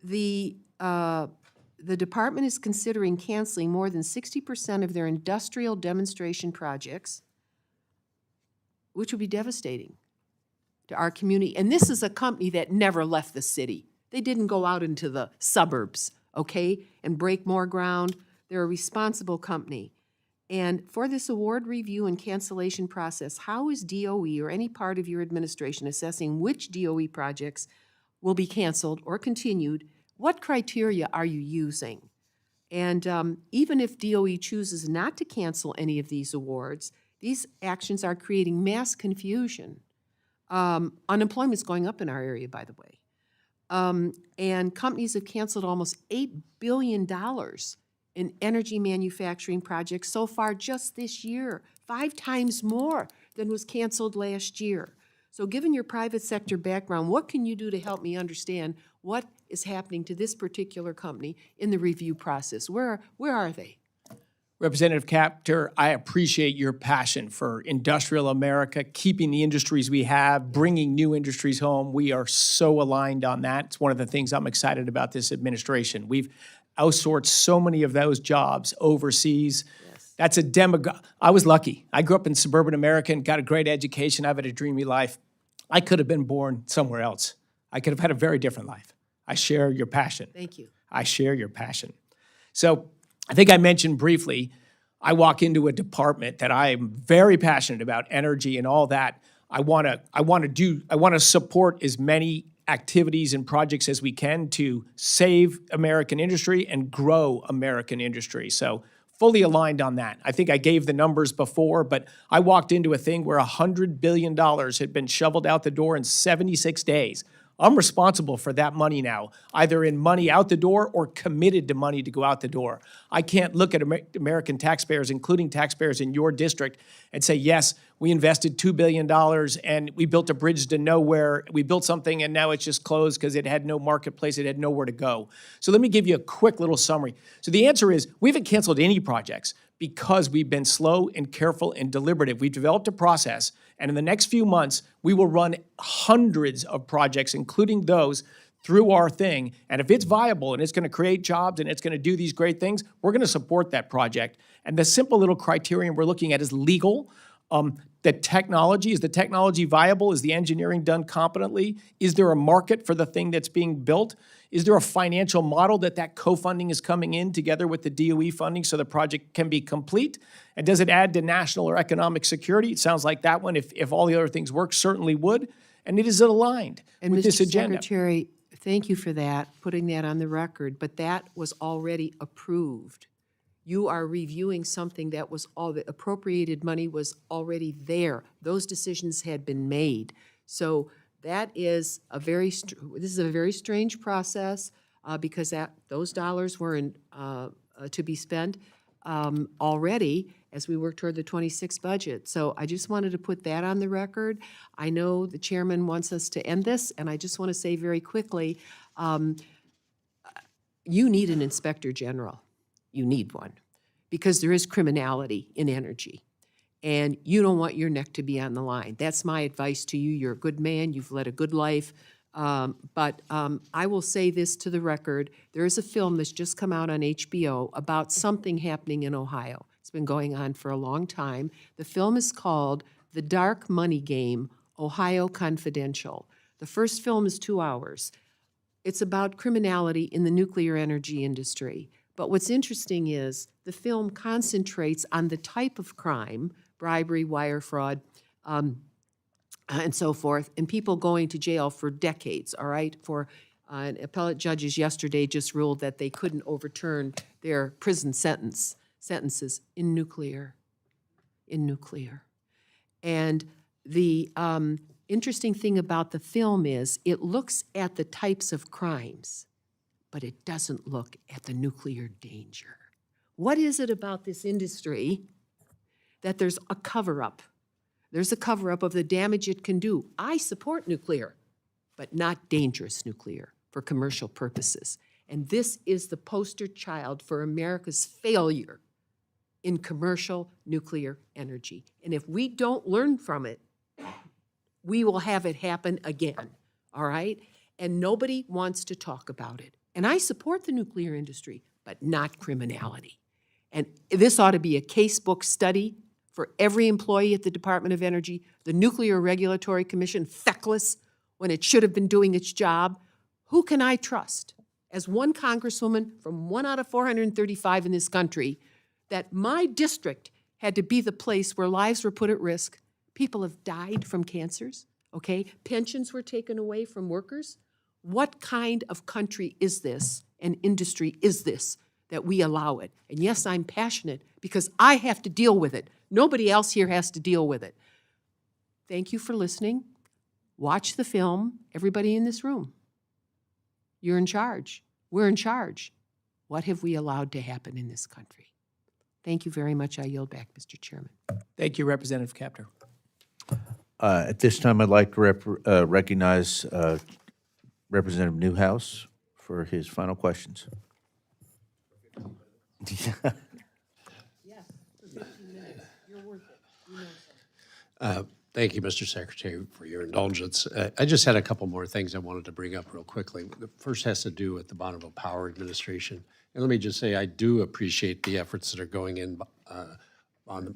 the department is considering canceling more than 60% of their industrial demonstration projects, which would be devastating to our community. And this is a company that never left the city. They didn't go out into the suburbs, okay, and break more ground. They're a responsible company. And for this award review and cancellation process, how is DOE or any part of your administration assessing which DOE projects will be canceled or continued? What criteria are you using? And even if DOE chooses not to cancel any of these awards, these actions are creating mass confusion. Unemployment is going up in our area, by the way. And companies have canceled almost $8 billion in energy manufacturing projects so far just this year, 5 times more than was canceled last year. So given your private sector background, what can you do to help me understand what is happening to this particular company in the review process? Where are they? Representative Capter, I appreciate your passion for industrial America, keeping the industries we have, bringing new industries home. We are so aligned on that. It's one of the things I'm excited about this administration. We've outsourced so many of those jobs overseas. Yes. That's a I was lucky. I grew up in suburban America and got a great education. I've had a dreamy life. I could have been born somewhere else. I could have had a very different life. I share your passion. Thank you. I share your passion. So I think I mentioned briefly, I walk into a department that I am very passionate about, energy and all that. I want to support as many activities and projects as we can to save American industry and grow American industry. So fully aligned on that. I think I gave the numbers before, but I walked into a thing where $100 billion had been shoveled out the door in 76 days. I'm responsible for that money now, either in money out the door or committed to money to go out the door. I can't look at American taxpayers, including taxpayers in your district, and say, yes, we invested $2 billion and we built a bridge to nowhere. We built something and now it's just closed because it had no marketplace, it had nowhere to go. So let me give you a quick little summary. So the answer is, we haven't canceled any projects because we've been slow and careful and deliberative. We've developed a process, and in the next few months, we will run hundreds of projects, including those, through our thing. And if it's viable and it's going to create jobs and it's going to do these great things, we're going to support that project. And the simple little criterion we're looking at is legal. The technology, is the technology viable? Is the engineering done competently? Is there a market for the thing that's being built? Is there a financial model that co-funding is coming in together with the DOE funding so the project can be complete? And does it add to national or economic security? It sounds like that one, if all the other things work, certainly would. And it is aligned with this agenda. Mr. Secretary, thank you for that, putting that on the record, but that was already approved. You are reviewing something that was the appropriated money was already there. Those decisions had been made. So that is this is a very strange process because those dollars were to be spent. already as we work toward the 26 budget. So I just wanted to put that on the record. I know the chairman wants us to end this, and I just want to say very quickly, you need an inspector general. You need one, because there is criminality in energy, and you don't want your neck to be on the line. That's my advice to you. You're a good man. You've led a good life. But I will say this to the record. There is a film that's just come out on HBO about something happening in Ohio. It's been going on for a long time. The film is called The Dark Money Game, Ohio Confidential. The first film is 2 hours. It's about criminality in the nuclear energy industry. But what's interesting is the film concentrates on the type of crime, bribery, wire fraud, and so forth, and people going to jail for decades, all right? For and appellate judges yesterday just ruled that they couldn't overturn their prison sentences in nuclear. And the interesting thing about the film is it looks at the types of crimes, but it doesn't look at the nuclear danger. What is it about this industry that there's a cover-up? There's a cover-up of the damage it can do. I support nuclear, but not dangerous nuclear for commercial purposes. And this is the poster child for America's failure in commercial nuclear energy. And if we don't learn from it, we will have it happen again, all right? And nobody wants to talk about it. And I support the nuclear industry, but not criminality. And this ought to be a casebook study for every employee at the Department of Energy, the Nuclear Regulatory Commission, feckless when it should have been doing its job. Who can I trust? As one congresswoman from 1 out of 435 in this country, that my district had to be the place where lives were put at risk. People have died from cancers, okay? Pensions were taken away from workers. What kind of country is this, and industry is this, that we allow it? And yes, I'm passionate because I have to deal with it. Nobody else here has to deal with it. Thank you for listening. Watch the film, everybody in this room. You're in charge. We're in charge. What have we allowed to happen in this country? Thank you very much. I yield back, Mr. Chairman. Thank you, Representative Kaptur. At this time, I'd like to recognize Representative Newhouse for his final questions. Thank you, Mr. Secretary, for your indulgence. I just had a couple more things I wanted to bring up real quickly. The first has to do with the Bonneville Power Administration. And let me just say, I do appreciate the efforts that are going in on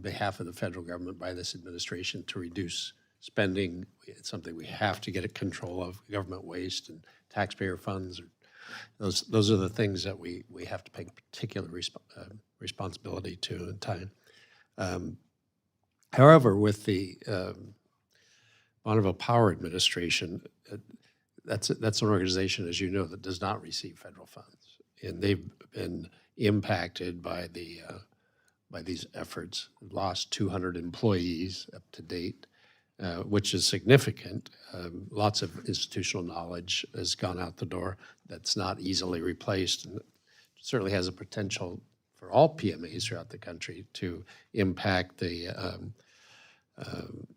behalf of the federal government by this administration to reduce spending. It's something we have to get at control of. Government waste and taxpayer funds. Those are the things that we have to pay particular responsibility to in time. However, with the Bonneville Power Administration, that's an organization, as you know, that does not receive federal funds, and they've been impacted by these efforts. We've lost 200 employees up to date, which is significant. Lots of institutional knowledge has gone out the door that's not easily replaced, and certainly has a potential for all PMAs throughout the country to impact the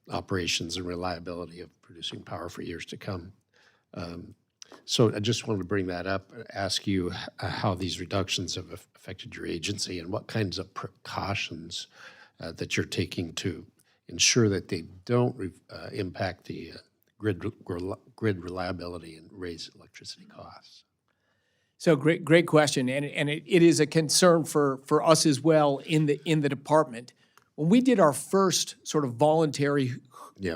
operations and reliability of producing power for years to come. So I just wanted to bring that up, ask you how these reductions have affected your agency and what kinds of precautions that you're taking to ensure that they don't impact the grid reliability and raise electricity costs. So great question, and it is a concern for us as well in the department. When we did our first sort of voluntary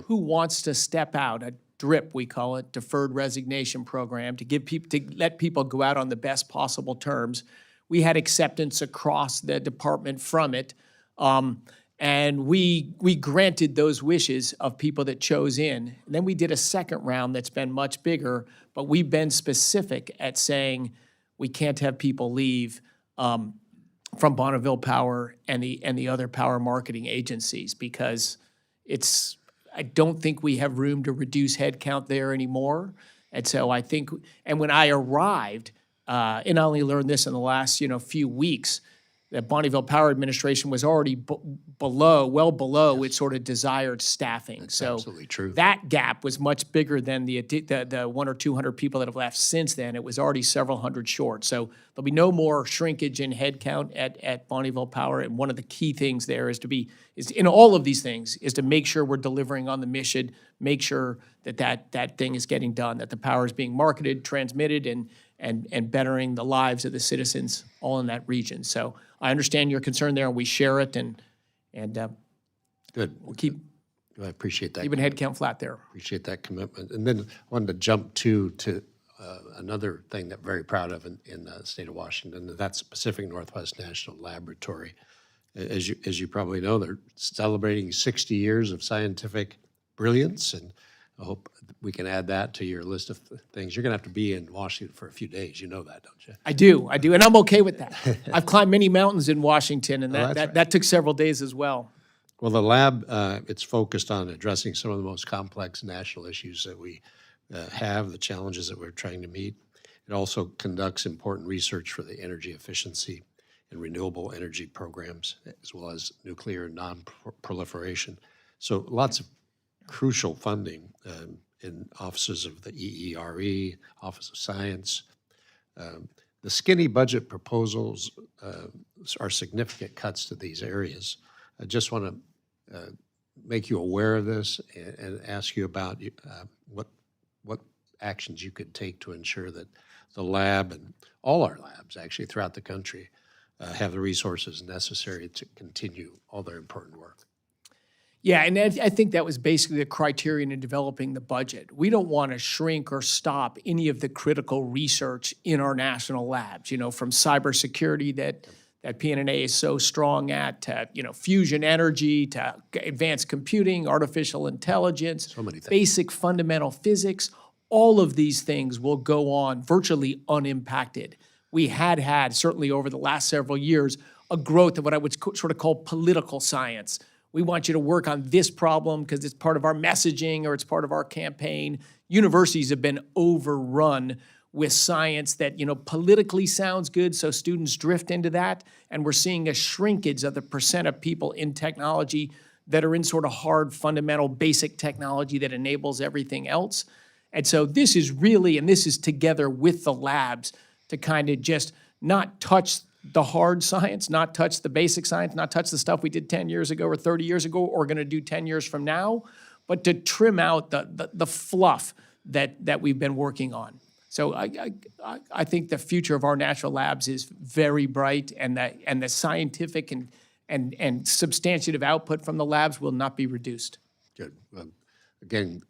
who wants to step out, a DRIP we call it, deferred resignation program, to let people go out on the best possible terms, we had acceptance across the department from it, and we granted those wishes of people that chose in. And then we did a second round that's been much bigger, but we've been specific at saying we can't have people leave from Bonneville Power and the other power marketing agencies because I don't think we have room to reduce headcount there anymore. And so I think, and when I arrived, and I only learned this in the last, few weeks, that Bonneville Power Administration was already well below its sort of desired staffing. So absolutely true. that gap was much bigger than the 100 or 200 people that have left since then. It was already several hundred short. So there'll be no more shrinkage in headcount at Bonneville Power. And one of the key things there is in all of these things is to make sure we're delivering on the mission, make sure that thing is getting done, that the power is being marketed, transmitted, and bettering the lives of the citizens all in that region. So I understand your concern there, and we share it, and Good. we'll keep I appreciate that. keeping headcount flat there. Appreciate that commitment. And then I wanted to jump to another thing that I'm very proud of in the state of Washington, and that's Pacific Northwest National Laboratory. As you probably know, they're celebrating 60 years of scientific brilliance, and I hope we can add that to your list of things. You're going to have to be in Washington for a few days. You know that, don't you? I do, and I'm okay with that. I've climbed many mountains in Washington, and that's right. that took several days as well. Well, the lab, it's focused on addressing some of the most complex national issues that we have, the challenges that we're trying to meet. It also conducts important research for the energy efficiency and renewable energy programs, as well as nuclear non-proliferation. So lots of crucial funding in offices of the EERE, Office of Science. The skinny budget proposals are significant cuts to these areas. I just want to make you aware of this and ask you about what actions you could take to ensure that the lab and all our labs actually throughout the country have the resources necessary to continue all their important work. Yeah, and I think that was basically the criterion in developing the budget. We don't want to shrink or stop any of the critical research in our national labs, from cybersecurity that PNNA is so strong at, to, fusion energy, to advanced computing, artificial intelligence, So many things. basic fundamental physics. All of these things will go on virtually unimpacted. We had, certainly over the last several years, a growth of what I would sort of call political science. We want you to work on this problem because it's part of our messaging or it's part of our campaign. Universities have been overrun with science that, politically sounds good, so students drift into that, and we're seeing a shrinkage of the percent of people in technology that are in sort of hard, fundamental, basic technology that enables everything else. And so this is really, and this is together with the labs, to kind of just not touch the hard science, not touch the basic science, not touch the stuff we did 10 years ago or 30 years ago or going to do 10 years from now, but to trim out the fluff that we've been working on. So I think the future of our national labs is very bright, and the scientific and substantive output from the labs will not be reduced. Good. Again,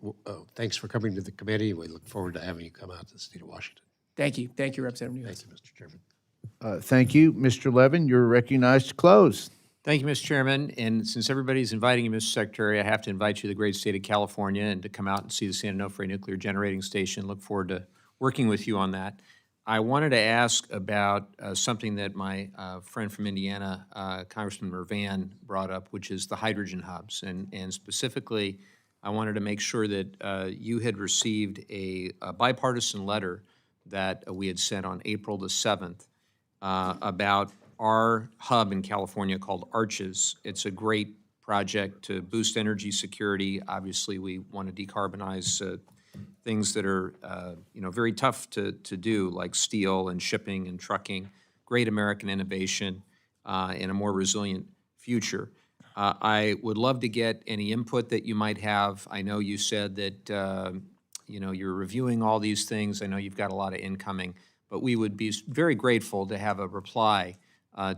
thanks for coming to the committee. We look forward to having you come out to the state of Washington. Thank you, Representative Nunes. Thank you, Mr. Chairman. Thank you. Mr. Levin, you're recognized to close. Thank you, Mr. Chairman. And since everybody's inviting you, Mr. Secretary, I have to invite you to the great state of California and to come out and see the San Onofre Nuclear Generating Station. Look forward to working with you on that. I wanted to ask about something that my friend from Indiana, Congressman Mervan, brought up, which is the hydrogen hubs. And specifically, I wanted to make sure that you had received a bipartisan letter that we had sent on April the 7th about our hub in California called Arches. It's a great project to boost energy security. Obviously, we want to decarbonize things that are very tough to do, like steel and shipping and trucking. Great American innovation and a more resilient future. I would love to get any input that you might have. I know you said that you're reviewing all these things. I know you've got a lot of incoming, but we would be very grateful to have a reply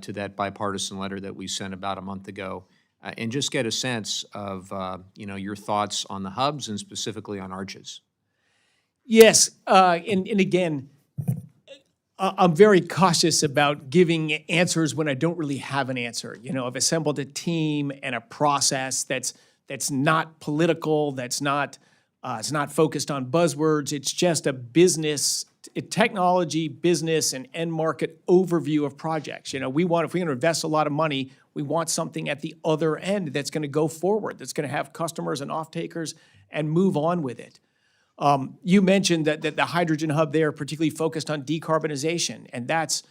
to that bipartisan letter that we sent about a month ago, and just get a sense of your thoughts on the hubs and specifically on Arches. Yes, and again, I'm very cautious about giving answers when I don't really have an answer. I've assembled a team and a process that's not political, it's not focused on buzzwords. It's just a business, technology, business, and end market overview of projects. If we're going to invest a lot of money, we want something at the other end that's going to go forward, that's going to have customers and off-takers and move on with it. You mentioned that the hydrogen hub there particularly focused on decarbonization, and that's,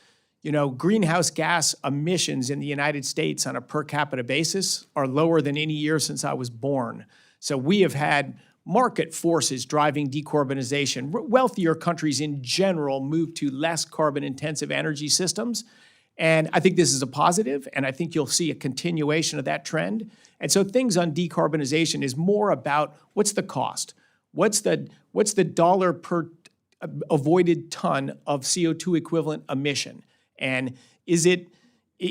greenhouse gas emissions in the United States on a per capita basis are lower than any year since I was born. So we have had market forces driving decarbonization. Wealthier countries in general move to less carbon-intensive energy systems, and I think this is a positive, and I think you'll see a continuation of that trend. And so things on decarbonization is more about what's the cost? What's the dollar per avoided ton of CO2 equivalent emission? And is it,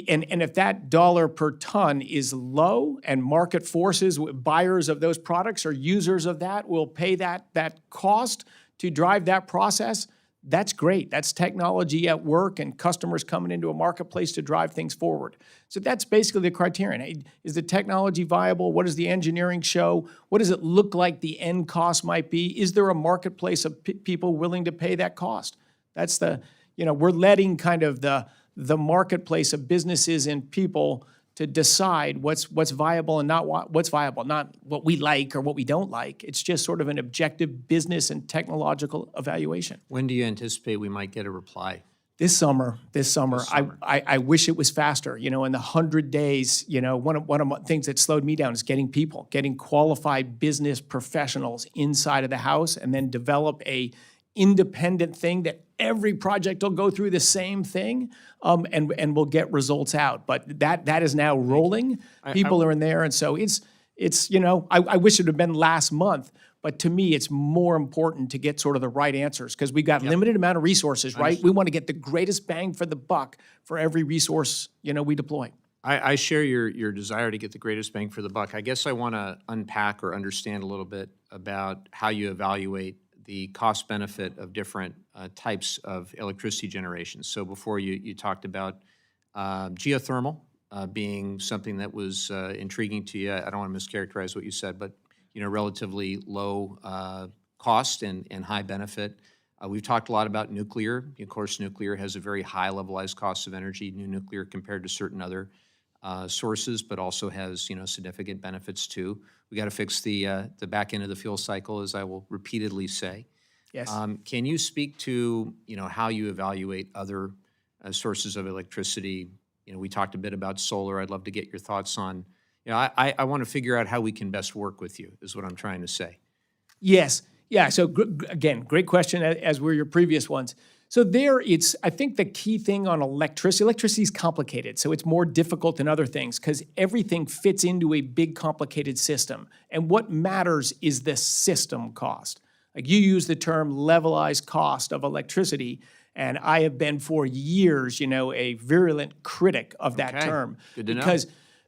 and if that dollar per ton is low and market forces, buyers of those products or users of that will pay that cost to drive that process, that's great. That's technology at work and customers coming into a marketplace to drive things forward. So that's basically the criterion. Is the technology viable? What does the engineering show? What does it look like the end cost might be? Is there a marketplace of people willing to pay that cost? That's we're letting kind of the marketplace of businesses and people to decide what's viable and not what's viable, not what we like or what we don't like. It's just sort of an objective business and technological evaluation. When do you anticipate we might get a reply? This summer. I wish it was faster. In the 100 days, one of the things that slowed me down is getting qualified business professionals inside of the house and then develop a independent thing that every project will go through the same thing, and we'll get results out. But that is now rolling. People are in there, and so it's I wish it had been last month. But to me, it's more important to get sort of the right answers because we've got limited amount of resources, right? We want to get the greatest bang for the buck for every resource we deploy. I share your desire to get the greatest bang for the buck. I guess I want to unpack or understand a little bit about how you evaluate the cost benefit of different types of electricity generation. So before you talked about geothermal being something that was intriguing to you. I don't want to mischaracterize what you said, but relatively low cost and high benefit. We've talked a lot about nuclear. Of course, nuclear has a very high levelized cost of energy, new nuclear compared to certain other sources, but also has significant benefits too. We got to fix the back end of the fuel cycle, as I will repeatedly say. Yes. Can you speak to how you evaluate other sources of electricity? We talked a bit about solar. I'd love to get your thoughts on. I want to figure out how we can best work with you, is what I'm trying to say. Yes. Yeah. So again, great question, as were your previous ones. So I think the key thing on electricity is complicated. So it's more difficult than other things because everything fits into a big complicated system. And what matters is the system cost. Like you use the term levelized cost of electricity, and I have been for years, a virulent critic of that term. Good to know.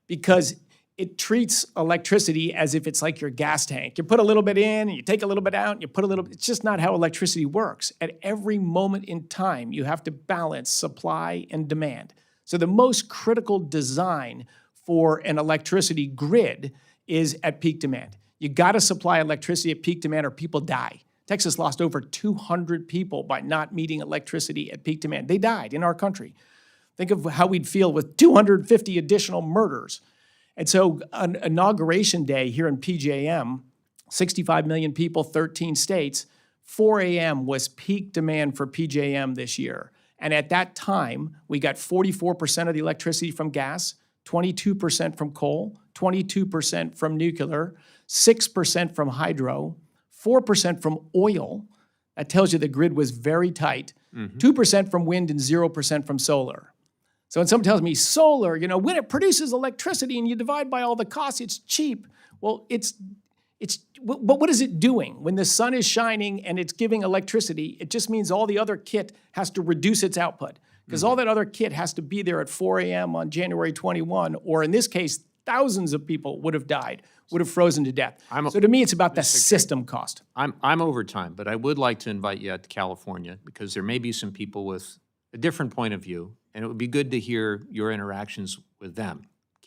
Because it treats electricity as if it's like your gas tank. You put a little bit in, and you take a little bit out, and you put a little bit. It's just not how electricity works. At every moment in time, you have to balance supply and demand. So the most critical design for an electricity grid is at peak demand. You got to supply electricity at peak demand or people die. Texas lost over 200 people by not meeting electricity at peak demand. They died in our country. Think of how we'd feel with 250 additional murders. And so on Inauguration Day here in PJM, 65 million people, 13 states, 4 a.m. was peak demand for PJM this year. And at that time, we got 44% of the electricity from gas, 22% from coal, 22% from nuclear, 6% from hydro, 4% from oil. That tells you the grid was very tight, 2% from wind and 0% from solar. So when someone tells me solar, when it produces electricity and you divide by all the costs, it's cheap. Well, but what is it doing? When the sun is shining and it's giving electricity, it just means all the other kit has to reduce its output because all that other kit has to be there at 4 a.m. on January 21, or in this case, thousands of people would have died, would have frozen to death. So to me, it's about the system cost. I'm over time, but I would like to invite you out to California because there may be some people with a different point of view, and it would be good to hear your interactions with them.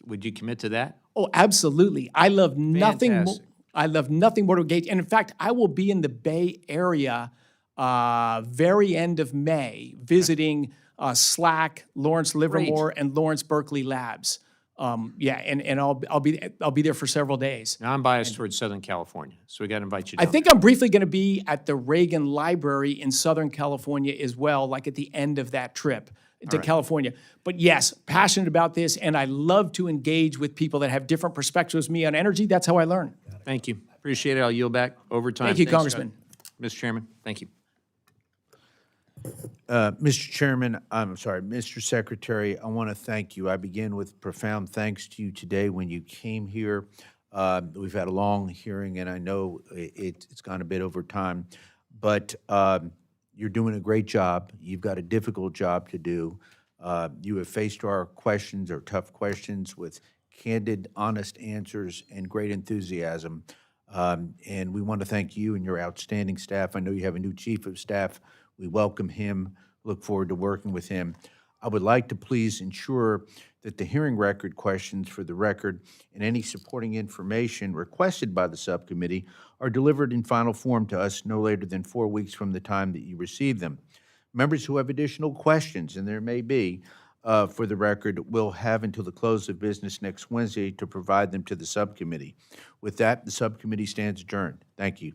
Would you commit to that? Oh, absolutely. I love nothing more. Fantastic. I love nothing more to engage. And in fact, I will be in the Bay Area very end of May visiting SLAC, Lawrence Livermore, and Lawrence Berkeley Labs. Yeah, and I'll be there for several days. Now, I'm biased towards Southern California, so we got to invite you I down. think I'm briefly going to be at the Reagan Library in Southern California as well, like at the end of that trip to California. But yes, passionate about this, and I love to engage with people that have different perspectives than me on energy. That's how I learn. Thank you. Appreciate it. I'll yield back over time. Thank you, Thanks, Congressman. Scott. Mr. Chairman, thank you. Mr. Chairman, I'm sorry, Mr. Secretary, I want to thank you. I begin with profound thanks to you today when you came here. We've had a long hearing, and I know it's gone a bit over time, but you're doing a great job. You've got a difficult job to do. You have faced our questions, our tough questions, with candid, honest answers and great enthusiasm. And we want to thank you and your outstanding staff. I know you have a new chief of staff. We welcome him, look forward to working with him. I would like to please ensure that the hearing record questions for the record and any supporting information requested by the subcommittee are delivered in final form to us no later than 4 weeks from the time that you receive them. Members who have additional questions, and there may be, for the record, will have until the close of business next Wednesday to provide them to the subcommittee. With that, the subcommittee stands adjourned. Thank you.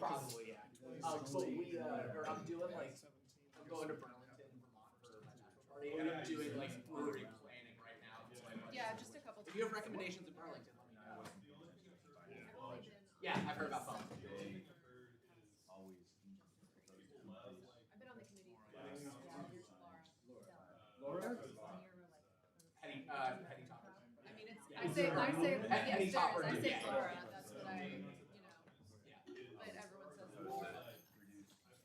Probably, yeah. But we, or I'm doing like, I'm going to Burlington, Vermont for my bachelor party, and I'm doing like, we're already planning right now. Yeah, just a couple. If you have recommendations in Burlington, let me know. Yeah, I've heard about both. I've been on the committee. Laura? Hetty Topper. I mean, it's, I say, yes, there is. I say Laura, that's what I, but everyone says Laura.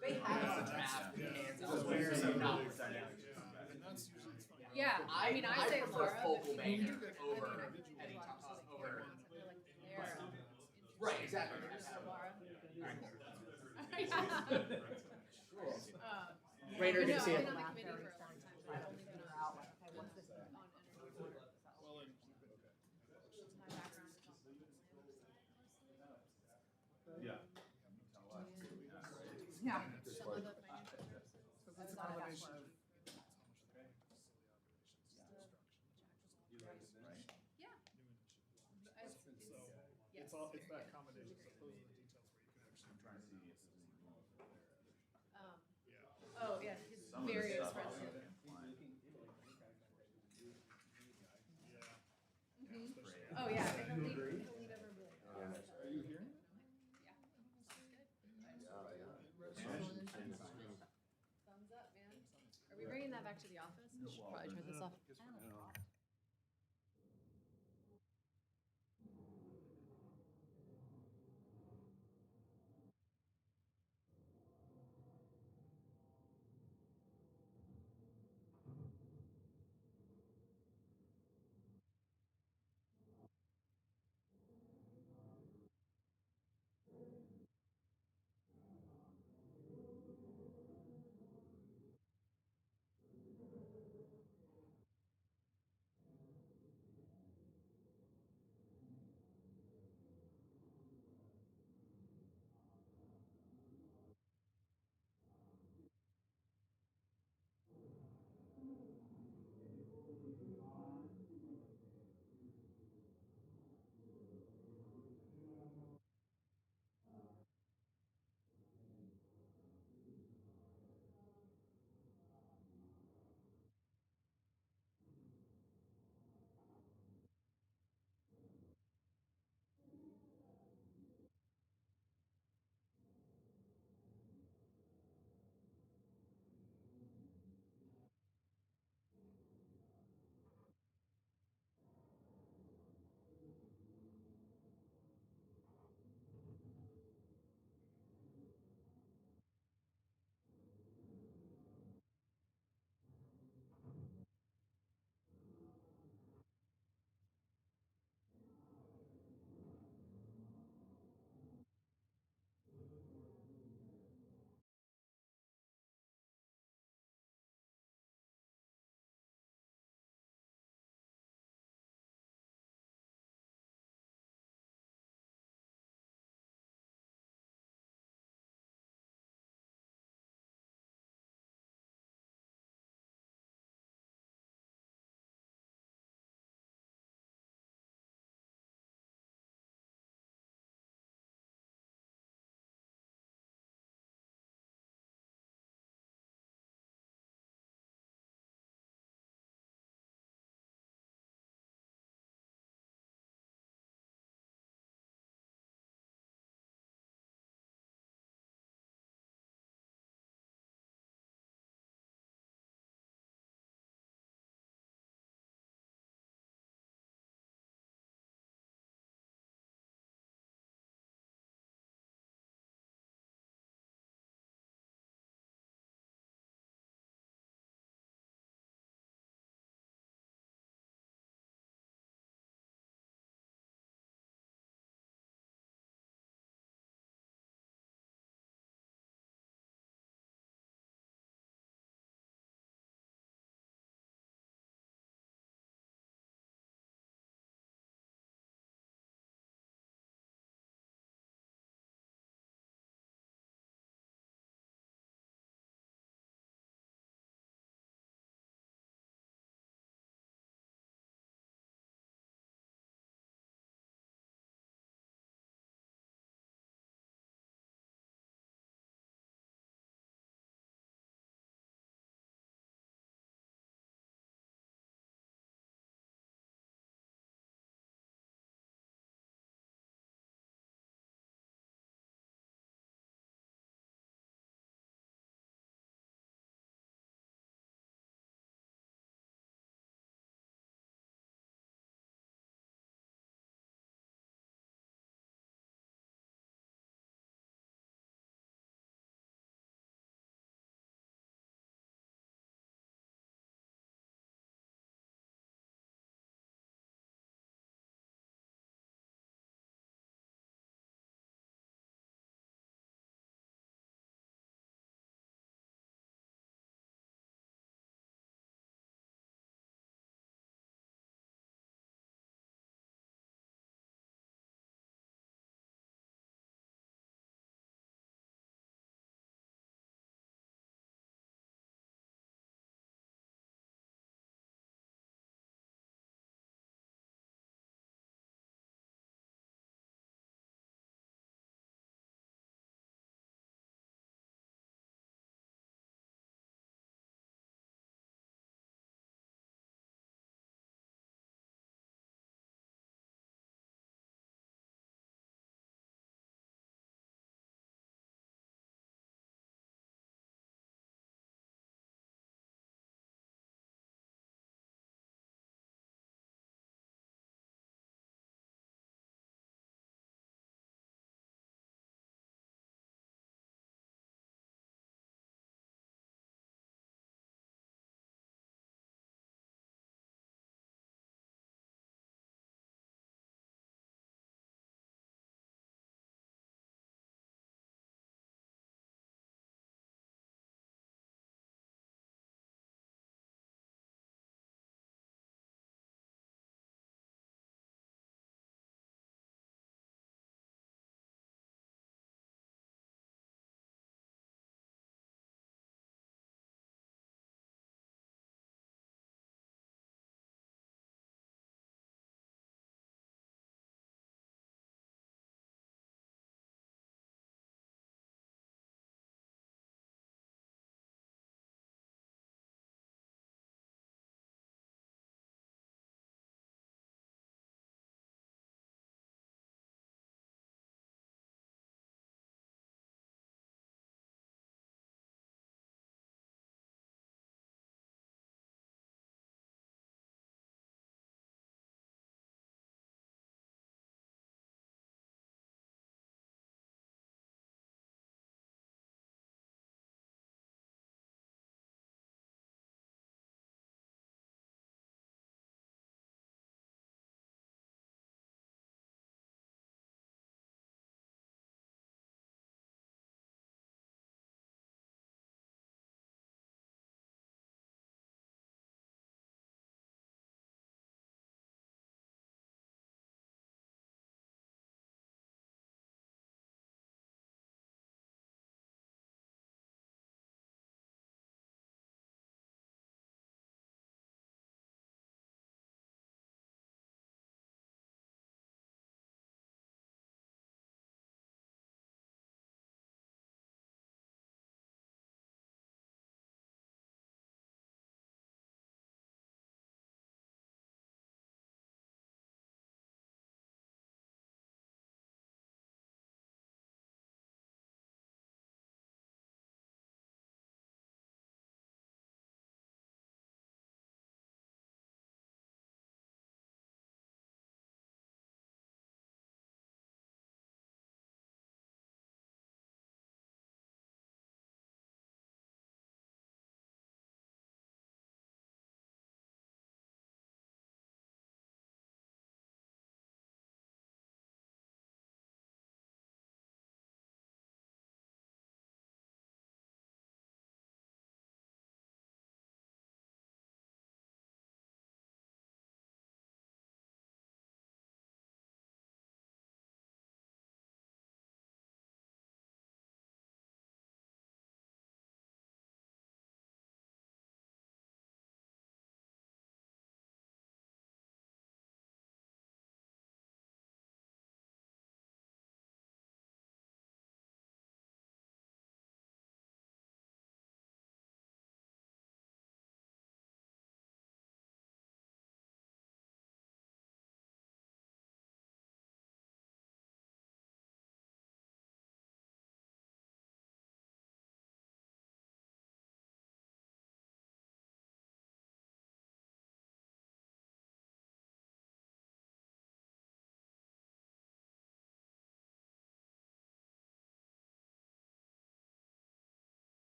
They have a draft in Kansas where they're not with dynamic. Yeah, I mean, I say prefer Laura, but focal people banner do. over I mean, Hetty Topper, over. They're, Right, exactly. Laura. Rainer, good to see you. I've been on the committee for a long time, but I've only been on energy water. My background is on. Yeah. Some of the financial services. That's not a bachelor. Yeah. Yes. It's that combination, so those are the details where you can actually try to see. Oh, yeah, it's very expressive. Oh, yeah, and he'll leave everyone. Are you here? Yeah. Thumbs up, man. Are we bringing that back to the office? We should probably try this